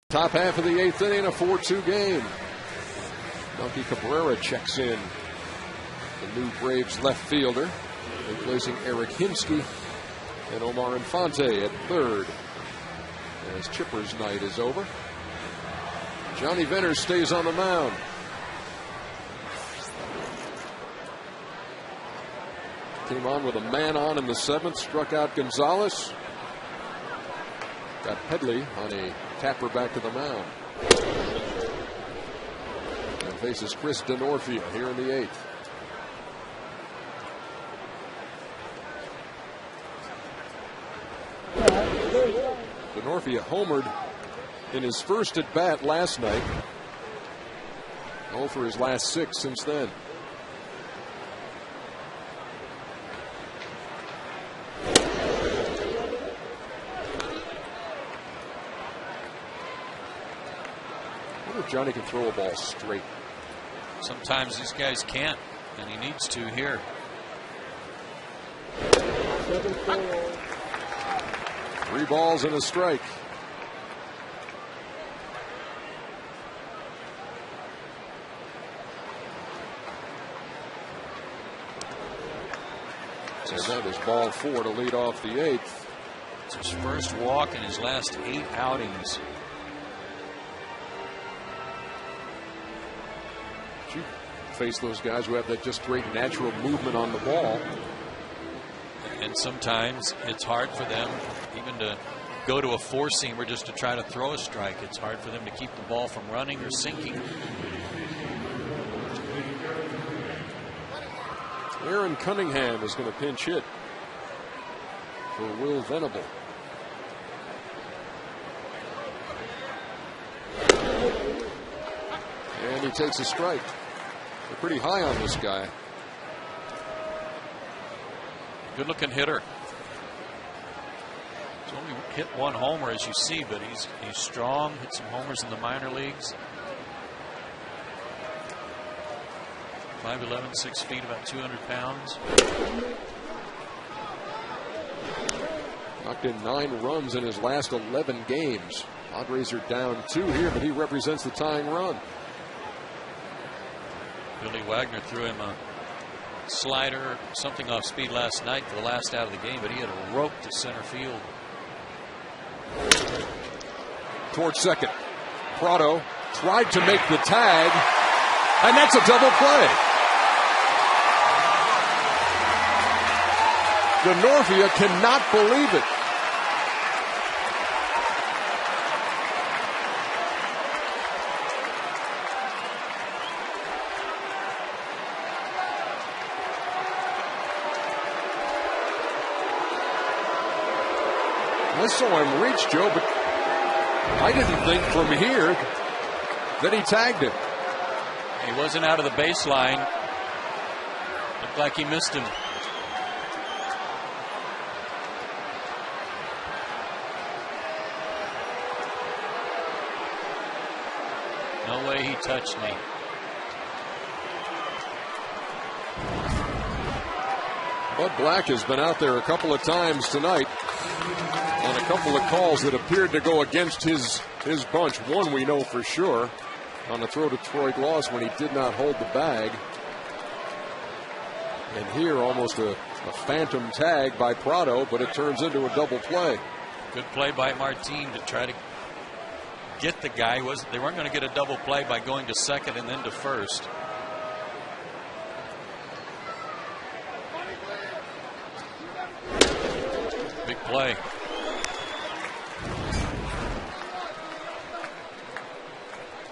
Top half of the 8th inning, a 4-2 game. Donkey Cabrera checks in. The new Braves left fielder, replacing Eric Hinsky and Omar Infante at third. As Chipper's night is over, Johnny Venner stays on the mound. Came on with a man on in the 7th, struck out Gonzalez. Got Headley on a tapper back to the mound. faces Chris Denorfia here in the 8th. Denorfia homered in his first at bat last night. 0 for his last 6 since then. I wonder if Johnny can throw a ball straight.
Sometimes these guys can't, and he needs to here.
Three balls and a strike. And that is ball 4 to lead off the 8th.
It's his first walk in his last 8 outings.
You face those guys who have that just great natural movement on the ball.
And sometimes it's hard for them even to go to a four-seamer just to try to throw a strike. It's hard for them to keep the ball from running or sinking.
Aaron Cunningham is going to pinch hit for Will Venable. And he takes a strike. They're pretty high on this guy.
Good looking hitter. He's only hit 1 homer, as you see, but he's strong. Hit some homers in the minor leagues. 5'11", 6 feet, about 200 pounds.
Knocked in 9 runs in his last 11 games. Padres are down 2 here, but he represents the tying run.
Billy Wagner threw him a slider, something off speed last night for the last out of the game, but he had a rope to center field.
Towards second. Prado tried to make the tag, and that's a double play. Denorfia cannot believe it. I saw him reach, Joe, but I didn't think from here that he tagged him.
He wasn't out of the baseline. Looked like he missed him. No way he touched me.
Bud Black has been out there a couple of times tonight on a couple of calls that appeared to go against his bunch. One we know for sure on a throw to Troy Gloss when he did not hold the bag. And here almost a phantom tag by Prado, but it turns into a double play.
Good play by Martin to try to get the guy. They weren't going to get a double play by going to second and then to first. Big play.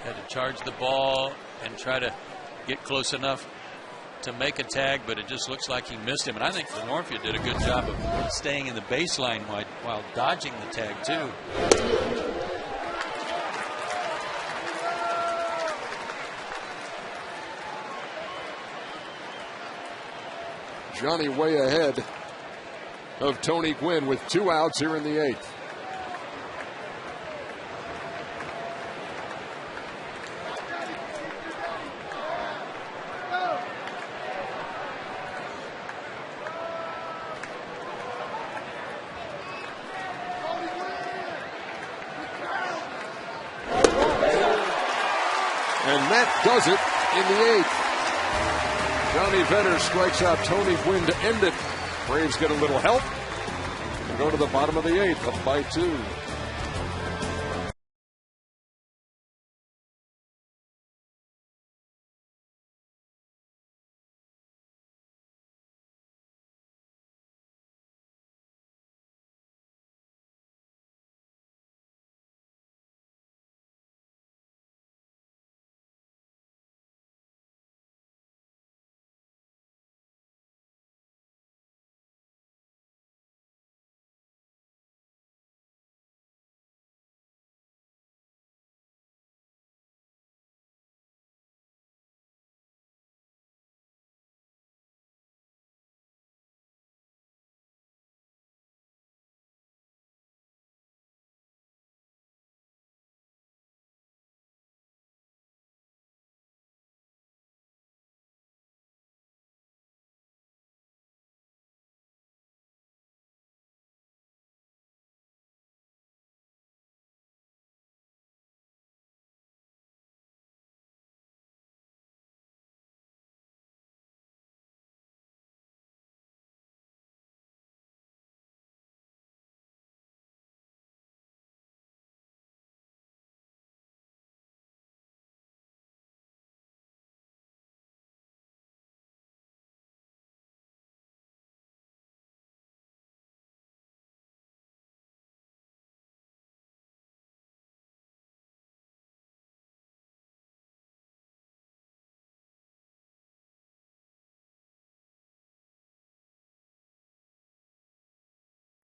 Had to charge the ball and try to get close enough to make a tag, but it just looks like he missed him. And I think Denorfia did a good job of staying in the baseline while dodging the tag, too.
Johnny way ahead of Tony Gwynn with 2 outs here in the 8th. And that does it in the 8th. Johnny Vetter strikes out Tony Gwynn to end it. Braves get a little help and go to the bottom of the 8th, up by 2.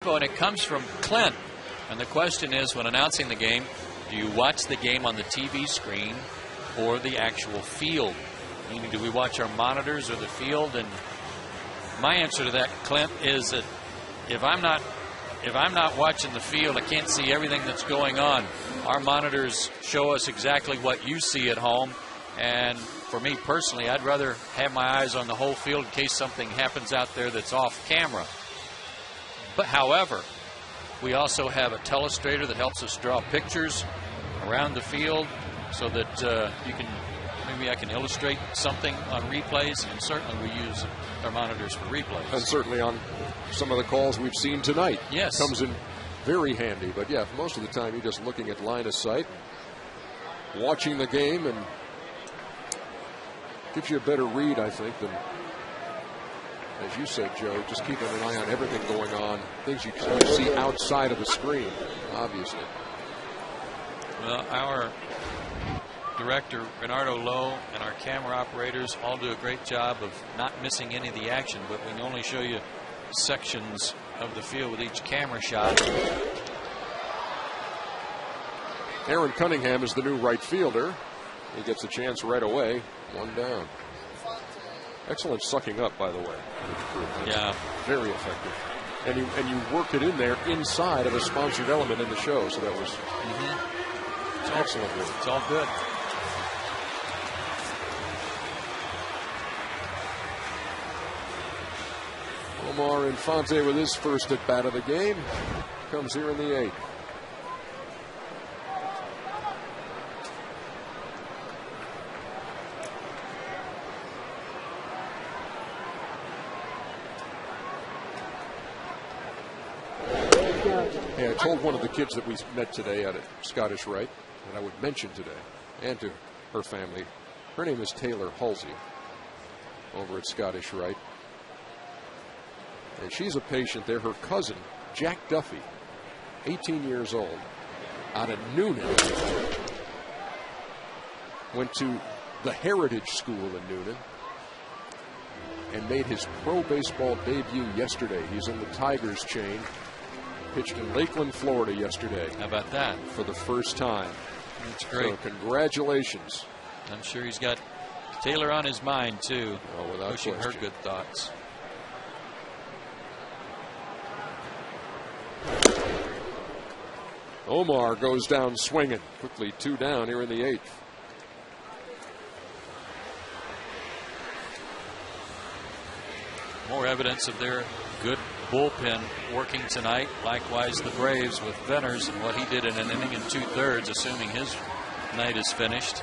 info, and it comes from Clint. And the question is, when announcing the game, do you watch the game on the TV screen or the actual field? Meaning, do we watch our monitors or the field? And my answer to that, Clint, is that if I'm not watching the field, I can't see everything that's going on. Our monitors show us exactly what you see at home. And for me personally, I'd rather have my eyes on the whole field in case something happens out there that's off camera. But however, we also have a telestrator that helps us draw pictures around the field so that maybe I can illustrate something on replays, and certainly we use our monitors for replays.
And certainly on some of the calls we've seen tonight.
Yes.
Comes in very handy. But yeah, most of the time you're just looking at line of sight, watching the game, and gives you a better read, I think, than, as you said, Joe, just keeping an eye on everything going on, things you see outside of the screen, obviously.
Well, our director, Bernardo Lowe, and our camera operators all do a great job of not missing any of the action, but we can only show you sections of the field with each camera shot.
Aaron Cunningham is the new right fielder. He gets a chance right away. One down. Excellent sucking up, by the way.
Yeah.
Very effective. And you worked it in there inside of a sponsored element in the show, so that was excellent.
It's all good.
Omar Infante with his first at bat of the game. Comes here in the 8th. Hey, I told one of the kids that we met today out at Scottish Rite that I would mention today, and to her family. Her name is Taylor Halsey over at Scottish Rite. And she's a patient there. Her cousin, Jack Duffy, 18 years old, out of Noonan, went to the Heritage School in Noonan and made his pro baseball debut yesterday. He's in the Tigers chain. Pitched in Lakeland, Florida yesterday.
How about that?
For the first time.
That's great.
So congratulations.
I'm sure he's got Taylor on his mind, too.
Oh, without
wishing
question.
her good thoughts.
Omar goes down swinging. Quickly 2 down here in the 8th.
More evidence of their good bullpen working tonight. Likewise, the Braves with Venners and what he did in an inning and 2/3, assuming his night is finished.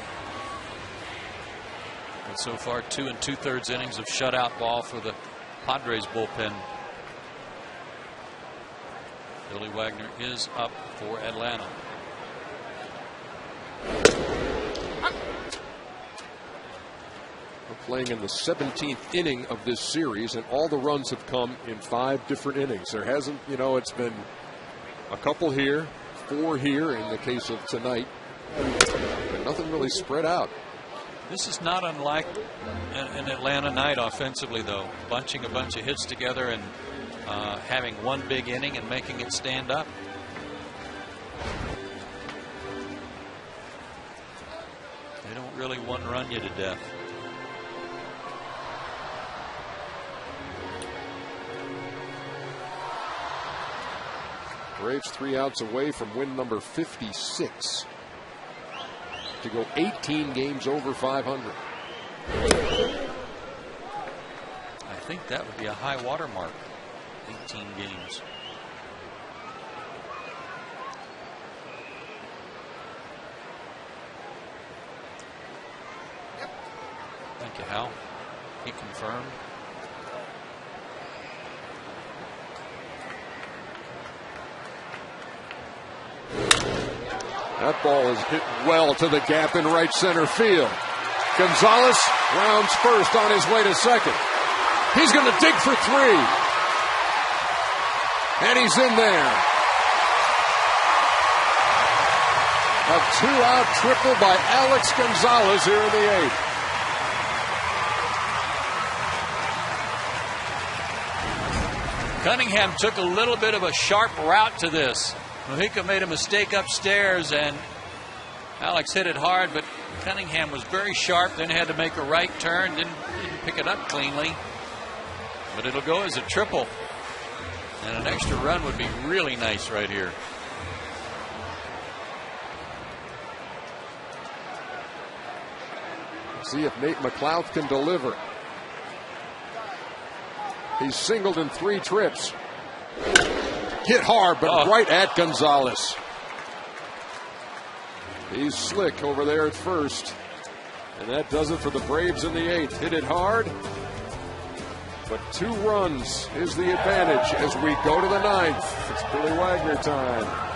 And so far, 2 2/3 innings of shutout ball for the Padres bullpen. Billy Wagner is up for Atlanta.
We're playing in the 17th inning of this series, and all the runs have come in 5 different innings. There hasn't, it's been a couple here, 4 here in the case of tonight, but nothing really spread out.
This is not unlike an Atlanta night offensively, though. Bunching a bunch of hits together and having one big inning and making it stand up. They don't really one-run you to death.
Braves 3 outs away from win number 56 to go 18 games over 500.
I think that would be a high water mark. 18 games. Thank you, Hal. He confirmed.
That ball is hit well to the gap in right center field. Gonzalez rounds first on his way to second. He's going to dig for 3. And he's in there. A 2-out triple by Alex Gonzalez here in the 8th.
Cunningham took a little bit of a sharp route to this. Mojica made a mistake upstairs, and Alex hit it hard, but Cunningham was very sharp, then had to make a right turn, didn't pick it up cleanly. But it'll go as a triple. And an extra run would be really nice right here.
See if Nate McLeod can deliver. He's singled in 3 trips. Hit hard, but right at Gonzalez. He's slick over there at first. And that does it for the Braves in the 8th. Hit it hard. But 2 runs is the advantage as we go to the 9th. It's Billy Wagner time.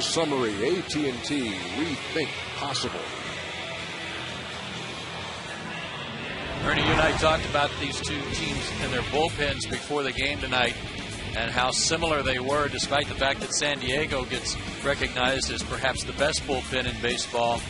Summary, AT&T, rethink possible.
Ernie, you and I talked about these 2 teams and their bullpens before the game tonight and how similar they were, despite the fact that San Diego gets recognized as perhaps the best bullpen in baseball.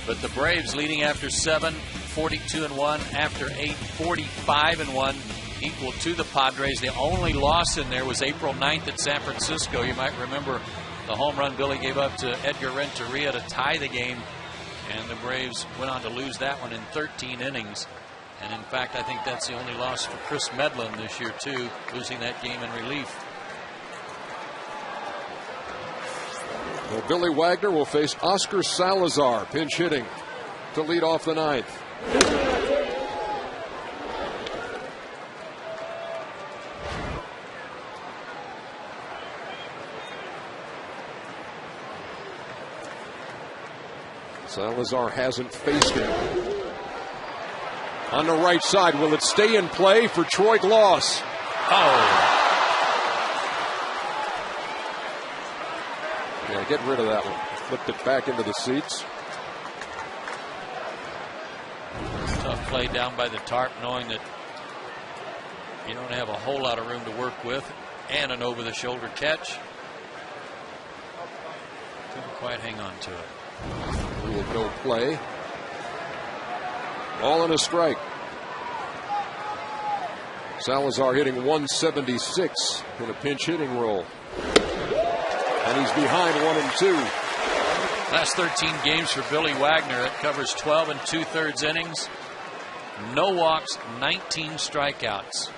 But the Braves leading after 7, 42-1, after 8, 45-1, equal to the Padres. The only loss in there was April 9th at San Francisco. You might remember the home run Billy gave up to Edgar Renteria to tie the game, and the Braves went on to lose that one in 13 innings. And in fact, I think that's the only loss for Chris Medlin this year too, losing that game in relief.
Well, Billy Wagner will face Oscar Salazar, pinch hitting to lead off the 9th. Salazar hasn't faced him. On the right side, will it stay in play for Troy Gloss? Yeah, get rid of that one. Flipped it back into the seats.
Tough play down by the tarp, knowing that you don't have a whole lot of room to work with, and an over-the-shoulder catch. Couldn't quite hang on to it.
Rule of no play. All in a strike. Salazar hitting 176 in a pinch hitting role. And he's behind 1-2.
Last 13 games for Billy Wagner. It covers 12 2/3 innings. No walks, 19 strikeouts.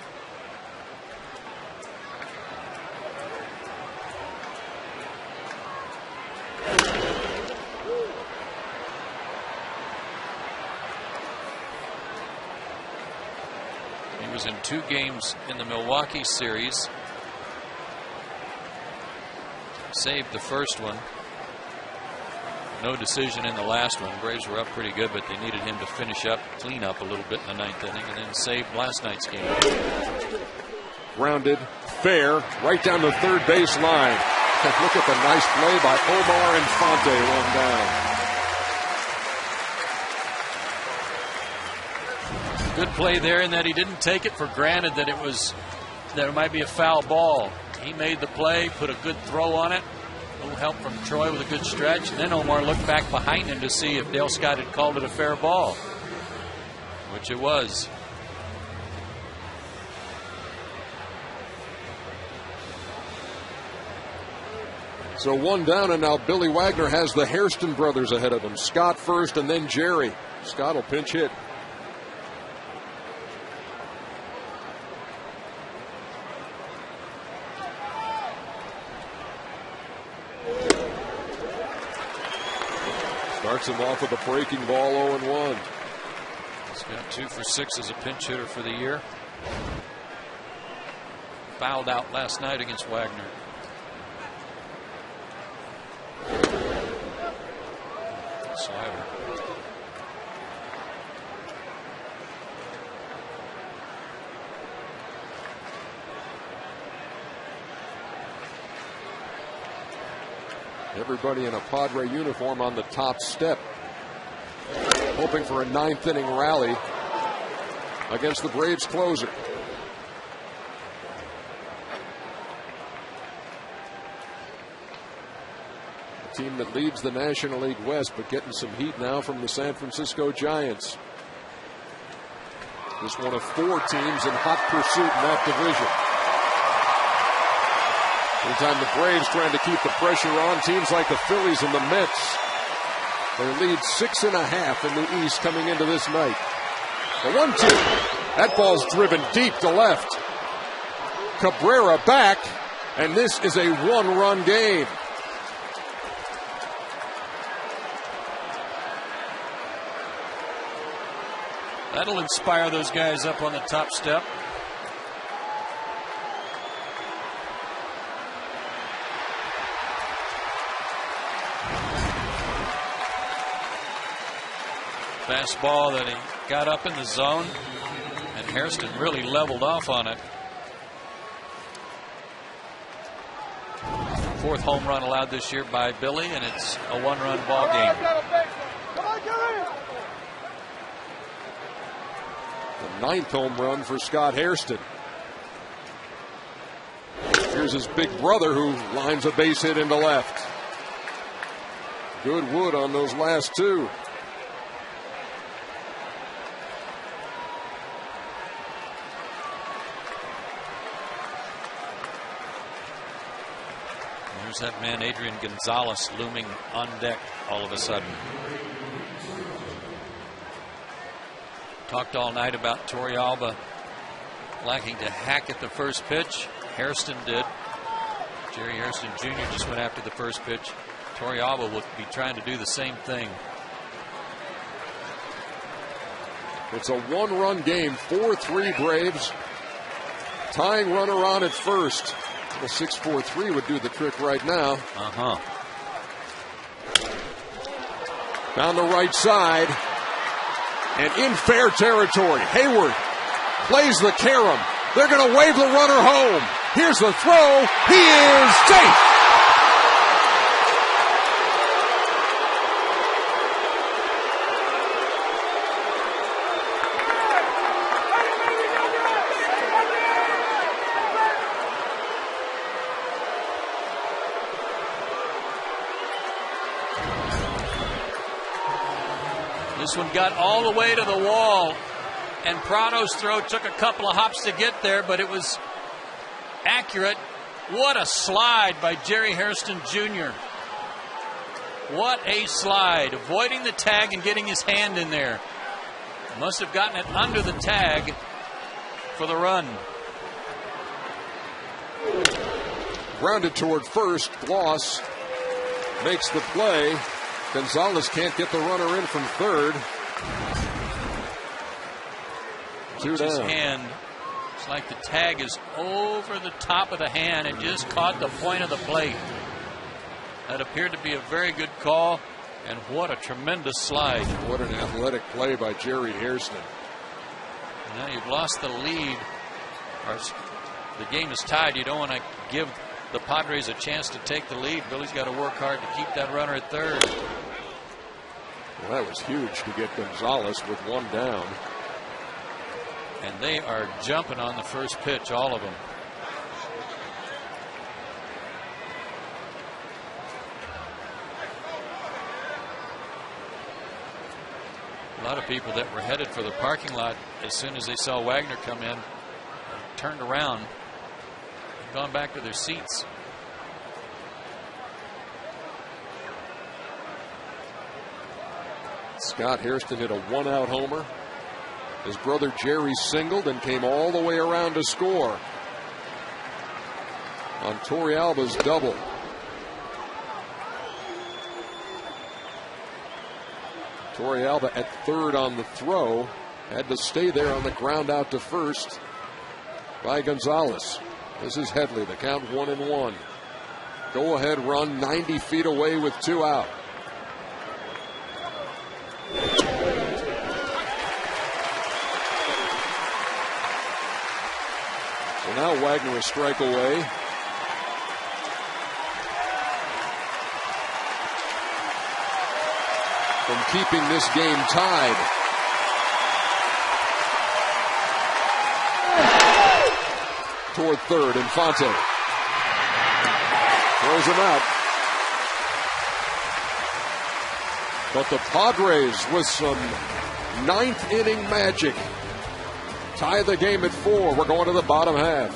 Was in 2 games in the Milwaukee series. Saved the first one. No decision in the last one. Braves were up pretty good, but they needed him to finish up, clean up a little bit in the 9th inning, and then saved last night's game.
Grounded, fair, right down the third base line. Look at the nice play by Omar Infante, one down.
Good play there in that he didn't take it for granted that it might be a foul ball. He made the play, put a good throw on it. A little help from Troy with a good stretch. And then Omar looked back behind him to see if Dale Scott had called it a fair ball, which it was.
So one down, and now Billy Wagner has the Hairston brothers ahead of him. Scott first, and then Jerry. Scott will pinch hit. Starts him off with a breaking ball, 0-1.
He's got 2 for 6 as a pinch hitter for the year. Fouled out last night against Wagner. Slider.
Everybody in a Padre uniform on the top step, hoping for a 9th inning rally against the Braves closer. A team that leads the National League West, but getting some heat now from the San Francisco Giants. Just one of 4 teams in hot pursuit in that division. Anytime the Braves trying to keep the pressure on teams like the Phillies and the Mets. Their lead 6.5 in the East coming into this night. The 1-2. That ball's driven deep to left. Cabrera back, and this is a 1-run game.
That'll inspire those guys up on the top step. Fastball that he got up in the zone, and Hairston really leveled off on it. 4th home run allowed this year by Billy, and it's a 1-run ball game.
The 9th home run for Scott Hairston. Here's his big brother who lines a base hit into left. Good wood on those last 2.
There's that man Adrian Gonzalez looming on deck all of a sudden. Talked all night about Torrealba liking to hack at the first pitch. Hairston did. Jerry Hairston Jr. just went after the first pitch. Torrealba will be trying to do the same thing.
It's a 1-run game, 4-3 Braves. Tying runner on at first. The 6-4-3 would do the trick right now. Down the right side. And in fair territory. Hayward plays the carom. They're going to wave the runner home. Here's the throw. He is safe.
This one got all the way to the wall, and Prado's throw took a couple of hops to get there, but it was accurate. What a slide by Jerry Hairston Jr. What a slide, avoiding the tag and getting his hand in there. Must have gotten it under the tag for the run.
Grounded toward first. Gloss makes the play. Gonzalez can't get the runner in from third. 2 down.
His hand, it's like the tag is over the top of the hand and just caught the point of the plate. That appeared to be a very good call, and what a tremendous slide.
What an athletic play by Jerry Hairston.
Now you've lost the lead, or the game is tied. You don't want to give the Padres a chance to take the lead. Billy's got to work hard to keep that runner at third.
Well, that was huge to get Gonzalez with one down.
And they are jumping on the first pitch, all of them. A lot of people that were headed for the parking lot as soon as they saw Wagner come in turned around and gone back to their seats.
Scott Hairston hit a one-out homer. His brother Jerry singled and came all the way around to score on Torrealba's double. Torrealba at third on the throw. Had to stay there on the ground out to first by Gonzalez. This is Headley. The count 1-1. Go ahead run 90 feet away with 2 out. So now Wagner a strike away. From keeping this game tied. Toward third, Infante throws him out. But the Padres, with some ninth inning magic, tie the game at 4. We're going to the bottom half.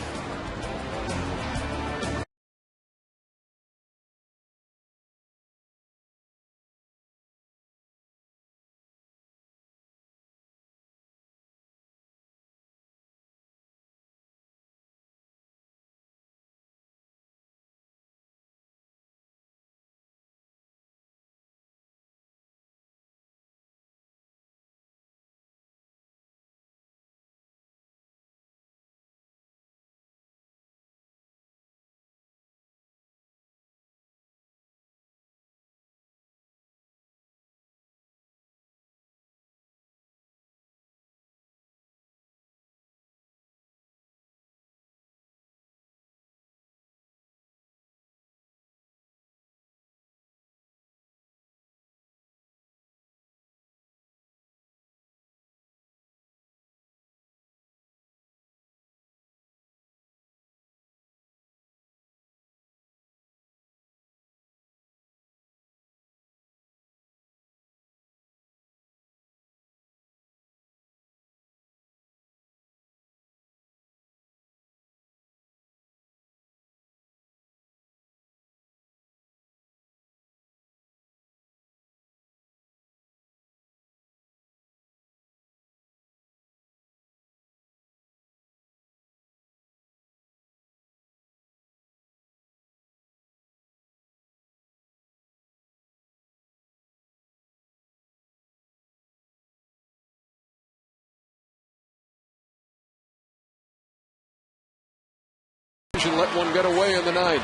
Let one get away in the ninth.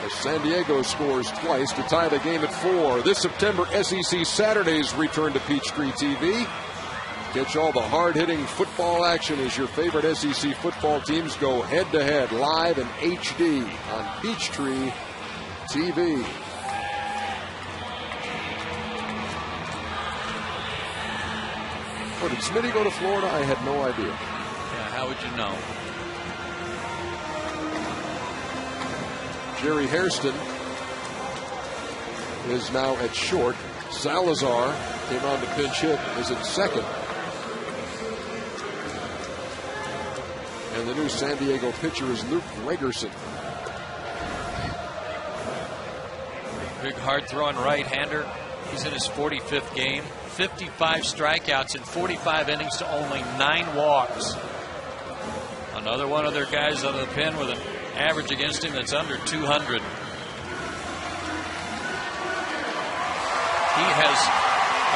As San Diego scores twice to tie the game at 4. This September, SEC Saturdays return to Peachtree TV. Catch all the hard-hitting football action as your favorite SEC football teams go head-to-head live in HD on Peachtree TV. Oh, did Smitty go to Florida? I had no idea.
Yeah, how would you know?
Jerry Hairston is now at short. Salazar came on to pinch hit, is at second. And the new San Diego pitcher is Luke Gregerson.
Big hard-throwing right-hander. He's in his 45th game. 55 strikeouts in 45 innings to only 9 walks. Another one of their guys out of the pen with an average against him that's under 200. He has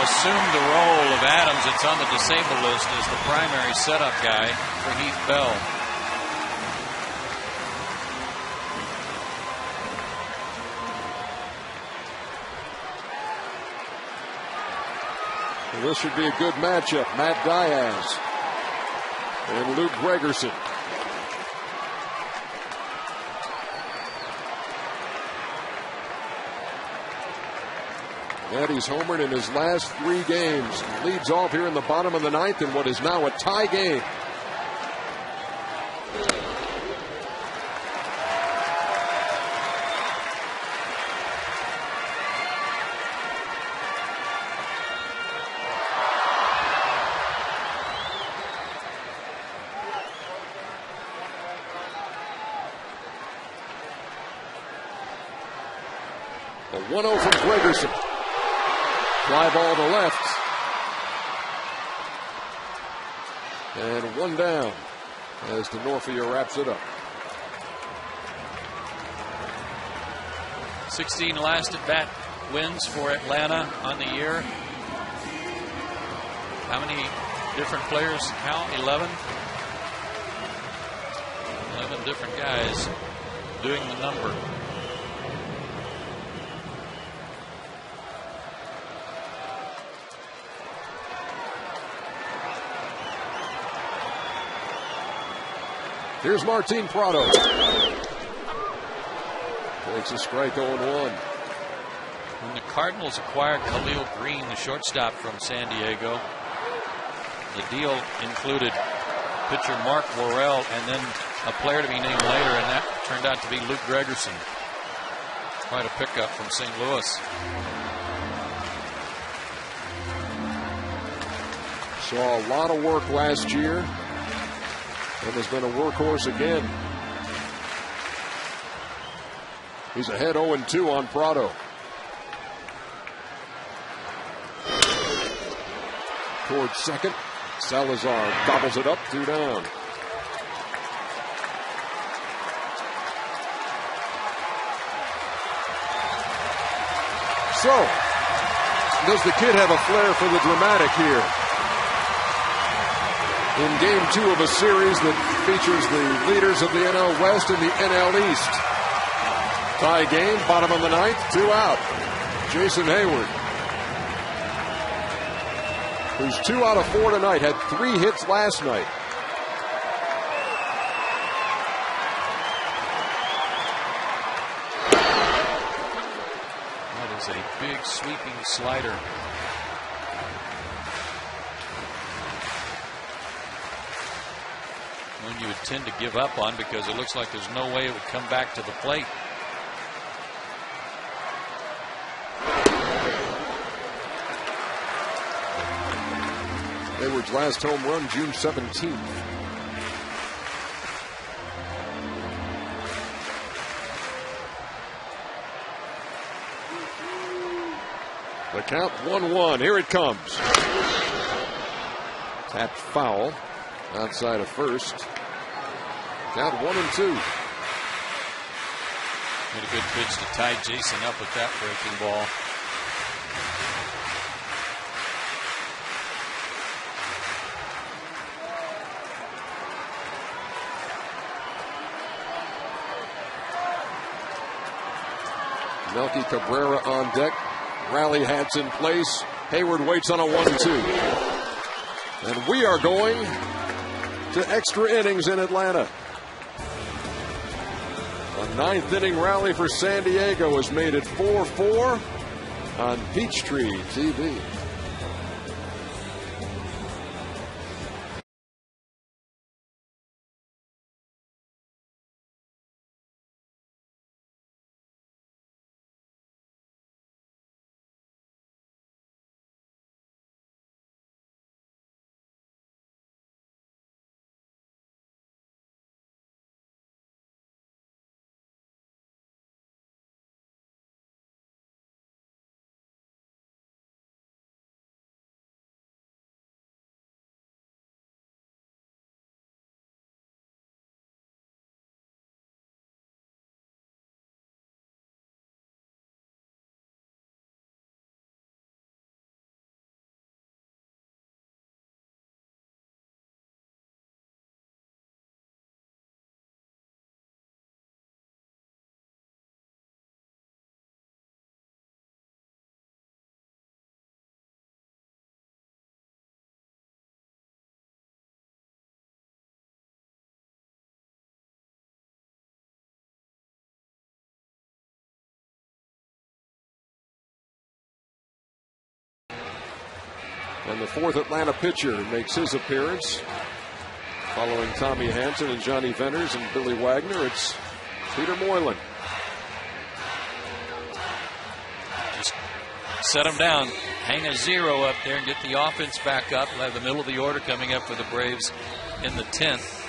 assumed the role of Adams, that's on the disabled list, as the primary setup guy for Heath Bell.
Well, this should be a good matchup. Matt Diaz and Luke Gregerson. Matty's homered in his last 3 games. Leads off here in the bottom of the 9th in what is now a tie game. The 1-0 from Gregerson. Fly ball to left. And 1 down as DeNorfia wraps it up.
16 last at bat wins for Atlanta on the year. How many different players count? 11? 11 different guys doing the number.
Here's Martin Prado. Takes a strike 0-1.
When the Cardinals acquired Khalil Green, the shortstop from San Diego, the deal included pitcher Mark Worrell and then a player to be named later, and that turned out to be Luke Gregerson. Quite a pickup from St. Louis.
Saw a lot of work last year. And has been a workhorse again. He's ahead 0-2 on Prado. Towards second. Salazar gobbles it up, 2 down. So, does the kid have a flair for the dramatic here? In game 2 of a series that features the leaders of the NL West and the NL East. Tie game, bottom of the 9th, 2 out. Jason Hayward, who's 2 out of 4 tonight, had 3 hits last night.
That is a big sweeping slider. One you would tend to give up on because it looks like there's no way it would come back to the plate.
Hayward's last home run, June 17th. The count 1-1. Here it comes. Tapped foul. Outside of first. Count 1-2.
Made a good pitch to tie Jason up with that breaking ball.
Melky Cabrera on deck. Rally hats in place. Hayward waits on a 1-2. And we are going to extra innings in Atlanta. A 9th inning rally for San Diego has made it 4-4 on Peachtree TV. And the fourth Atlanta pitcher makes his appearance. Following Tommy Hanson and Johnny Venners and Billy Wagner, it's Peter Moylan.
Just set them down, hang a 0 up there and get the offense back up. We'll have the middle of the order coming up for the Braves in the 10th.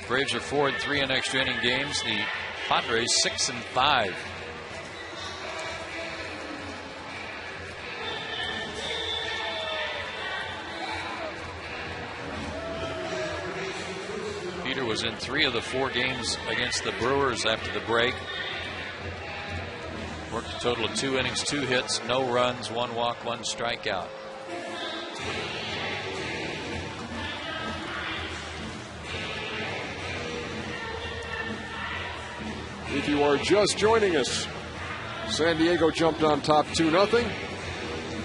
Braves are 4-3 in extra inning games. The Padres 6-5. Peter was in 3 of the 4 games against the Brewers after the break. Worked a total of 2 innings, 2 hits, no runs, 1 walk, 1 strikeout.
If you are just joining us, San Diego jumped on top 2-0.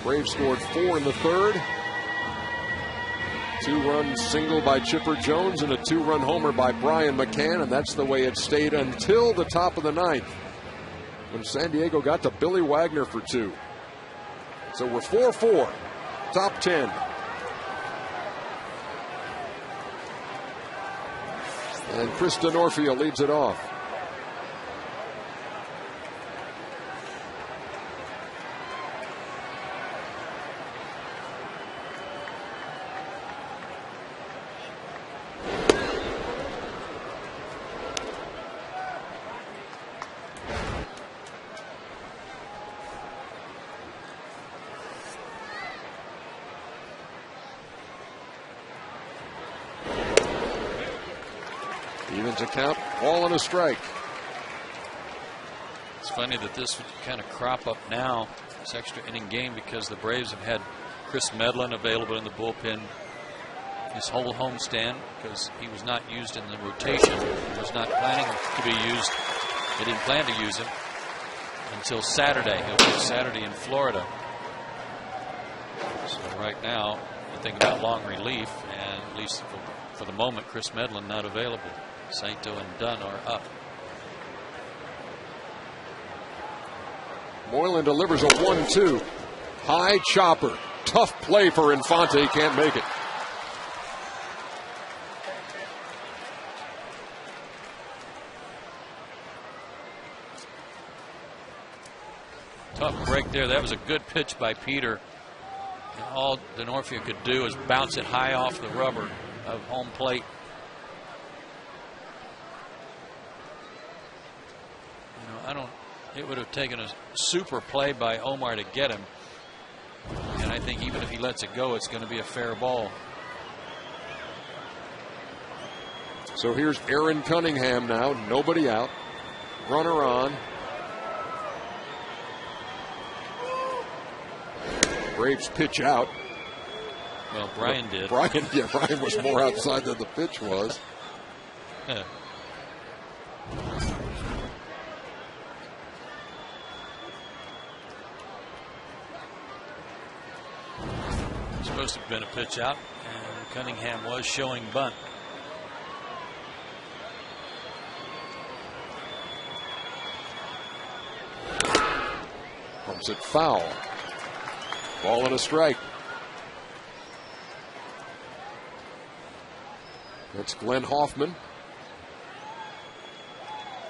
Braves scored 4 in the third. 2-run single by Chipper Jones and a 2-run homer by Brian McCann, and that's the way it stayed until the top of the 9th, when San Diego got to Billy Wagner for 2. So we're 4-4, top 10. And Chris D'Onofrio leads it off. Evens account, ball and a strike.
It's funny that this would kind of crop up now, this extra inning game, because the Braves have had Chris Medlin available in the bullpen his whole homestand, because he was not used in the rotation. He was not planning to be used. They didn't plan to use him until Saturday. He'll play Saturday in Florida. So right now, you think about long relief, and at least for the moment, Chris Medlin not available. Saito and Dunn are up.
Moylan delivers a 1-2. High chopper. Tough play for Infante. Can't make it.
Tough break there. That was a good pitch by Peter. And all D'Onofrio could do is bounce it high off the rubber of home plate. It would have taken a super play by Omar to get him. And I think even if he lets it go, it's going to be a fair ball.
So here's Aaron Cunningham now. Nobody out. Runner on. Braves pitch out.
Well, Brian did.
Brian was more outside than the pitch was.
Supposed to have been a pitch out, and Cunningham was showing bunt.
Pumps it foul. Ball and a strike. That's Glenn Hoffman,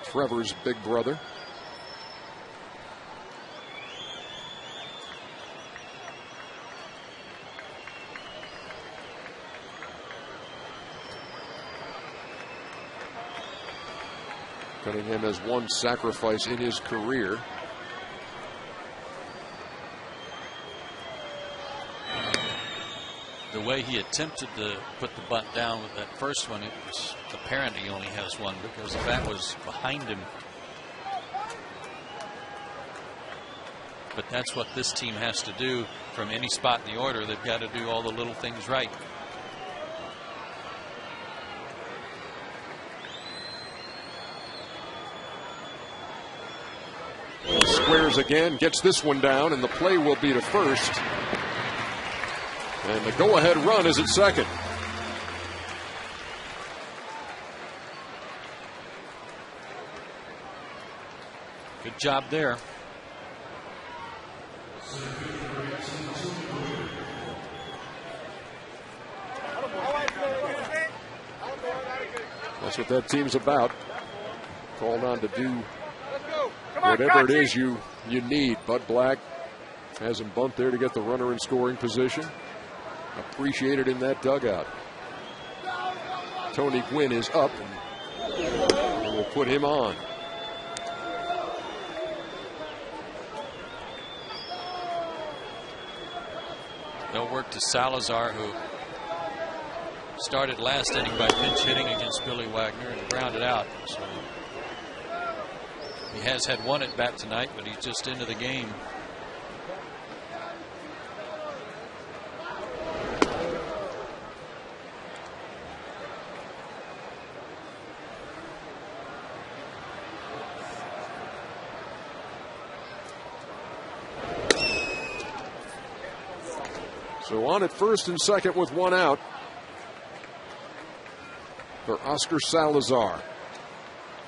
Trevor's big brother. Cunningham has 1 sacrifice in his career.
The way he attempted to put the bunt down with that first one, it was apparent he only has 1 because the bat was behind him. But that's what this team has to do from any spot in the order. They've got to do all the little things right.
Squares again, gets this one down, and the play will be to first. And the go-ahead run is at second.
Good job there.
That's what that team's about. Called on to do whatever it is you need. Bud Black has him bunt there to get the runner in scoring position. Appreciated in that dugout. Tony Gwynn is up, and we'll put him on.
They'll work to Salazar, who started last inning by pinch hitting against Billy Wagner and grounded out. So he has had one at bat tonight, but he's just into the game.
So on at first and second with one out for Oscar Salazar.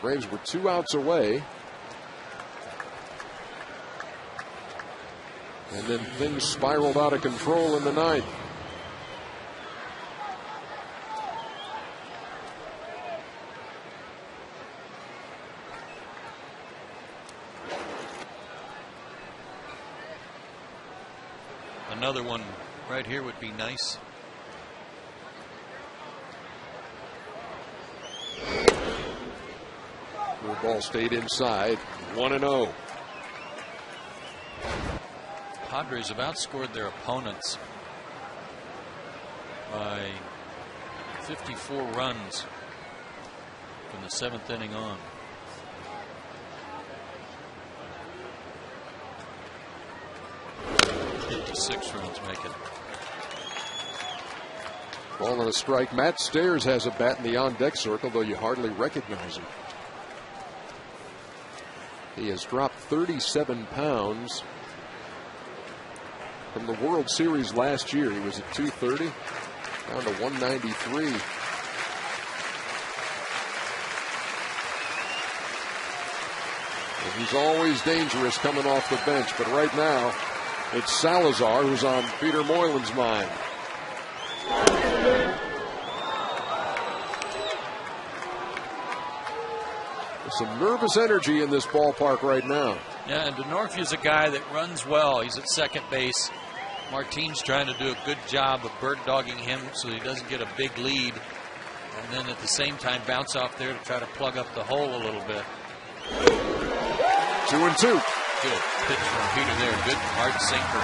Braves were 2 outs away. And then things spiraled out of control in the ninth.
Another one right here would be nice.
The ball stayed inside. 1-0.
Padres have outscored their opponents by 54 runs from the 7th inning on. Six runs make it.
Ball on a strike. Matt Stairs has a bat in the on-deck circle, though you hardly recognize him. He has dropped 37 pounds from the World Series last year. He was at 230, down to 193. And he's always dangerous coming off the bench, but right now it's Salazar who's on Peter Moylan's mind. There's some nervous energy in this ballpark right now.
Yeah, and Denorfia is a guy that runs well. He's at second base. Martine's trying to do a good job of bird dogging him so he doesn't get a big lead, and then at the same time bounce off there to try to plug up the hole a little bit.
2-2.
Good pitch from Peter there. Good hard sinker.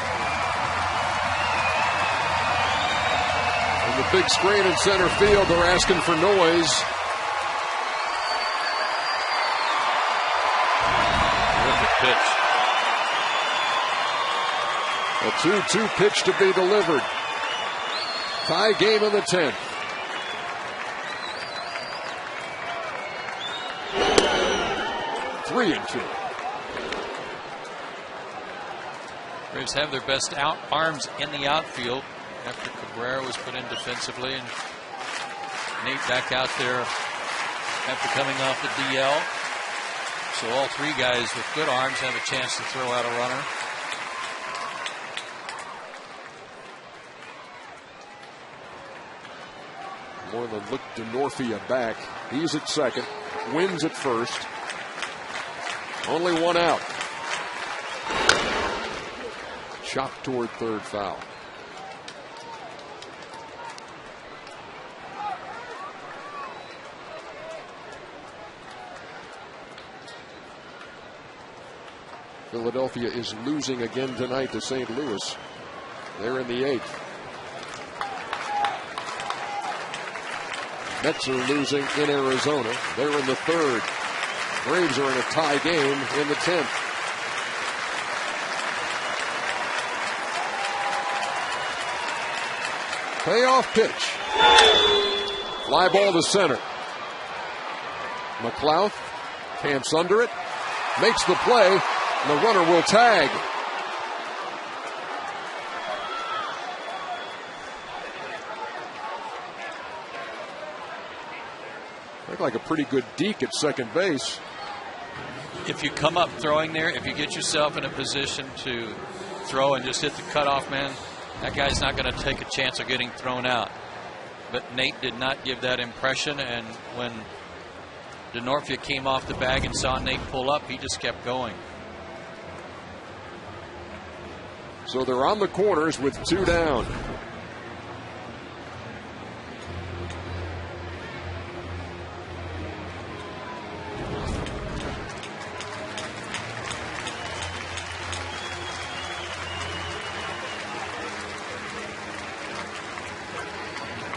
And the big screen in center field, they're asking for noise.
Terrific pitch.
A 2-2 pitch to be delivered. Tie game in the 10th. Three and 2.
Braves have their best arms in the outfield after Cabrera was put in defensively, and Nate back out there after coming off the DL. So all three guys with good arms have a chance to throw out a runner.
Moylan looked Denorfia back. He's at second. Wins at first. Only one out. Chopped toward third, foul. Philadelphia is losing again tonight to St. Louis. They're in the 8th. Mets are losing in Arizona. They're in the 3rd. Braves are in a tie game in the 10th. Payoff pitch. Fly ball to center. McLouth camps under it, makes the play, and the runner will tag. Looked like a pretty good deke at second base.
If you come up throwing there, if you get yourself in a position to throw and just hit the cutoff man, that guy's not going to take a chance of getting thrown out. But Nate did not give that impression, and when DeNorfia came off the bag and saw Nate pull up. He just kept going.
So they're on the corners with 2 down.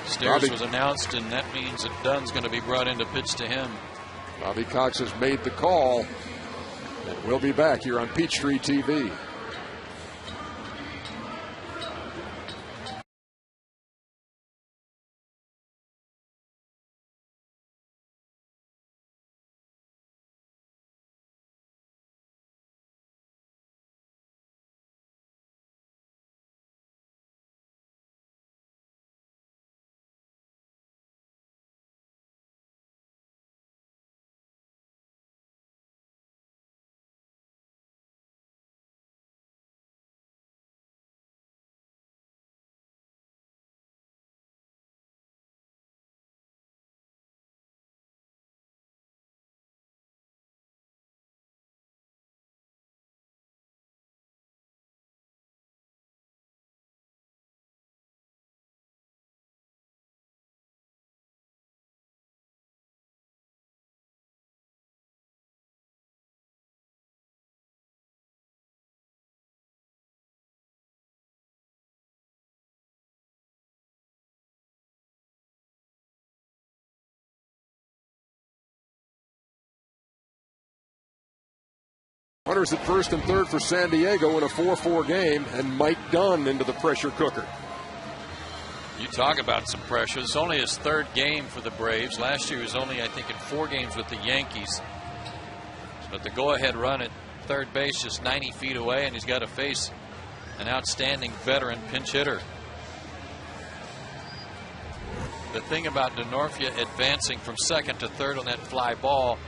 Stairs was announced, and that means that Dunn's going to be brought in to pitch to him.
Bobby Cox has made the call, and we'll be back here on Peachtree TV. Runners at first and third for San Diego in a 4-4 game, and Mike Dunn into the pressure cooker.
You talk about some pressure. It's only his 3rd game for the Braves. Last year he was only, I think, in 4 games with the Yankees. But the go-ahead run at third base just 90 feet away, and he's got to face an outstanding veteran pinch hitter. The thing about DeNorfia advancing from second to third on that fly ball,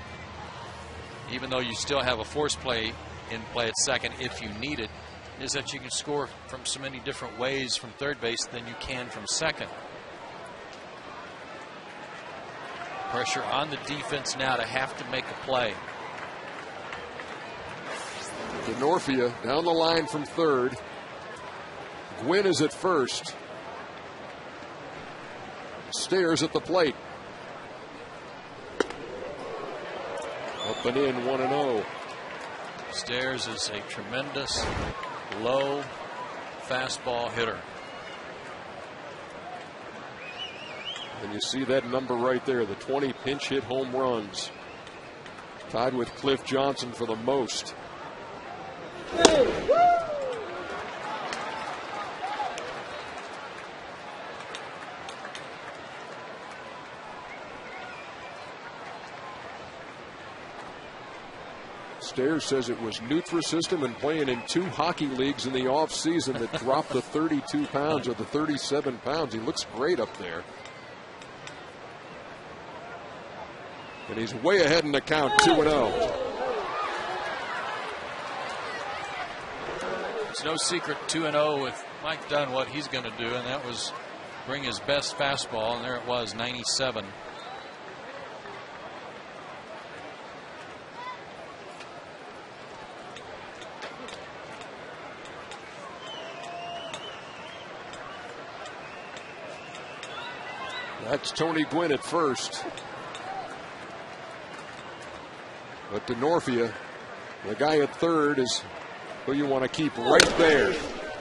even though you still have a force play in play at second if you need it, is that you can score from so many different ways from third base than you can from second. Pressure on the defense now to have to make a play.
DeNorfia down the line from third. Gwynn is at first. Stairs at the plate. Up and in, 1-0.
Stairs is a tremendous low fastball hitter.
And you see that number right there, the 20 pinch hit home runs. Tied with Cliff Johnson for the most. Stairs says it was Nutrisystem and playing in 2 hockey leagues in the offseason that dropped the 32 pounds or the 37 pounds. He looks great up there. And he's way ahead in the count, 2-0.
It's no secret 2-0 with Mike Dunn what he's going to do, and that was bring his best fastball, and there it was, 97.
That's Tony Gwynn at first. But DeNorfia, the guy at third, is who you want to keep right there.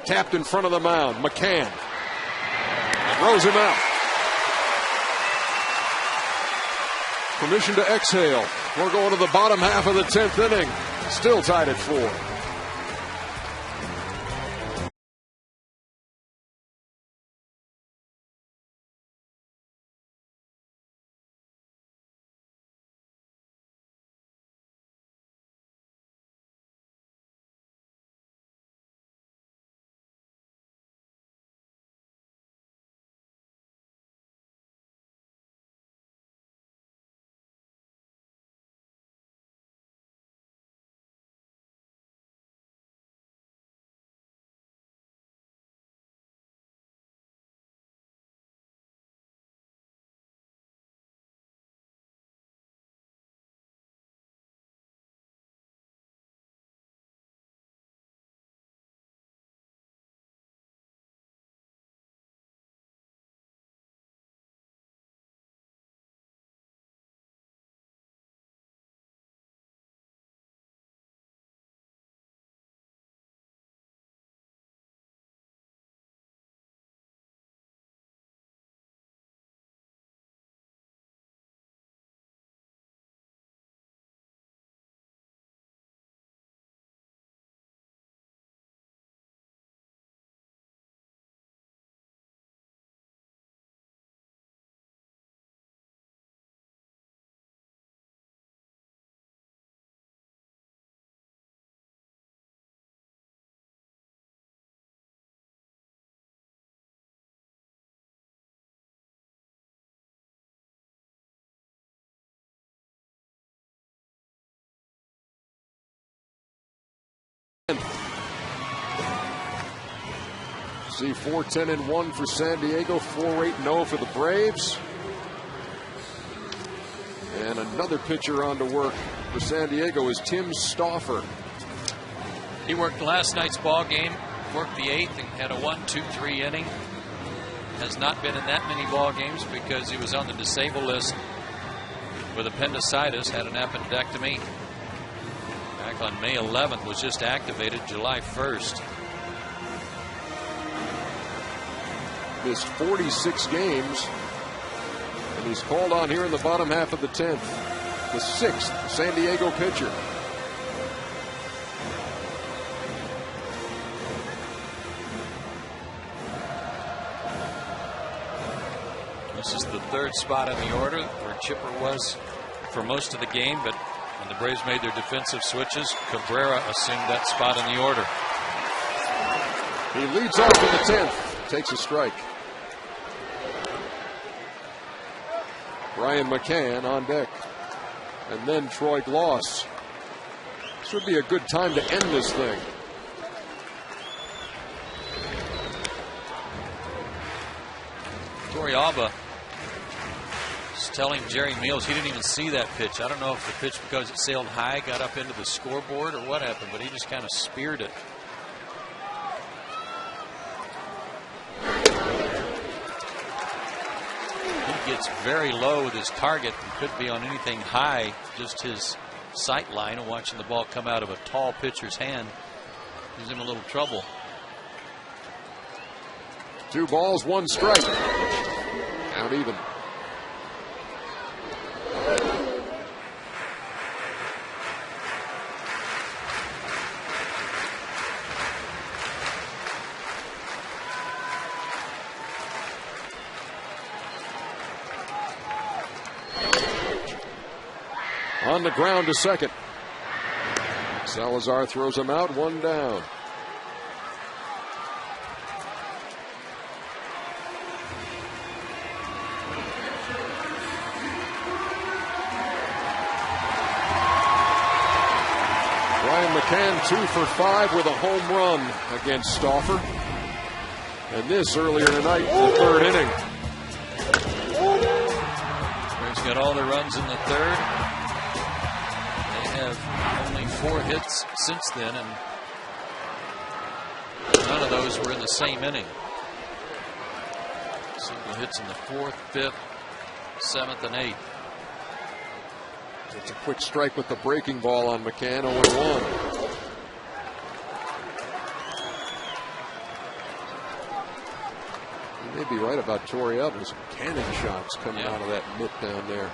Tapped in front of the mound. McCann throws him out. Permission to exhale. We're going to the bottom half of the 10th inning. Still tied at 4. See 4-10-1 for San Diego, 4-8-0 for the Braves. And another pitcher on to work for San Diego is Tim Stauffer.
He worked last night's ball game, worked the 8th, and had a 1-2-3 inning. Has not been in that many ball games because he was on the disabled list with appendicitis, had an appendectomy back on May 11th, was just activated July 1st.
Missed 46 games, and he's called on here in the bottom half of the 10th. The 6th San Diego pitcher.
This is the 3rd spot in the order where Chipper was for most of the game, but when the Braves made their defensive switches, Cabrera assumed that spot in the order.
He leads off in the 10th, takes a strike. Brian McCann on deck. And then Troy Gloss. This would be a good time to end this thing.
Torrealba is telling Jerry Meals he didn't even see that pitch. I don't know if the pitch, because it sailed high, got up into the scoreboard or what happened, but he just kind of speared it. Gets very low with his target and could be on anything high, just his sight line, and watching the ball come out of a tall pitcher's hand gives him a little trouble.
2 balls, 1 strike. Count even. On the ground to second. Salazar throws him out, 1 down. Brian McCann 2 for 5 with a home run against Stauffer. And this earlier tonight in the 3rd inning.
Braves got all the runs in the 3rd. Have only 4 hits since then, and none of those were in the same inning. Single hits in the 4th, 5th, 7th, and 8th.
It's a quick strike with the breaking ball on McCann, 0-1. You may be right about Torrealba. Some cannon shots coming out of that mitt down there.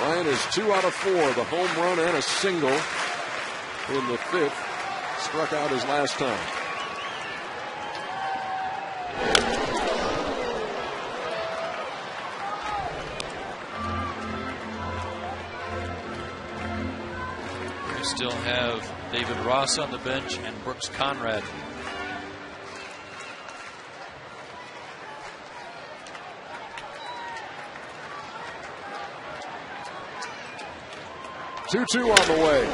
Ryan is 2 out of 4, the home run and a single in the 5th. Struck out his last time.
We still have David Ross on the bench and Brooks Conrad.
Two on the way.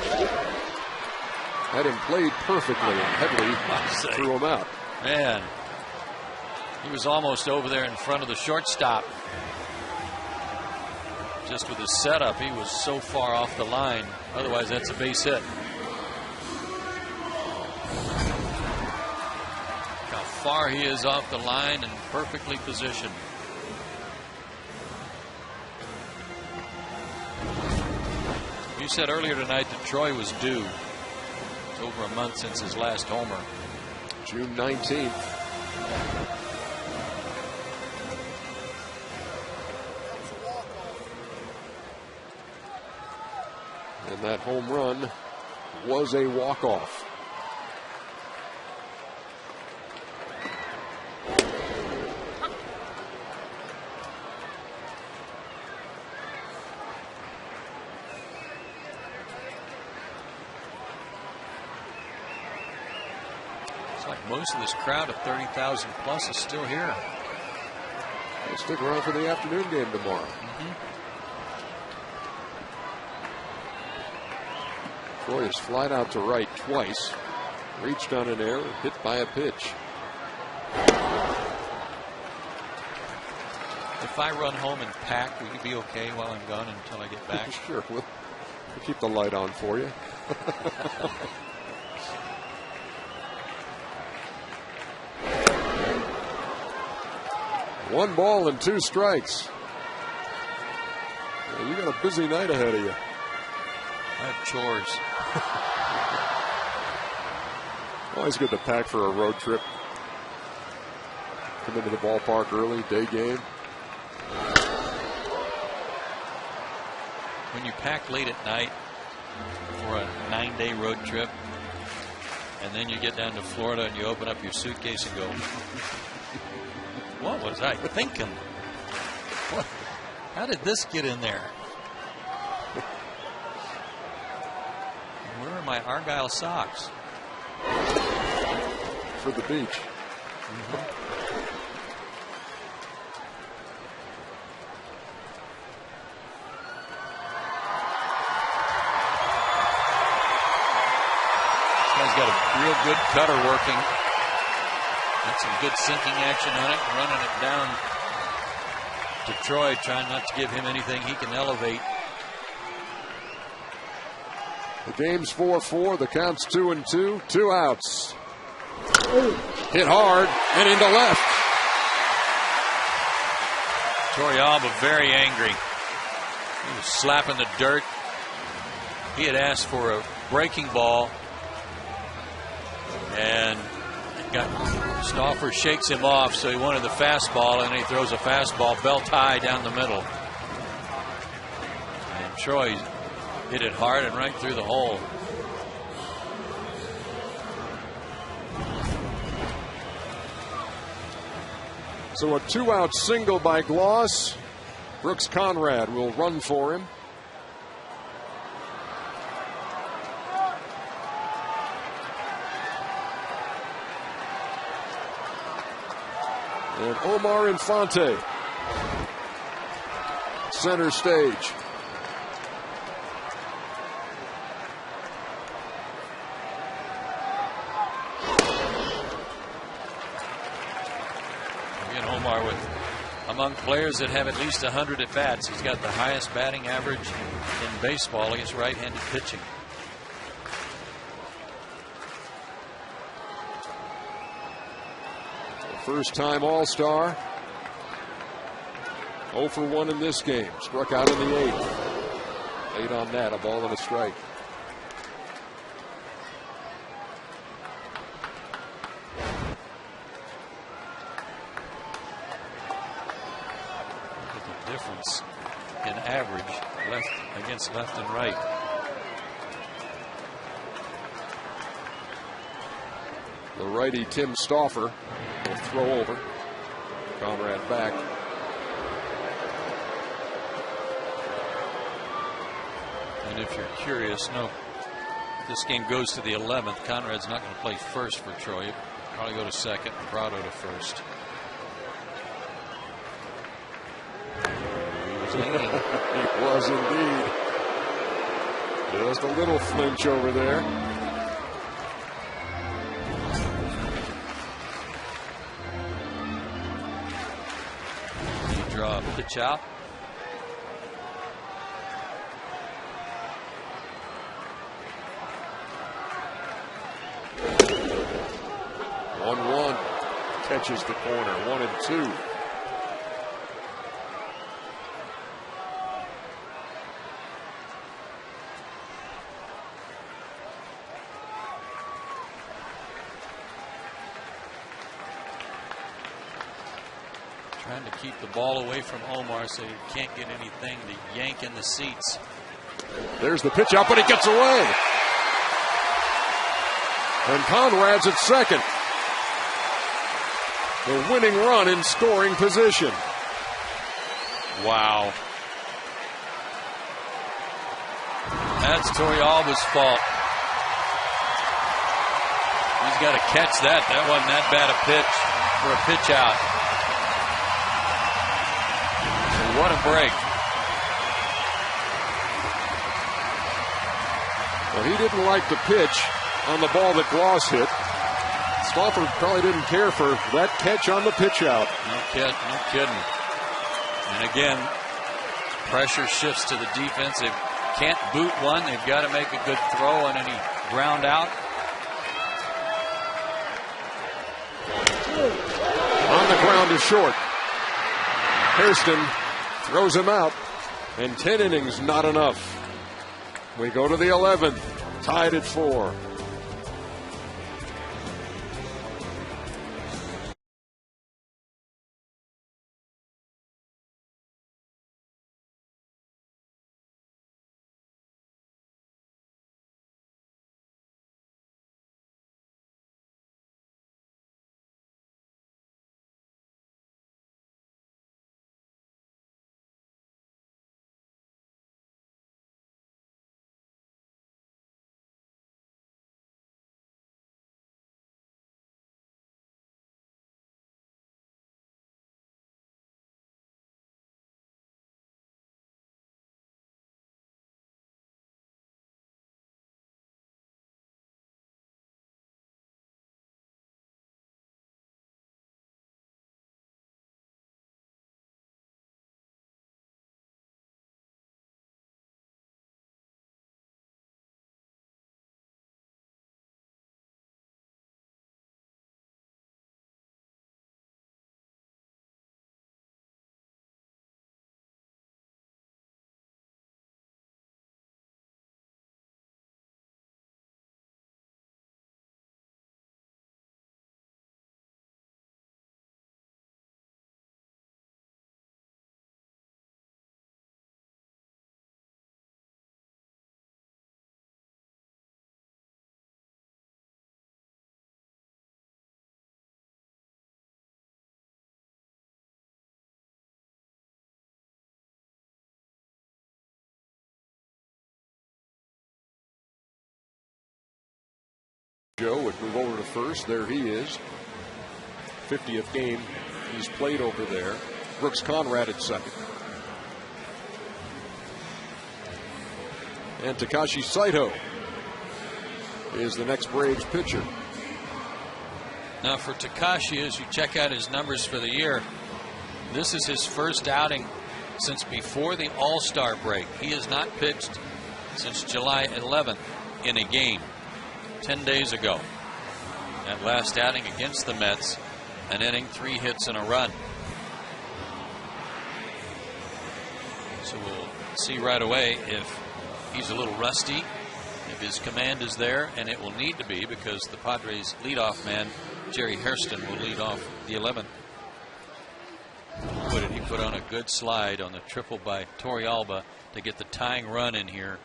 Had him played perfectly, and Headley threw him out.
Man, he was almost over there in front of the shortstop. Just with his setup, he was so far off the line. Otherwise, that's a base hit. How far he is off the line and perfectly positioned. You said earlier tonight that Troy was due. It's over a month since his last homer.
June 19th. And that home run was a walk-off.
It's like most of this crowd of 30,000 plus is still here.
They'll stick around for the afternoon game tomorrow. Troy has flied out to right twice, reached on an error, hit by a pitch.
If I run home and pack, will you be okay while I'm gone until I get back?
Sure, we'll keep the light on for you. 1 ball and 2 strikes. Yeah, you got a busy night ahead of you.
I have chores.
Always good to pack for a road trip. Come into the ballpark early, day game.
When you pack late at night for a 9-day road trip, and then you get down to Florida and you open up your suitcase and go, what was I thinking? What? How did this get in there? Where are my Argyle socks?
For the beach.
He's got a real good cutter working. Got some good sinking action on it, running it down to Troy, trying not to give him anything he can elevate.
The game's 4-4. The count's 2-2. 2 outs. Hit hard and into left.
Troy Alba very angry. He was slapping the dirt. He had asked for a breaking ball, and Stauffer shakes him off, so he wanted the fastball, and he throws a fastball belt high down the middle. And Troy hit it hard and right through the hole.
So a 2-out single by Gloss. Brooks Conrad will run for him. And Omar Infante, center stage.
Again, Omar among players that have at least 100 at bats. He's got the highest batting average in baseball against right-handed pitching.
First-time All-Star. 0 for 1 in this game. Struck out in the 8th. Late on that, a ball and a strike.
Look at the difference in average left against left and right.
The righty Tim Stauffer will throw over. Conrad back.
And if you're curious, no, this game goes to the 11th. Conrad's not going to play first for Troy. He'll probably go to second and Prado to first. He was leaning.
He was indeed. Just a little flinch over there.
Draw a pitch out.
One catches the corner. 1-2.
Trying to keep the ball away from Omar so he can't get anything to yank in the seats.
There's the pitch out, but it gets away. And Conrad's at second. The winning run in scoring position.
Wow. That's Torrealba's fault. He's got to catch that. That wasn't that bad a pitch for a pitch out. So what a break.
Well, he didn't like the pitch on the ball that Gloss hit. Stauffer probably didn't care for that catch on the pitch out.
No kidding. And again, pressure shifts to the defense. They can't boot one. They've got to make a good throw on any ground out.
On the ground is short. Hairston throws him out, and 10 innings not enough. We go to the 11th, tied at 4. Joe would move over to first. There he is. 50th game he's played over there. Brooks Conrad at second. And Takashi Saito is the next Braves pitcher.
Now for Takashi, as you check out his numbers for the year, this is his first outing since before the All-Star break. He has not pitched since July 11th in a game, 10 days ago. That last outing against the Mets, an inning, 3 hits and a run. So we'll see right away if he's a little rusty, if his command is there, and it will need to be because the Padres leadoff man, Jerry Hairston, will lead off the 11th. Boy, did he put on a good slide on the triple by Torrealba to get the tying run in here,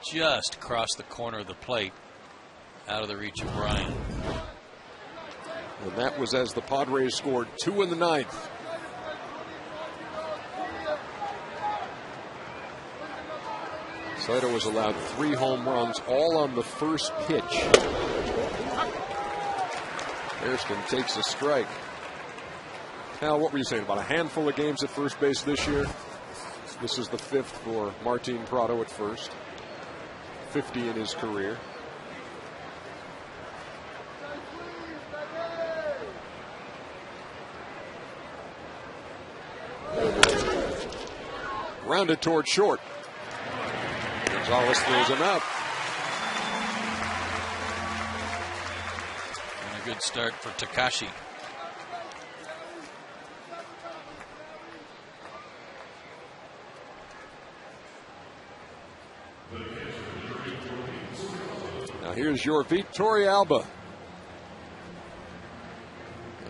just across the corner of the plate, out of the reach of Bryan.
And that was as the Padres scored 2 in the 9th. Saito was allowed 3 home runs, all on the first pitch. Hairston takes a strike. Now, what were you saying, about a handful of games at first base this year? This is the 5th for Martin Prado at first. 50 in his career. Rounded toward short. Gonzalez throws him out.
And a good start for Takashi.
Now here's your Torrealba.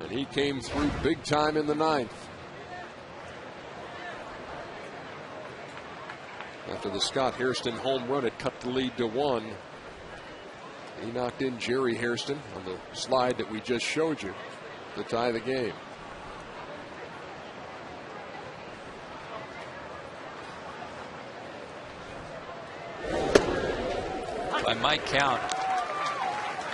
And he came through big time in the 9th. After the Scott Hairston home run, it cut the lead to 1. He knocked in Jerry Hairston on the slide that we just showed you to tie the game.
By my count,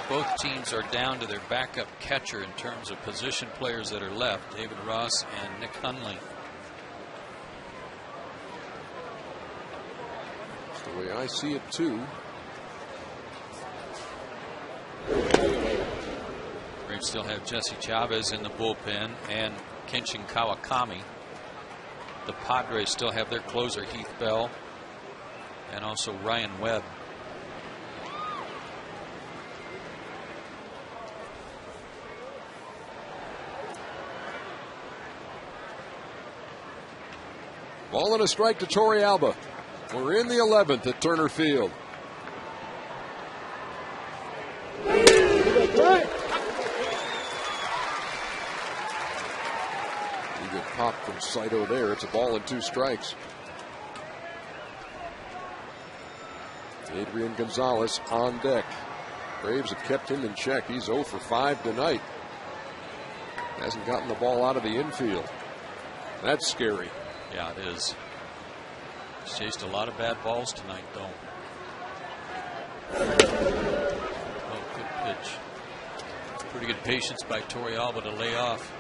both teams are down to their backup catcher in terms of position players that are left, David Ross and Nick Hundley.
That's the way I see it too.
Braves still have Jesse Chavez in the bullpen and Kenshin Kawakami. The Padres still have their closer Heath Bell and also Ryan Webb.
Ball and a strike to Torey Alba. We're in the 11th at Turner Field. Good pop from Saito there. It's a ball and 2 strikes. Adrian Gonzalez on deck. Braves have kept him in check. He's 0 for 5 tonight. Hasn't gotten the ball out of the infield. That's scary.
Yeah, it is. He's chased a lot of bad balls tonight, though. Oh, good pitch. Pretty good patience by Torey Alba to lay off.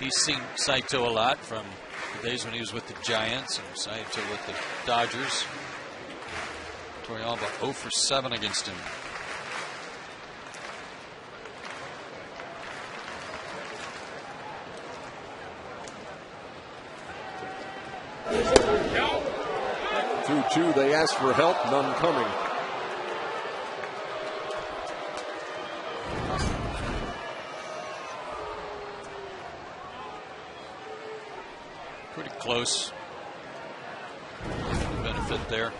He's seen Saito a lot from the days when he was with the Giants and Saito with the Dodgers. Torey Alba 0 for 7 against him.
Through 2, they asked for help, none coming.
Pretty close. Benefit there.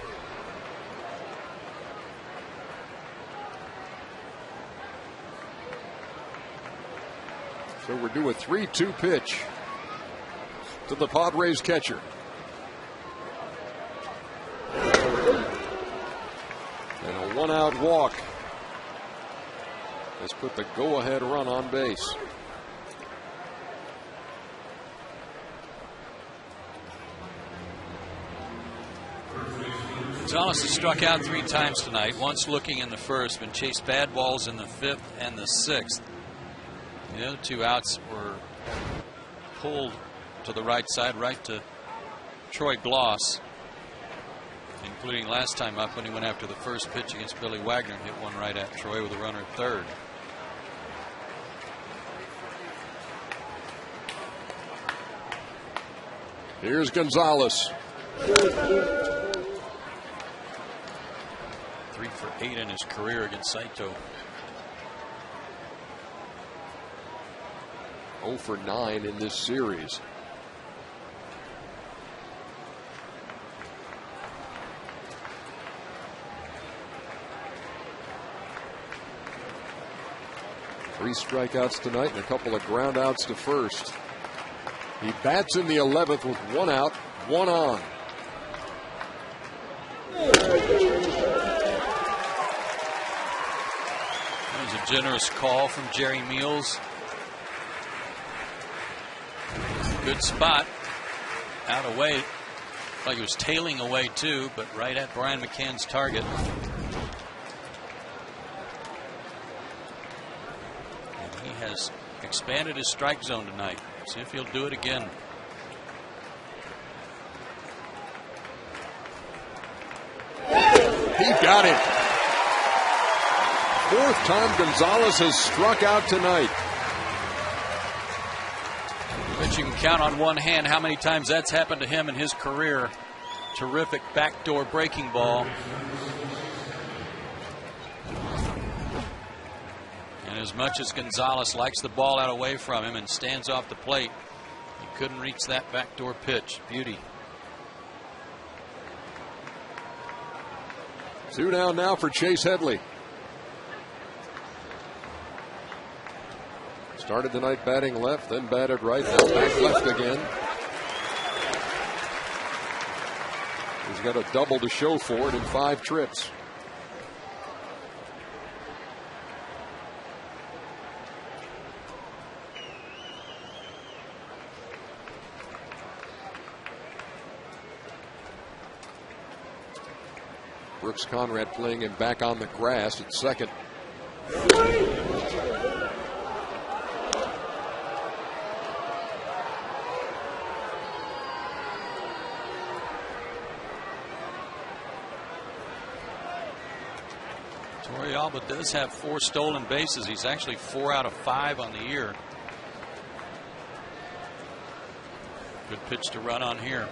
So we're due a 3-2 pitch to the Padres catcher. And a 1-out walk has put the go-ahead run on base.
Gonzalez has struck out 3 times tonight, once looking in the first, been chased bad balls in the 5th and the 6th. The other 2 outs were pulled to the right side, right to Troy Gloss, including last time up when he went after the first pitch against Billy Wagner and hit one right at Troy with a runner at third.
Here's Gonzalez.
3 for 8 in his career against Saito.
0 for 9 in this series. Three strikeouts tonight and a couple of ground outs to first. He bats in the 11th with 1 out, 1 on.
That was a generous call from Jerry Meals. Good spot. Out away. Like he was tailing away too, but right at Brian McCann's target. And he has expanded his strike zone tonight. See if he'll do it again.
He got it. 4th time Gonzalez has struck out tonight.
But you can count on one hand how many times that's happened to him in his career. Terrific backdoor breaking ball. And as much as Gonzalez likes the ball out away from him and stands off the plate, he couldn't reach that backdoor pitch. Beauty.
2 down now for Chase Headley. Started the night batting left, then batted right, now back left again. He's got a double to show for it in 5 trips. Brooks Conrad playing him back on the grass at second.
Torrealba does have 4 stolen bases. He's actually 4 out of 5 on the year. Good pitch to run on here.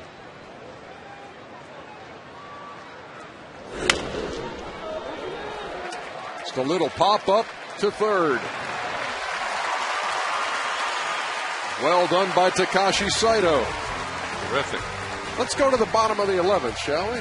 Just a little pop up to third. Well done by Takashi Saito.
Terrific.
Let's go to the bottom of the 11th, shall we?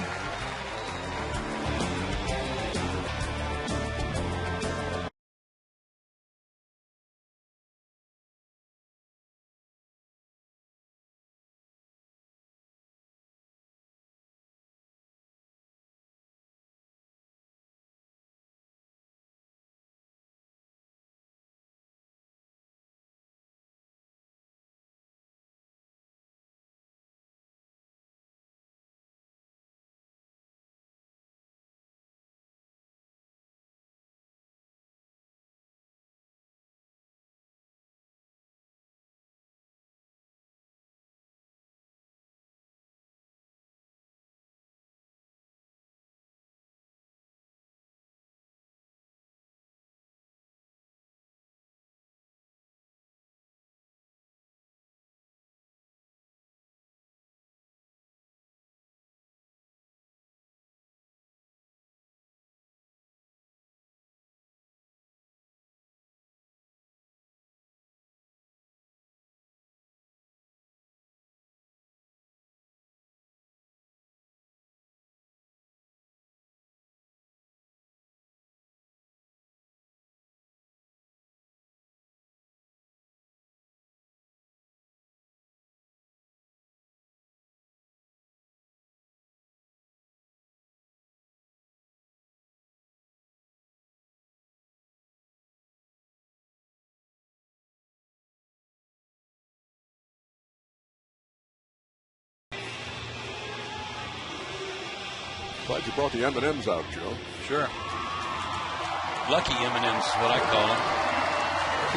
Glad you brought the M&Ms out, Joe.
Sure. Lucky M&Ms is what I call them.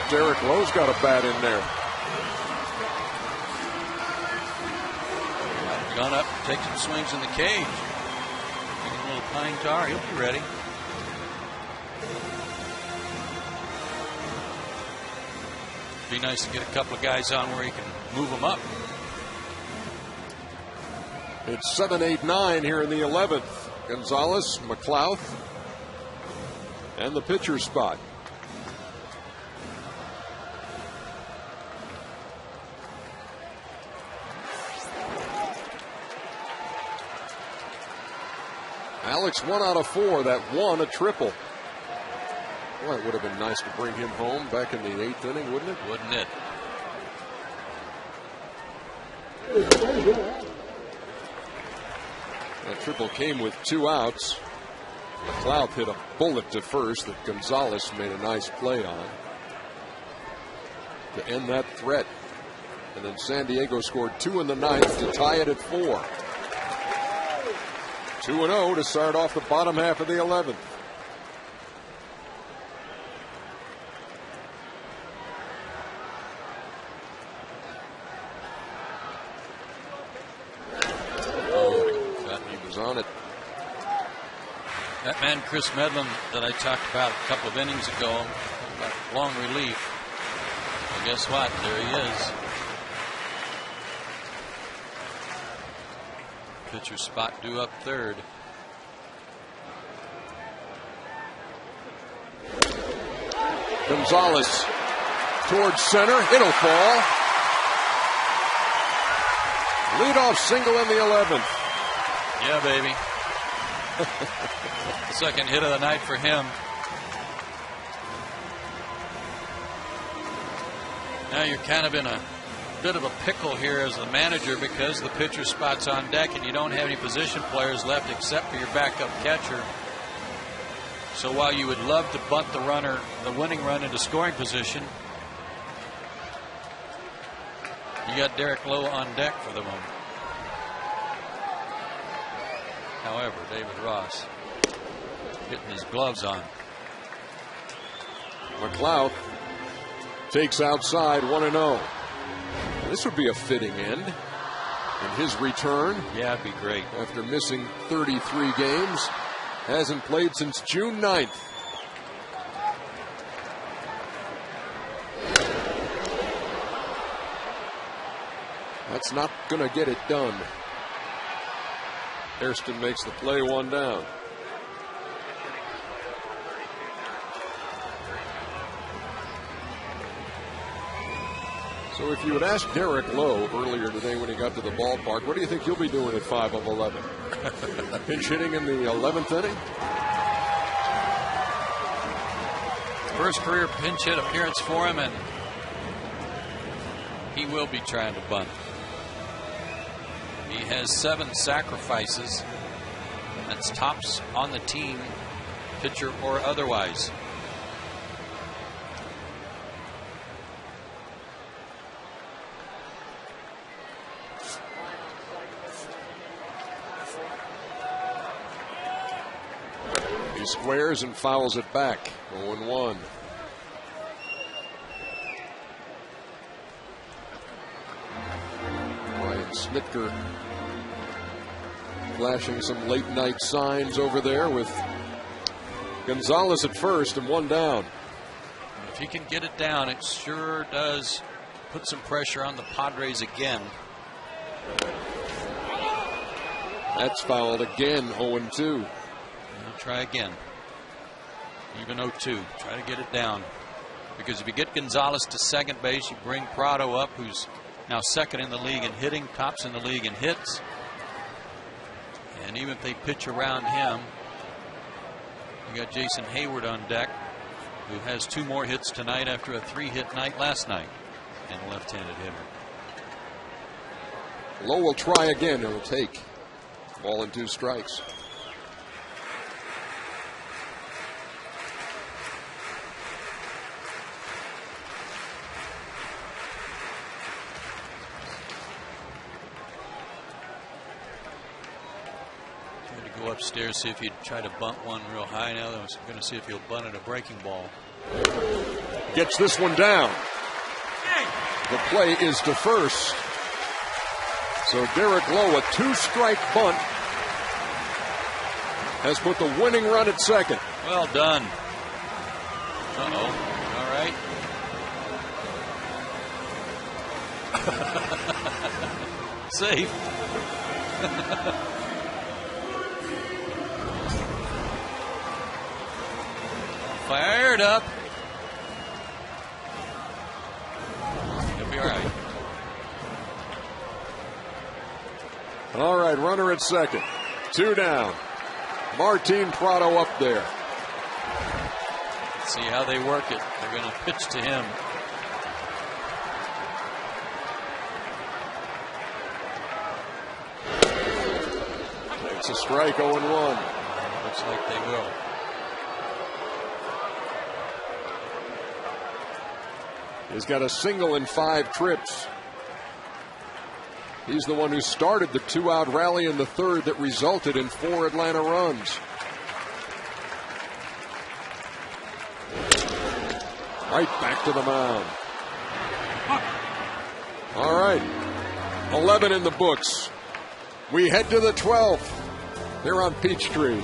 Derek Lowe's got a bat in there.
Gone up, take some swings in the cage. Taking a little pine tar. He'll be ready. Be nice to get a couple of guys on where he can move them up.
It's 7-8-9 here in the 11th. Gonzalez, McLeod, and the pitcher spot. Alex 1 out of 4. That one a triple. Boy, it would have been nice to bring him home back in the 8th inning, wouldn't it?
Wouldn't it?
That triple came with 2 outs. McLeod hit a bullet to first that Gonzalez made a nice play on to end that threat. And then San Diego scored 2 in the 9th to tie it at 4. 2-0 to start off the bottom half of the 11th. On it.
That man Chris Medlin that I talked about a couple of innings ago, about long relief. Well, guess what? There he is. Pitcher spot due up third.
Gonzalez towards center. It'll fall. Leadoff single in the 11th.
Yeah, baby. The second hit of the night for him. Now you're kind of in a bit of a pickle here as the manager because the pitcher spot's on deck and you don't have any position players left except for your backup catcher. So while you would love to bunt the runner, the winning run into scoring position, you got Derek Lowe on deck for the moment. However, David Ross getting his gloves on.
McLeod takes outside 1-0. This would be a fitting end in his return.
Yeah, it'd be great.
After missing 33 games. Hasn't played since June 9th. That's not going to get it done. Hairston makes the play, 1 down. So if you had asked Derek Lowe earlier today when he got to the ballpark, what do you think he'll be doing at 5 of 11? Pinch hitting in the 11th inning?
First career pinch hit appearance for him, and he will be trying to bunt. He has 7 sacrifices. That's tops on the team, pitcher or otherwise.
He squares and fouls it back. 0-1. Ryan Snitker flashing some late night signs over there with Gonzalez at first and 1 down.
If he can get it down, it sure does put some pressure on the Padres again.
That's fouled again. 0-2.
I'll try again. Even 0-2. Try to get it down. Because if you get Gonzalez to second base, you bring Prado up, who's now second in the league in hitting, tops in the league in hits. And even if they pitch around him, you got Jason Hayward on deck, who has 2 more hits tonight after a 3-hit night last night, and a left-handed hitter.
Lowe will try again. It'll take. Ball and 2 strikes.
Go upstairs, see if he'd try to bunt one real high. Now I was going to see if he'll bunt at a breaking ball.
Gets this one down. The play is to first. So Derek Lowe, a 2-strike bunt, has put the winning run at second.
Well done. All right. Safe. Fired up. He'll be all right.
All right, runner at second. 2 down. Martin Prado up there.
Let's see how they work it. They're going to pitch to him.
It's a strike. 0-1.
Looks like they will.
He's got a single in 5 trips. He's the one who started the 2-out rally in the 3rd that resulted in 4 Atlanta runs. Right back to the mound. All right. 11 in the books. We head to the 12th here on Peachtree.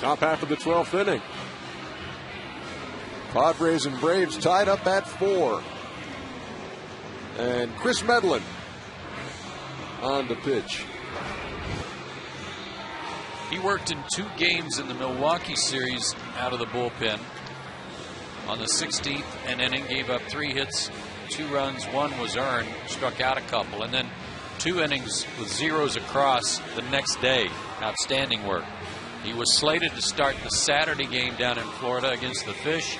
Top half of the 12th inning. Padres and Braves tied up at 4. And Chris Medlin on the pitch.
He worked in 2 games in the Milwaukee series out of the bullpen. On the 16th inning, gave up 3 hits, 2 runs, 1 was earned, struck out a couple, and then 2 innings with zeros across the next day. Outstanding work. He was slated to start the Saturday game down in Florida against the Fish.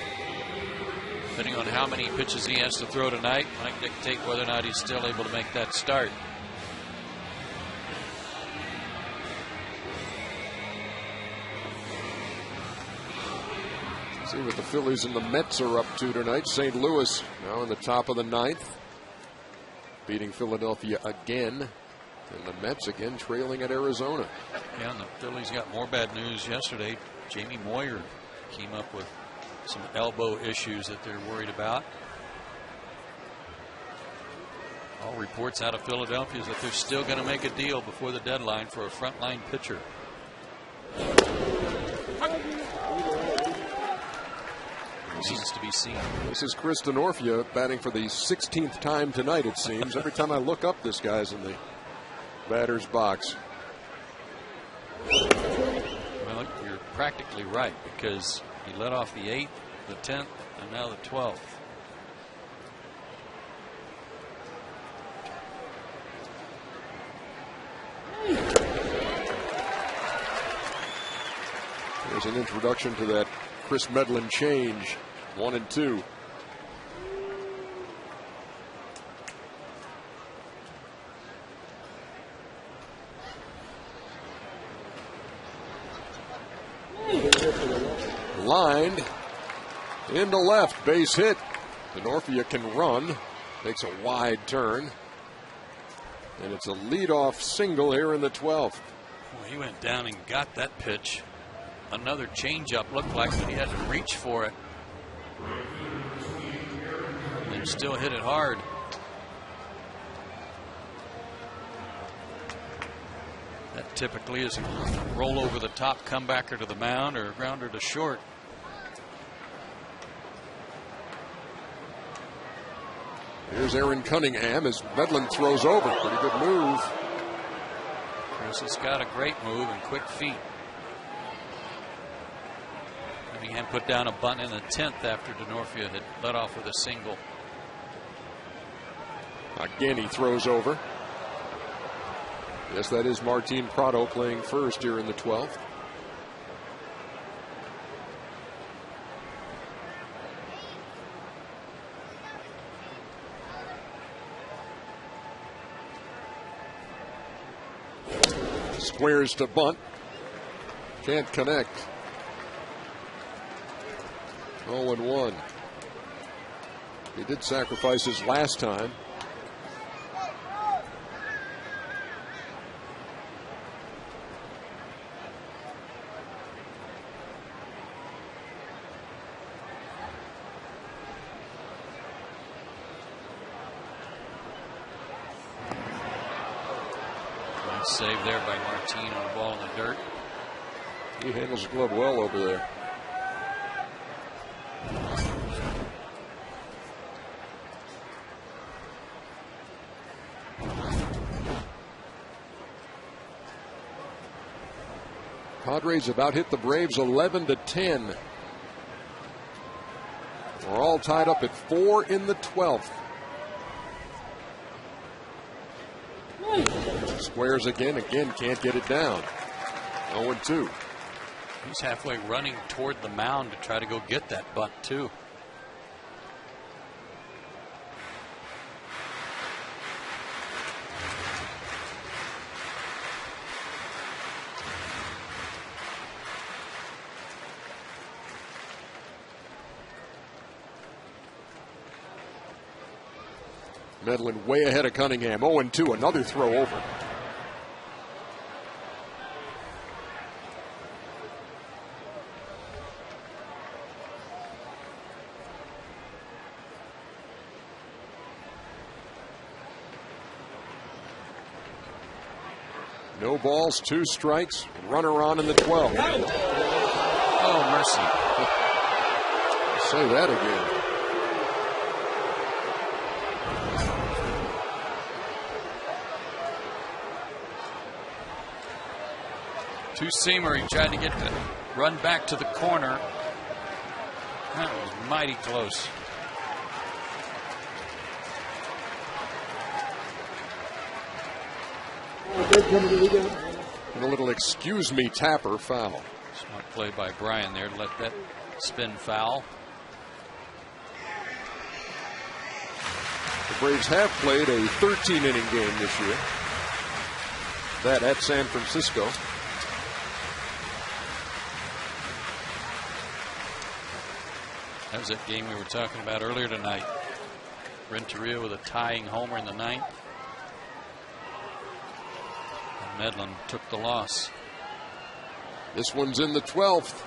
Depending on how many pitches he has to throw tonight, might dictate whether or not he's still able to make that start.
See what the Phillies and the Mets are up to tonight. St. Louis now in the top of the 9th, beating Philadelphia again. And the Mets again trailing at Arizona.
Yeah, and the Phillies got more bad news yesterday. Jamie Moyer came up with some elbow issues that they're worried about. All reports out of Philadelphia is that they're still going to make a deal before the deadline for a frontline pitcher. Needs to be seen.
This is Chris Denorfia batting for the 16th time tonight, it seems. Every time I look up, this guy's in the batter's box.
Well, you're practically right, because he led off the 8th, the 10th, and now the 12th.
There's an introduction to that Chris Medlin change. 1 and 2. Lined into left, base hit. Denorfia can run, takes a wide turn, and it's a leadoff single here in the 12th.
Well, he went down and got that pitch. Another changeup looked like, but he had to reach for it. And still hit it hard. That typically is a roll over the top, comebacker to the mound, or a grounder to short.
Here's Aaron Cunningham as Medlin throws over. Pretty good move.
Chris has got a great move and quick feet. Cunningham put down a bunt in the 10th after Denorfia had led off with a single.
Again, he throws over. Yes, that is Martin Prado playing first here in the 12th. Squares to bunt. Can't connect. 0-1. He did sacrifice his last time.
Save there by Martin on a ball in the dirt.
He handles the glove well over there. Padres about hit the Braves 11-10. We're all tied up at 4 in the 12th. Squares again can't get it down. 0-2.
He's halfway running toward the mound to try to go get that bunt too.
Medlin way ahead of Cunningham. 0-2. Another throw over. No balls, 2 strikes. Runner on in the 12th.
mercy.
Say that again.
Two-seamer, he tried to get the run back to the corner. That was mighty close.
And a little excuse me tapper foul.
Smart play by Brian there to let that spin foul.
The Braves have played a 13-inning game this year. That at San Francisco.
That was that game we were talking about earlier tonight. Renteria with a tying homer in the ninth. And Medlin took the loss.
This one's in the 12th.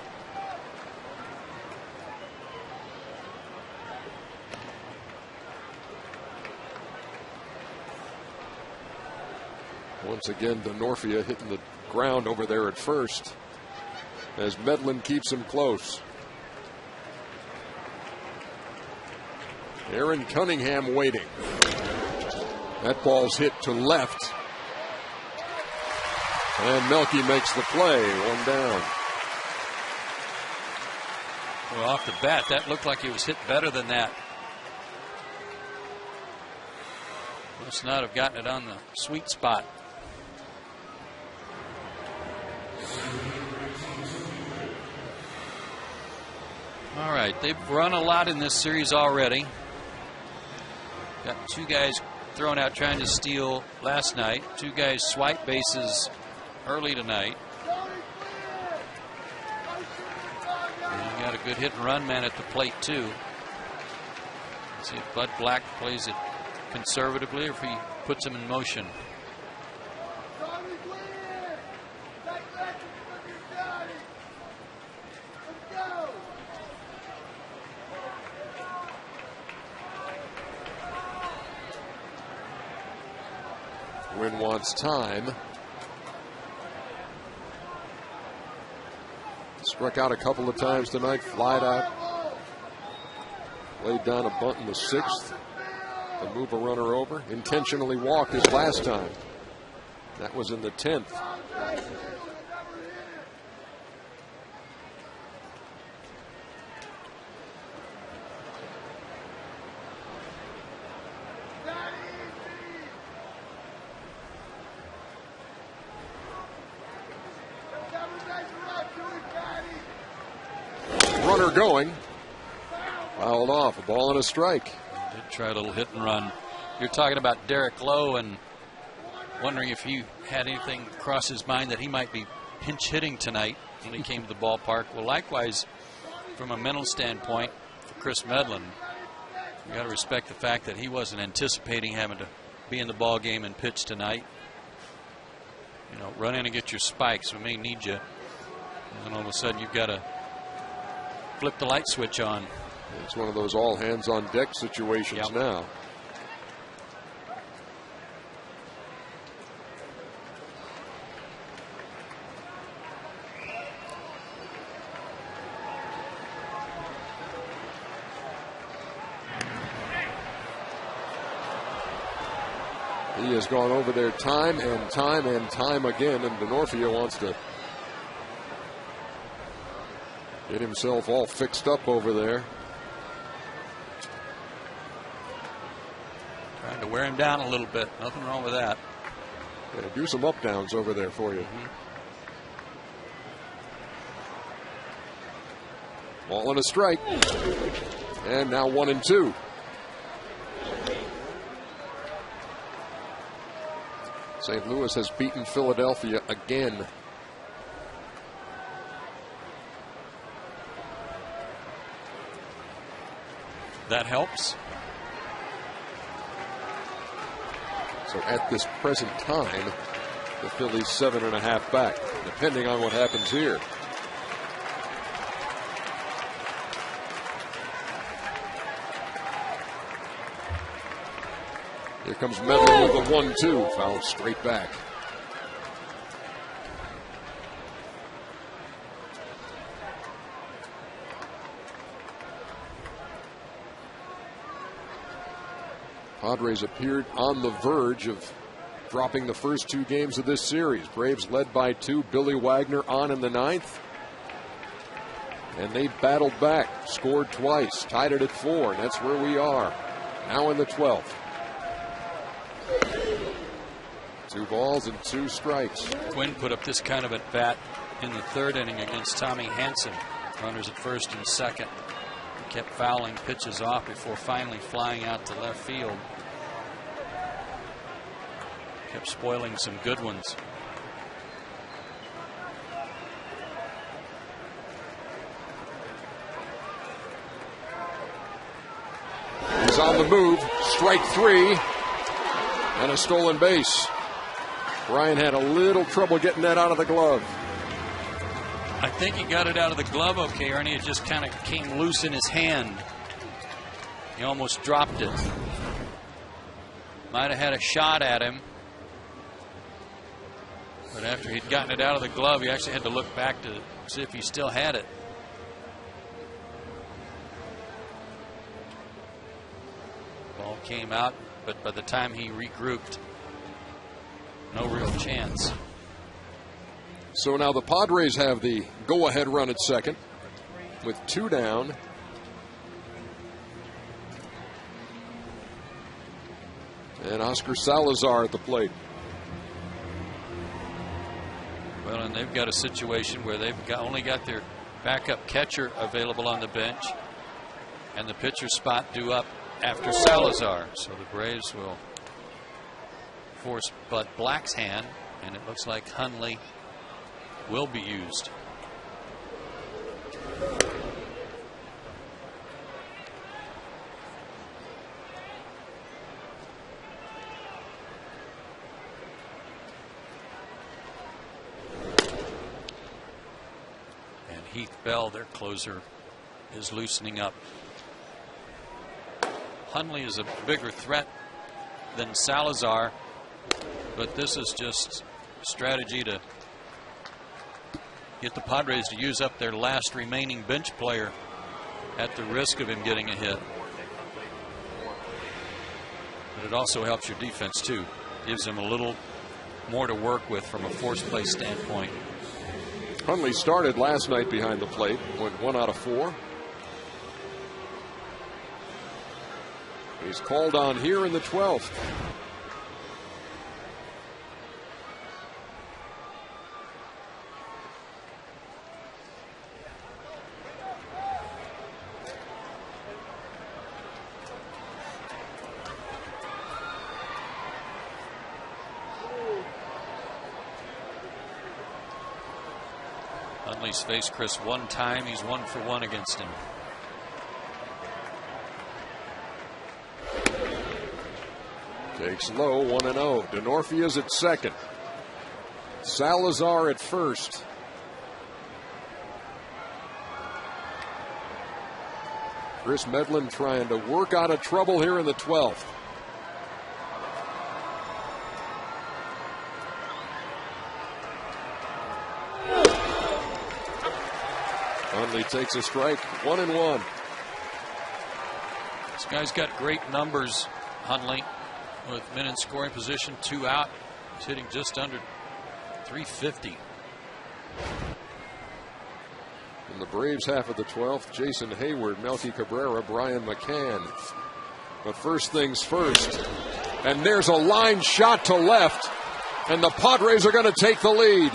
Once again, Denorfia hitting the ground over there at first as Medlin keeps him close. Aaron Cunningham waiting. That ball's hit to left. And Melky makes the play, one down.
Well, off the bat, that looked like he was hit better than that. Must not have gotten it on the sweet spot. All right, they've run a lot in this series already. Got two guys thrown out trying to steal last night. Two guys swipe bases early tonight. And you got a good hit and run man at the plate too. Let's see if Bud Black plays it conservatively or if he puts him in motion.
Wynn wants time. Struck out a couple of times tonight, flied out. Laid down a bunt in the 6th to move a runner over. Intentionally walked his last time. That was in the 10th. Runner going. Fouled off. A ball and a strike.
Did try a little hit and run. You're talking about Derek Lowe and wondering if he had anything cross his mind that he might be pinch hitting tonight when he came to the ballpark. Well, likewise, from a mental standpoint, for Chris Medlin, you got to respect the fact that he wasn't anticipating having to be in the ball game and pitch tonight. You know, run in and get your spikes. We may need you. And then all of a sudden, you've got to flip the light switch on.
It's one of those all hands on deck situations now. He has gone over there time and time and time again, and Denorfia wants to get himself all fixed up over there.
Trying to wear him down a little bit. Nothing wrong with that.
Yeah, do some up downs over there for you. Ball and a strike. And now 1-2. St. Louis has beaten Philadelphia again.
That helps.
So at this present time, the Phillies 7.5 back, depending on what happens here. Here comes Medlin with a 1-2, foul straight back. Padres appeared on the verge of dropping the first 2 games of this series. Braves led by 2. Billy Wagner on in the 9th. And they battled back, scored twice, tied it at 4, and that's where we are. Now in the 12th. 2 balls and 2 strikes.
Quinn put up this kind of at bat in the 3rd inning against Tommy Hanson. Runners at 1st and 2nd. He kept fouling pitches off before finally flying out to left field. Kept spoiling some good ones.
He's on the move. Strike 3 and a stolen base. Brian had a little trouble getting that out of the glove.
I think he got it out of the glove okay, Ernie. It just kind of came loose in his hand. He almost dropped it. Might have had a shot at him. But after he'd gotten it out of the glove, he actually had to look back to see if he still had it. Ball came out, but by the time he regrouped, no real chance.
So now the Padres have the go-ahead run at second with 2 down. And Oscar Salazar at the plate.
Well, and they've got a situation where they've only got their backup catcher available on the bench and the pitcher spot due up after Salazar. So the Braves will force Bud Black's hand, and it looks like Hundley will be used. And Heath Bell, their closer, is loosening up. Hundley is a bigger threat than Salazar, but this is just strategy to get the Padres to use up their last remaining bench player at the risk of him getting a hit. But it also helps your defense too. Gives them a little more to work with from a force play standpoint.
Hundley started last night behind the plate, went 1 out of 4. He's called on here in the 12th.
Hundley's faced Chris 1 time. He's 1 for 1 against him.
Takes low, 1-0. Denorfia's at second. Salazar at first. Chris Medlin trying to work out of trouble here in the 12th. Hundley takes a strike, 1-1.
This guy's got great numbers, Hundley, with men in scoring position, 2 out. He's hitting just under 350.
In the Braves half of the 12th, Jason Hayward, Melky Cabrera, Brian McCann. But first things first, and there's a line shot to left, and the Padres are going to take the lead.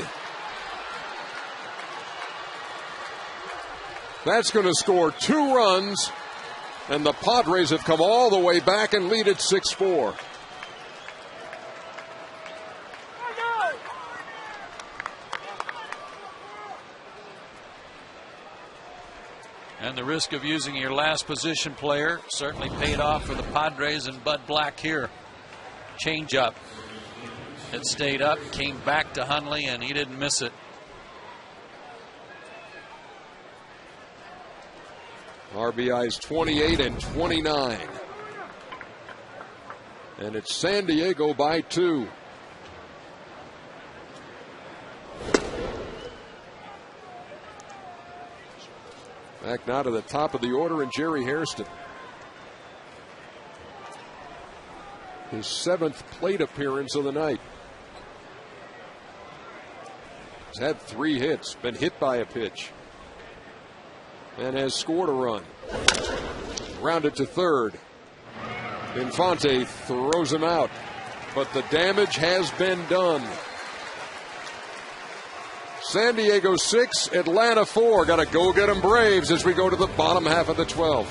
That's going to score 2 runs, and the Padres have come all the way back and lead at 6-4.
And the risk of using your last position player certainly paid off for the Padres and Bud Black here. Change up. It stayed up, came back to Hundley, and he didn't miss it.
RBIs 28 and 29. And it's San Diego by 2. Back now to the top of the order, and Jerry Hairston. His 7th plate appearance of the night. He's had 3 hits, been hit by a pitch, and has scored a run. Rounded to third. Infante throws him out, but the damage has been done. San Diego 6, Atlanta 4. Got to go get them Braves as we go to the bottom half of the 12th.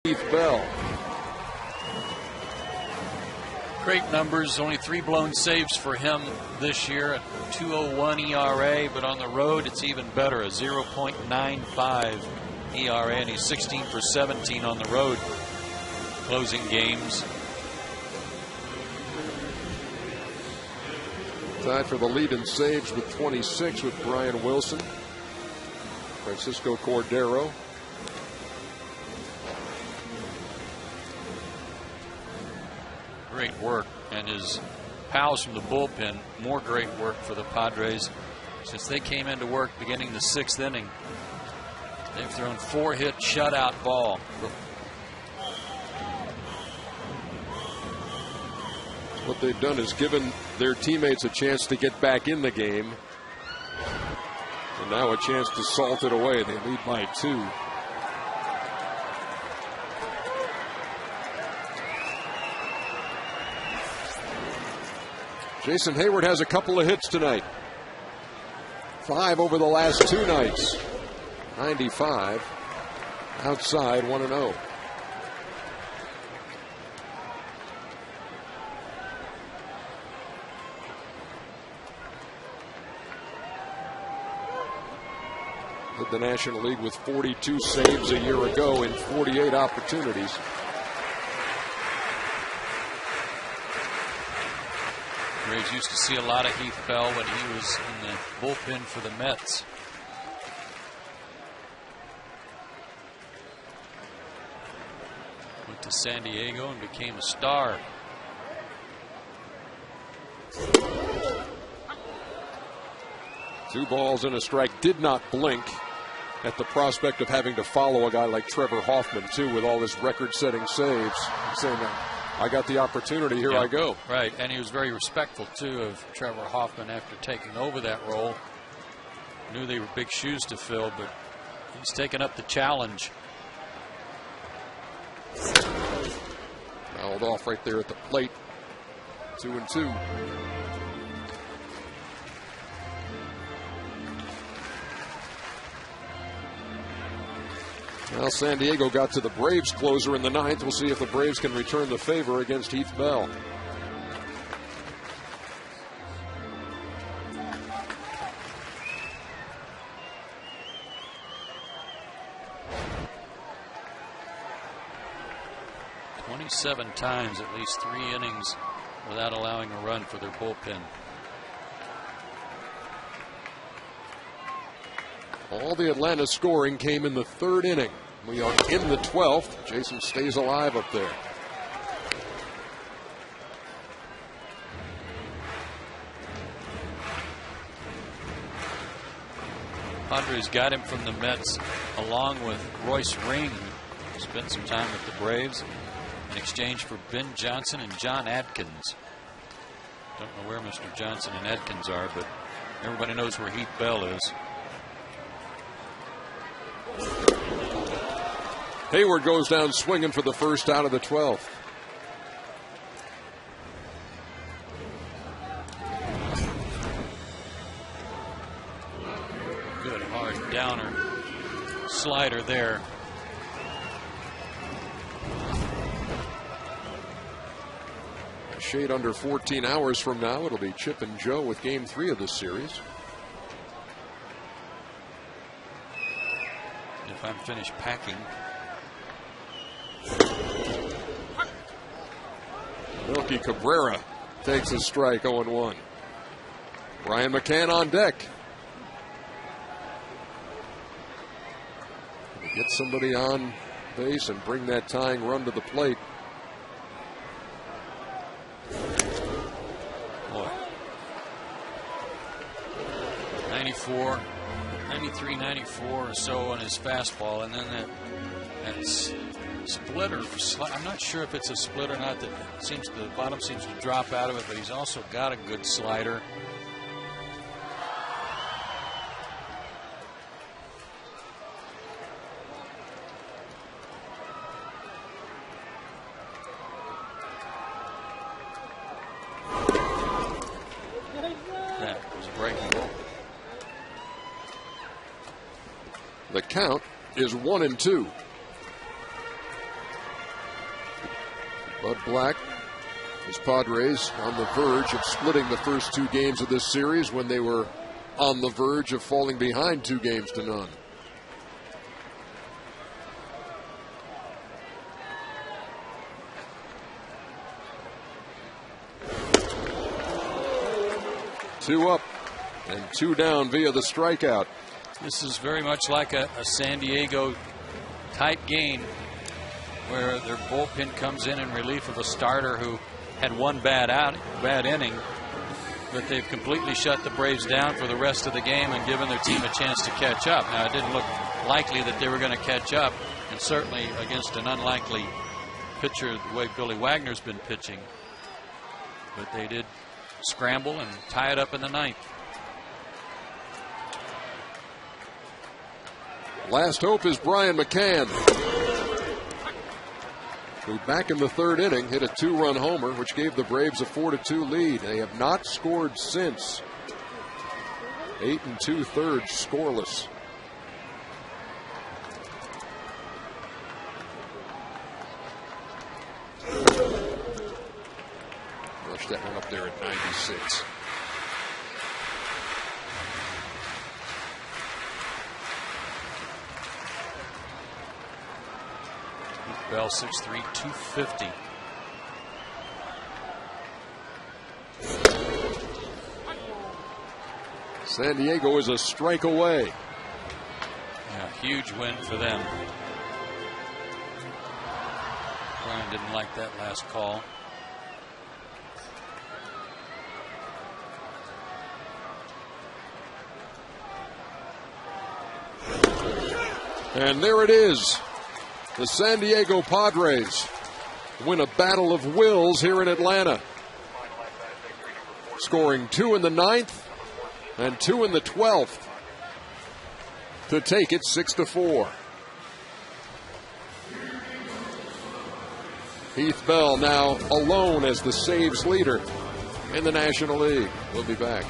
Keith Bell.
Great numbers, only 3 blown saves for him this year, a 2.01 ERA, but on the road it's even better, a 0.95 ERA, and he's 16 for 17 on the road, closing games.
Tied for the lead in saves with 26 with Brian Wilson. Francisco Cordero.
Great work, and his pals from the bullpen, more great work for the Padres since they came into work beginning the 6th inning. They've thrown 4-hit shutout ball.
What they've done is given their teammates a chance to get back in the game, and now a chance to salt it away. They lead by 2. Jason Hayward has a couple of hits tonight. 5 over the last 2 nights. 95. Outside 1-0. Led the National League with 42 saves a year ago in 48 opportunities.
Braves used to see a lot of Heath Bell when he was in the bullpen for the Mets. Went to San Diego and became a star.
Two balls and a strike. Did not blink at the prospect of having to follow a guy like Trevor Hoffman, too, with all his record-setting saves. Saying that, I got the opportunity, here I go.
Right, and he was very respectful, too, of Trevor Hoffman after taking over that role. Knew they were big shoes to fill, but he's taken up the challenge.
Fouled off right there at the plate. 2-2. Well, San Diego got to the Braves closer in the 9th. We'll see if the Braves can return the favor against Heath Bell.
27 times, at least 3 innings without allowing a run for their bullpen.
All the Atlanta scoring came in the 3rd inning. We are in the 12th. Jason stays alive up there.
Padres got him from the Mets along with Royce Ring, who spent some time with the Braves, in exchange for Ben Johnson and John Adkins. Don't know where Mr. Johnson and Adkins are, but everybody knows where Heath Bell is.
Hayward goes down swinging for the first out of the 12th.
Good hard downer slider there.
A shade under 14 hours from now, it'll be Chip and Joe with Game 3 of this series.
If I'm finished packing.
Melky Cabrera takes a strike, 0-1. Brian McCann on deck. Get somebody on base and bring that tying run to the plate.
Boy. 94, 93, 94 or so on his fastball, and then that splitter. I'm not sure if it's a split or not. That seems the bottom seems to drop out of it, but he's also got a good slider. That was a breaking ball.
The count is 1-2. Bud Black, his Padres, on the verge of splitting the first 2 games of this series when they were on the verge of falling behind 2-0. Two up and 2 down via the strikeout.
This is very much like a San Diego type game, where their bullpen comes in relief of a starter who had 1 bad inning, but they've completely shut the Braves down for the rest of the game and given their team a chance to catch up. Now, it didn't look likely that they were going to catch up, and certainly against an unlikely pitcher the way Billy Wagner's been pitching, but they did scramble and tie it up in the 9th.
Last hope is Brian McCann, who back in the 3rd inning hit a 2-run homer, which gave the Braves a 4-2 lead. They have not scored since. 8 2/3 scoreless. Rush that one up there at 96.
Bell 6'3", 250.
San Diego is a strike away.
Yeah, huge win for them. Brian didn't like that last call.
And there it is. The San Diego Padres win a battle of wills here in Atlanta, scoring 2 in the 9th and 2 in the 12th to take it 6-4. Heath Bell now alone as the saves leader in the National League. We'll be back.